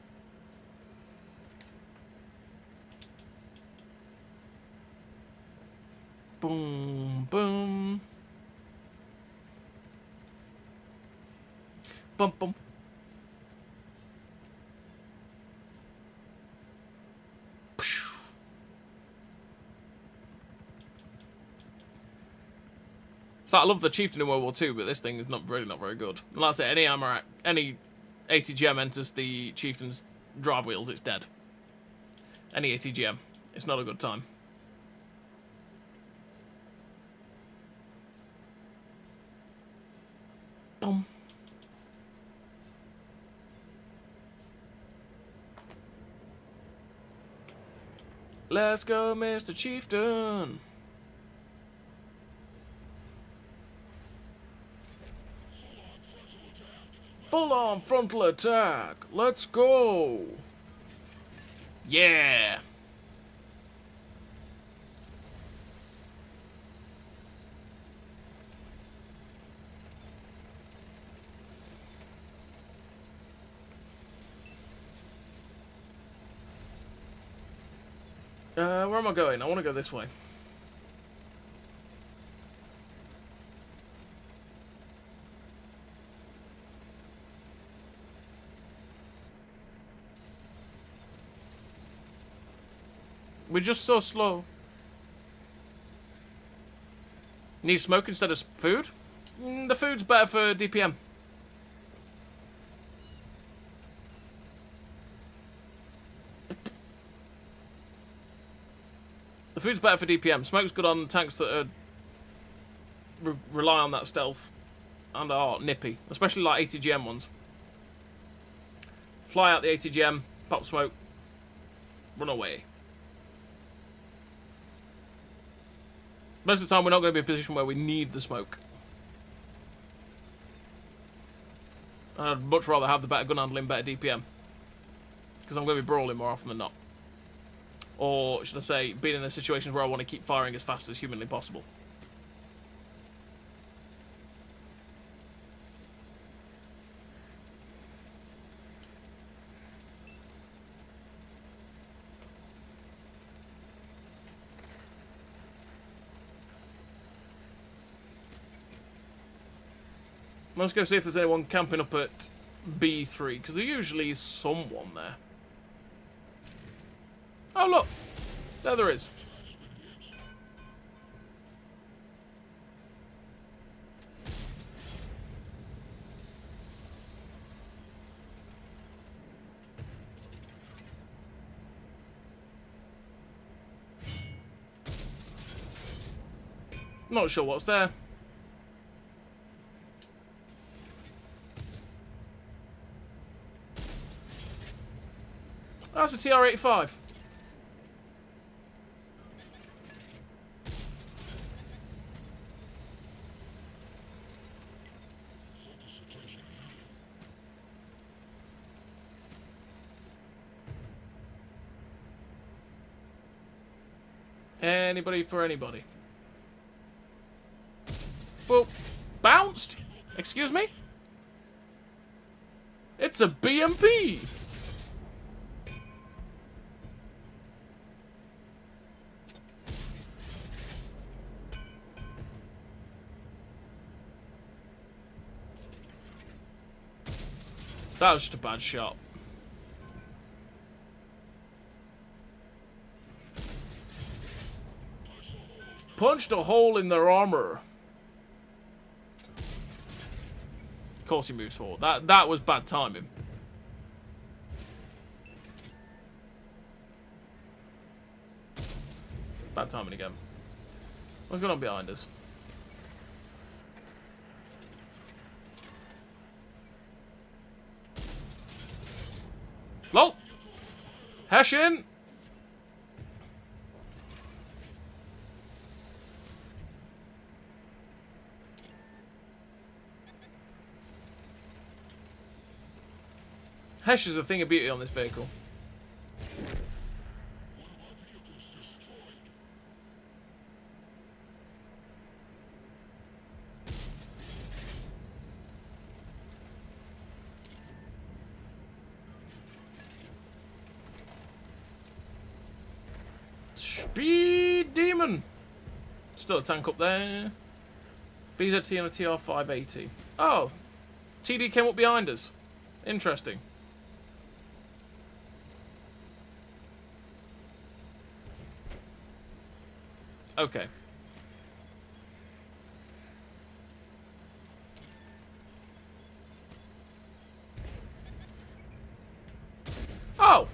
Boom, boom. Bum, bum. So I love the Chieftain in World War II, but this thing is not very good. And like I say, any ATGM enters the Chieftain's drive wheels, it's dead. Any ATGM, it's not a good time. Boom. Let's go, Mr. Chieftain. Full-on frontal attack. Let's go. Yeah. Where am I going? I want to go this way. We're just so slow. Need smoke instead of food? The food's better for DPM. The food's better for DPM. Smoke's good on tanks that rely on that stealth and are nippy, especially like ATGM ones. Fly out the ATGM, pop smoke, run away. Most of the time, we're not going to be in a position where we need the smoke. I'd much rather have the better gun handling, better DPM. Because I'm going to be brawling more often than not. Or, should I say, being in the situations where I want to keep firing as fast as humanly possible. Let's go see if there's anyone camping up at B3, because there usually is someone there. Oh, look! There is. Not sure what's there. That's a TR-85. Anybody for anybody. Well, bounced? Excuse me? It's a BMP! That was just a bad shot. Punched a hole in their armor. Of course he moves forward. That was bad timing. Bad timing again. What's going on behind us? Lol! Hessian! Hesh is a thing of beauty on this vehicle. Speed Demon! Still a tank up there. BZT and a TR-580. Oh! TD came up behind us. Interesting. Okay. Oh!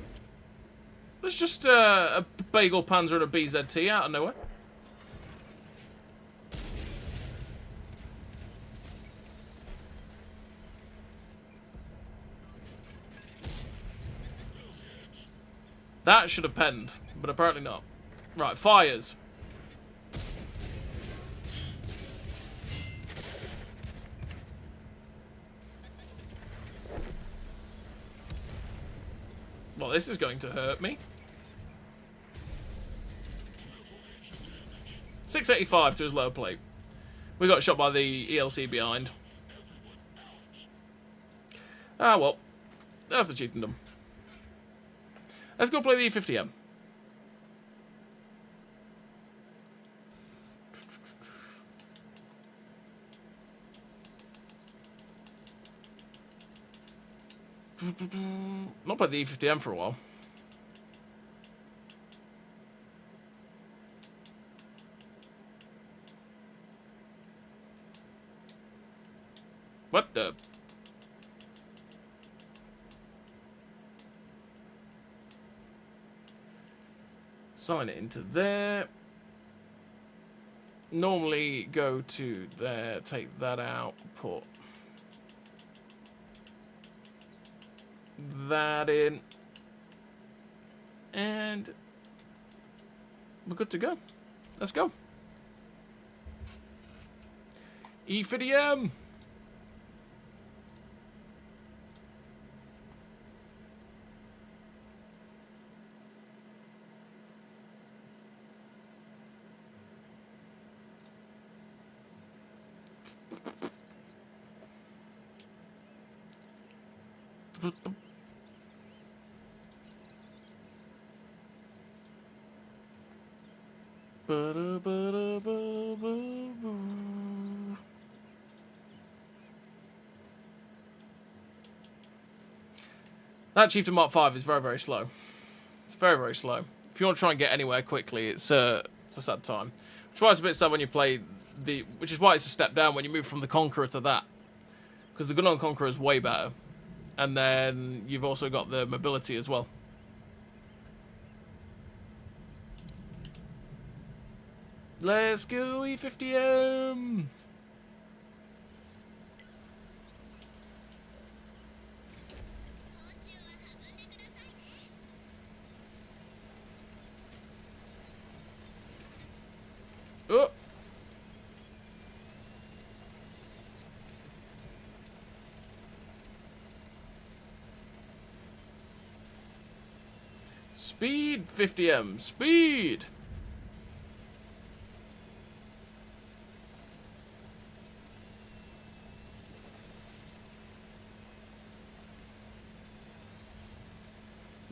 There's just a Bagel Panzer and a BZT out of nowhere. That should have penned, but apparently not. Right, fires. Well, this is going to hurt me. 685 to his lower plate. We got shot by the ELC behind. Ah, well. That's the Chieftaindom. Let's go play the E50M. Not played the E50M for a while. What the? Sign it into there. Normally go to there, take that out, put that in, and we're good to go. Let's go. E50M. That Chieftain Mark 5 is very, very slow. It's very, very slow. If you want to try and get anywhere quickly, it's a sad time. Which is why it's a bit sad when you play the... Which is why it's a step down when you move from the Conqueror to that. Because the gun on Conqueror is way better. And then you've also got the mobility as well. Let's go E50M! Oh! Speed 50M! Speed!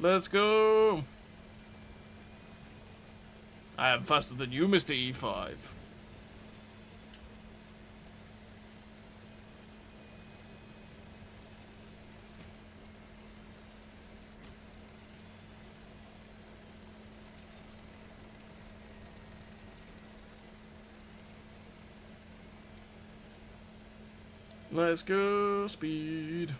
Let's go! I am faster than you, Mr. E5. Let's go, speed.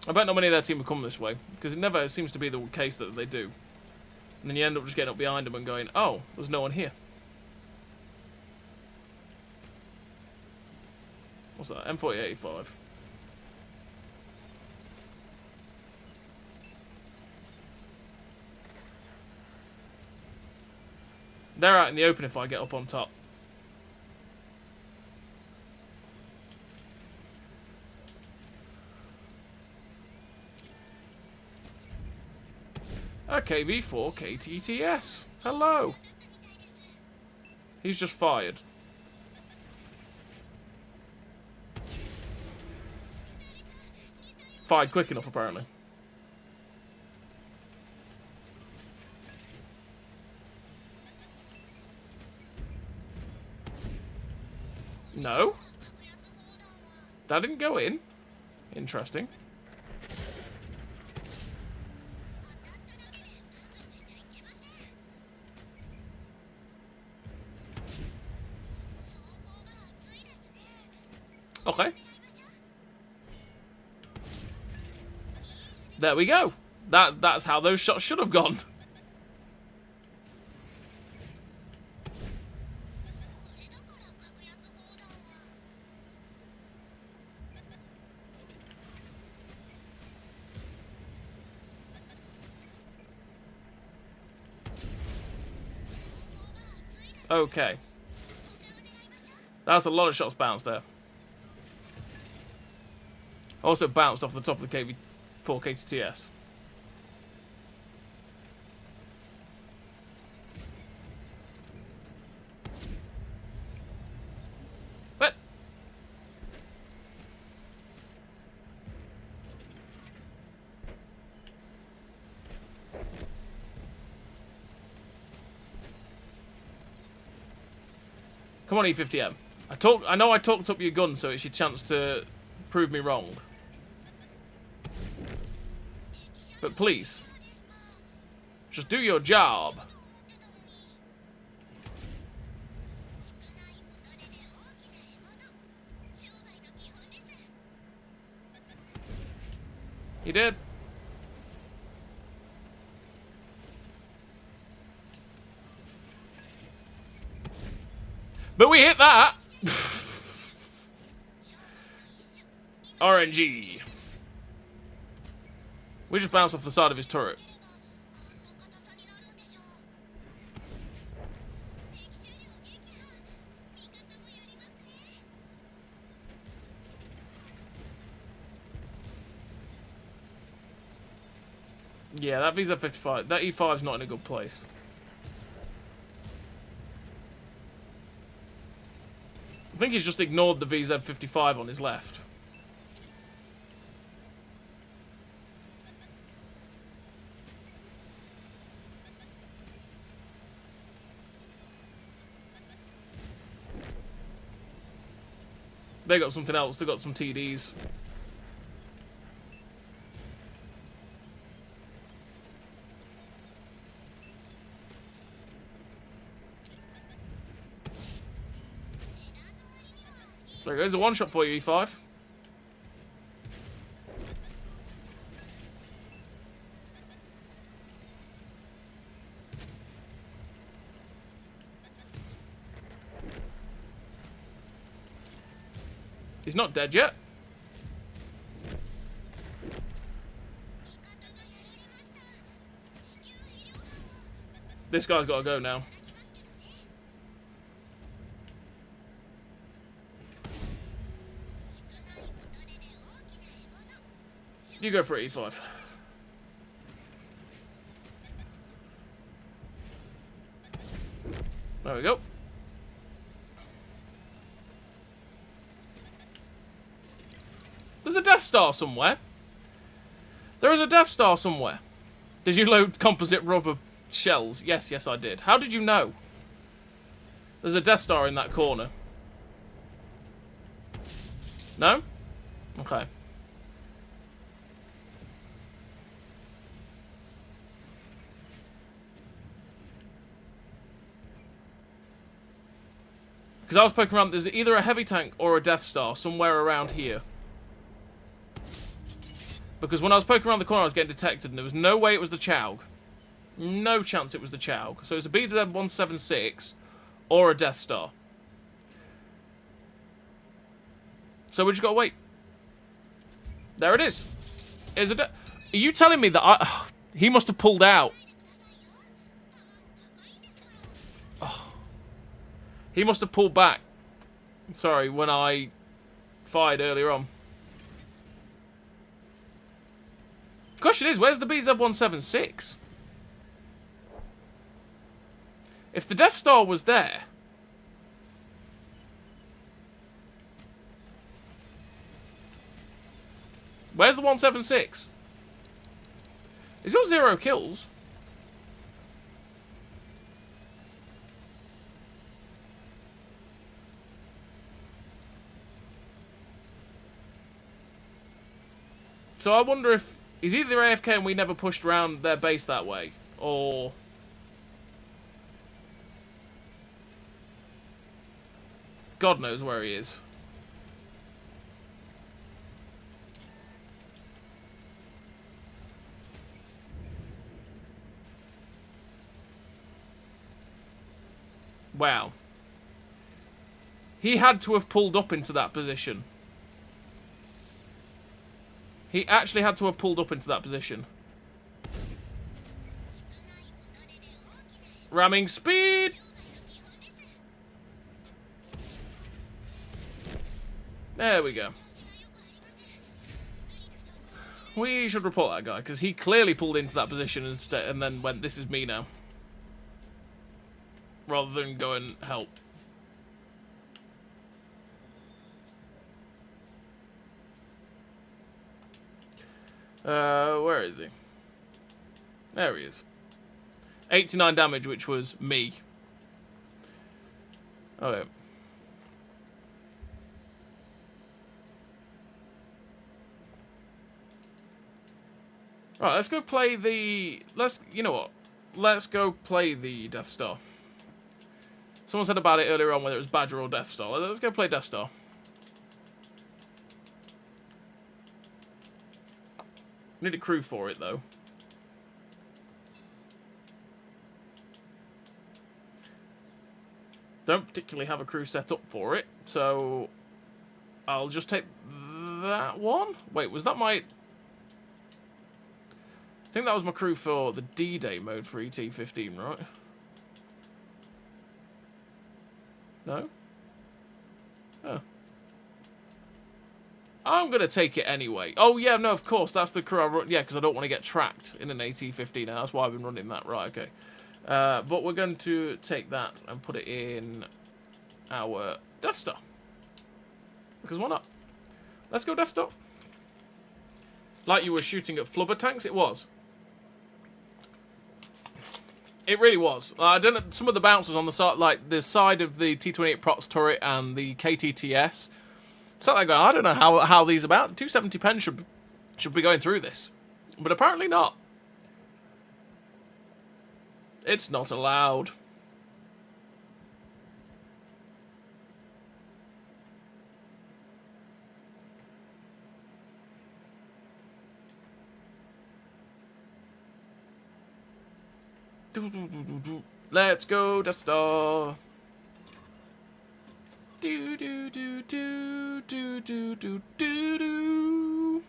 I bet not many of their team will come this way, because it never seems to be the case that they do. And then you end up just getting up behind them and going, oh, there's no one here. What's that? M4085. They're out in the open if I get up on top. Okay, V4 KTTS. Hello. He's just fired. Fired quick enough, apparently. No. That didn't go in. Interesting. Okay. There we go. That's how those shots should have gone. Okay. That's a lot of shots bounced there. Also bounced off the top of the KV4 KTTS. What? Come on, E50M. I know I talked up your gun, so it's your chance to prove me wrong. But please, just do your job. He did. But we hit that. RNG. We just bounced off the side of his turret. Yeah, that VZ55, that E5's not in a good place. I think he's just ignored the VZ55 on his left. They got something else. They got some TDs. There goes a one-shot for you, E5. He's not dead yet. This guy's got to go now. You go for it, E5. There we go. There's a Death Star somewhere. There is a Death Star somewhere. Did you load composite rubber shells? Yes, yes I did. How did you know? There's a Death Star in that corner. No? Okay. Because I was poking around, there's either a heavy tank or a Death Star somewhere around here. Because when I was poking around the corner, I was getting detected, and there was no way it was the Chaug. No chance it was the Chaug. So it's a BZ-176 or a Death Star. So we just gotta wait. There it is. Are you telling me that he must have pulled out? Oh. He must have pulled back. Sorry, when I fired earlier on. The question is, where's the BZ-176? If the Death Star was there... Where's the 176? He's got 0 kills. So I wonder if he's either AFK and we never pushed around their base that way, or... God knows where he is. Wow. He had to have pulled up into that position. He actually had to have pulled up into that position. Ramming speed! There we go. We should report that guy, because he clearly pulled into that position and then went, this is me now. Rather than go and help. Where is he? There he is. 89 damage, which was me. Okay. Right, let's go play the... You know what? Let's go play the Death Star. Someone said about it earlier on whether it was Badger or Death Star. Let's go play Death Star. Need a crew for it, though. Don't particularly have a crew set up for it, so I'll just take that one. Wait, was that my... I think that was my crew for the D-Day mode for ET-15, right? No? Oh. I'm going to take it anyway. Oh, yeah, no, of course. That's the crew I run. Yeah, because I don't want to get tracked in an AT-15. And that's why I've been running that. Right, okay. But we're going to take that and put it in our Death Star. Because why not? Let's go Death Star. Like you were shooting at flubber tanks? It was. It really was. I don't know. Some of the bouncers on the side, like the side of the T-28 Prots turret and the KTTS, So I go, I don't know how these about 270 pen should be going through this, but apparently not. It's not allowed. Let's go, Death Star. Do do do do do do do do do.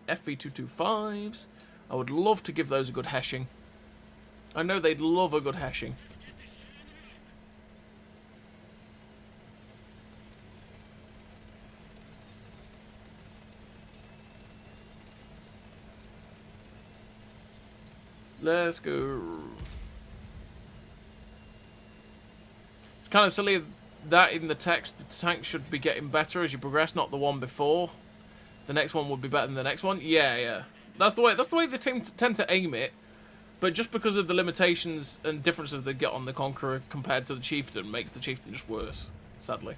FV225s. I would love to give those a good heshing. I know they'd love a good heshing. Let's go. It's kind of silly that in the text the tank should be getting better as you progress, not the one before. The next one would be better than the next one. Yeah. That's the way they tend to aim it. But just because of the limitations and differences they get on the Conqueror compared to the Chieftain makes the Chieftain just worse, sadly.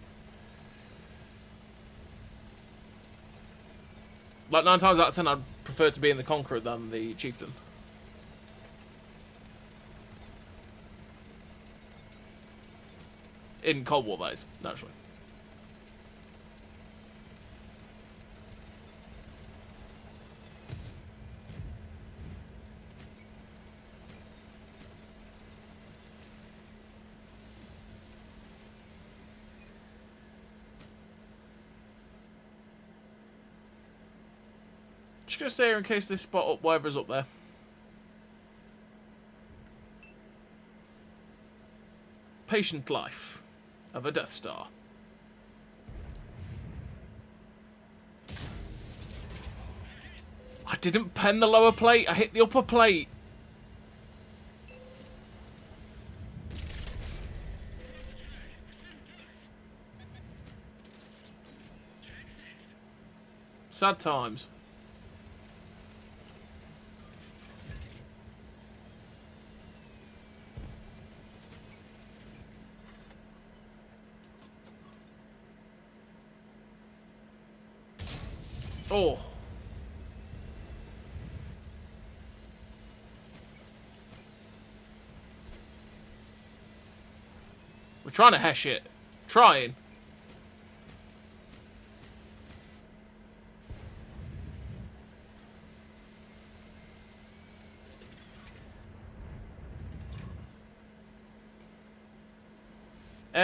Like 9 times out of 10 I'd prefer to be in the Conqueror than the Chieftain. In Cold War, that is, naturally. Just gonna stay here in case they spot up whatever's up there. Patient life of a Death Star. I didn't pen the lower plate, I hit the upper plate. Sad times. Oh. We're trying to hash it. Trying.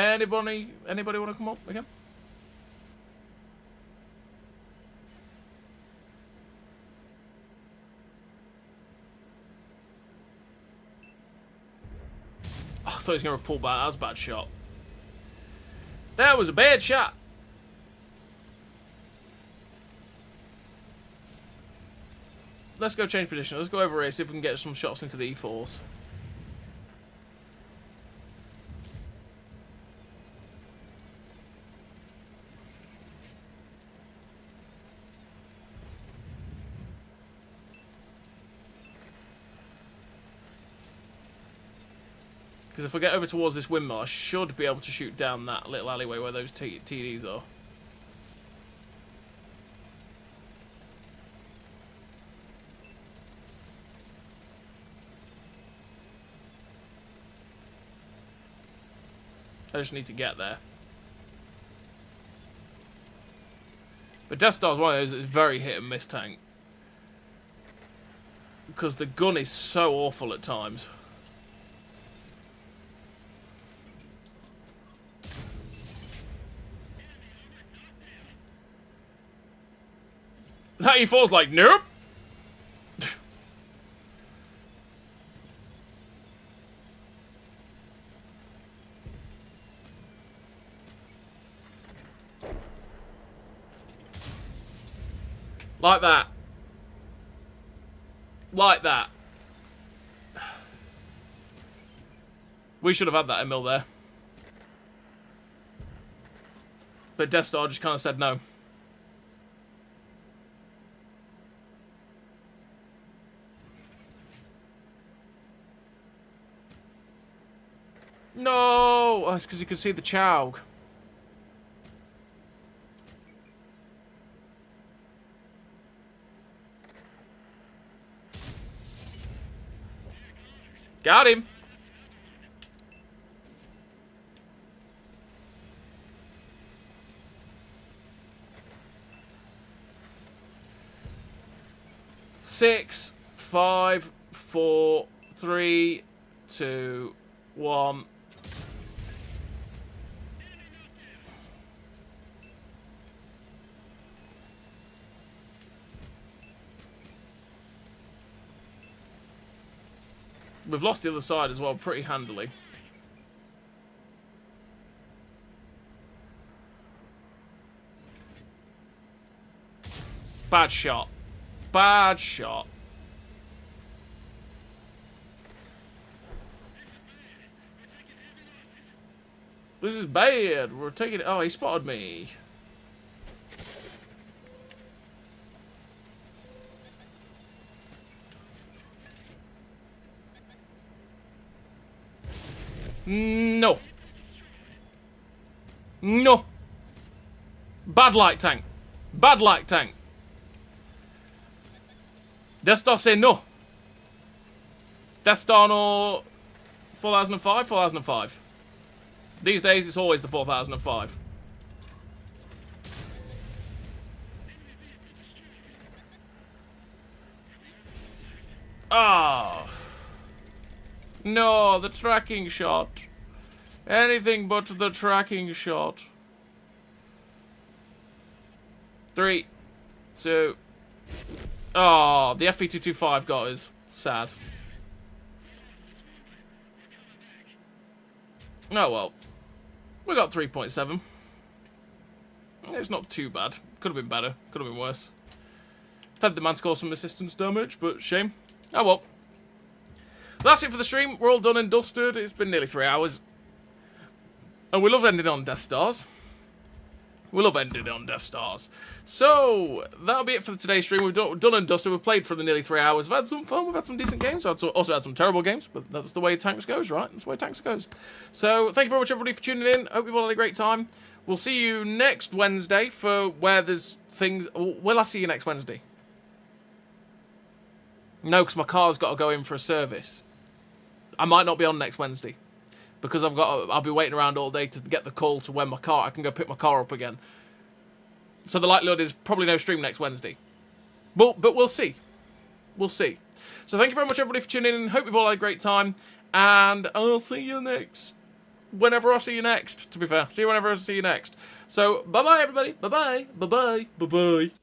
Anybody want to come up again? Oh, I thought he was going to pull back. That was a bad shot. That was a bad shot. Let's go change position. Let's go over here, see if we can get some shots into the E4s. Because if I get over towards this windmill, I should be able to shoot down that little alleyway where those TDs are. I just need to get there. But Death Star is one of those very hit and miss tank. Because the gun is so awful at times. That E4's like, nope. Like that. Like that. We should have had that Emil there. But Death Star just kind of said no. No! Oh, that's because you can see the chow. Got him! Six, 5, 4, 3, 2, 1. We've lost the other side as well, pretty handily. Bad shot. Bad shot. This is bad. We're taking it. Oh, he spotted me. No. No. Bad light tank. Bad light tank. Death Star say no. Death Star no 4005, 4005. These days it's always the 4005. Ah. No, the tracking shot. Anything but the tracking shot. 3, 2. Oh, the FV225 got us. Sad. Oh well. We got 3.7. It's not too bad. Could have been better. Could have been worse. Fed the Manticore some assistance damage, but shame. Oh well. That's it for the stream. We're all done and dusted. It's been nearly 3 hours. And we love ending on Death Stars. We love ending on Death Stars. So, that'll be it for today's stream. We've done and dusted. We've played for the nearly 3 hours. We've had some fun. We've had some decent games. We've also had some terrible games. But that's the way Tanks goes, right? That's the way Tanks goes. So, thank you very much, everybody, for tuning in. Hope you've all had a great time. We'll see you next Wednesday for where there's things... Will I see you next Wednesday? No, because my car's got to go in for a service. I might not be on next Wednesday. Because I'll be waiting around all day to get the call to when I can go pick my car up again. So the likelihood is probably no stream next Wednesday. But we'll see. We'll see. So thank you very much, everybody, for tuning in. Hope you've all had a great time. And I'll see you next. Whenever I see you next, to be fair. See you whenever I see you next. So, bye-bye, everybody. Bye-bye. Bye-bye. Bye-bye.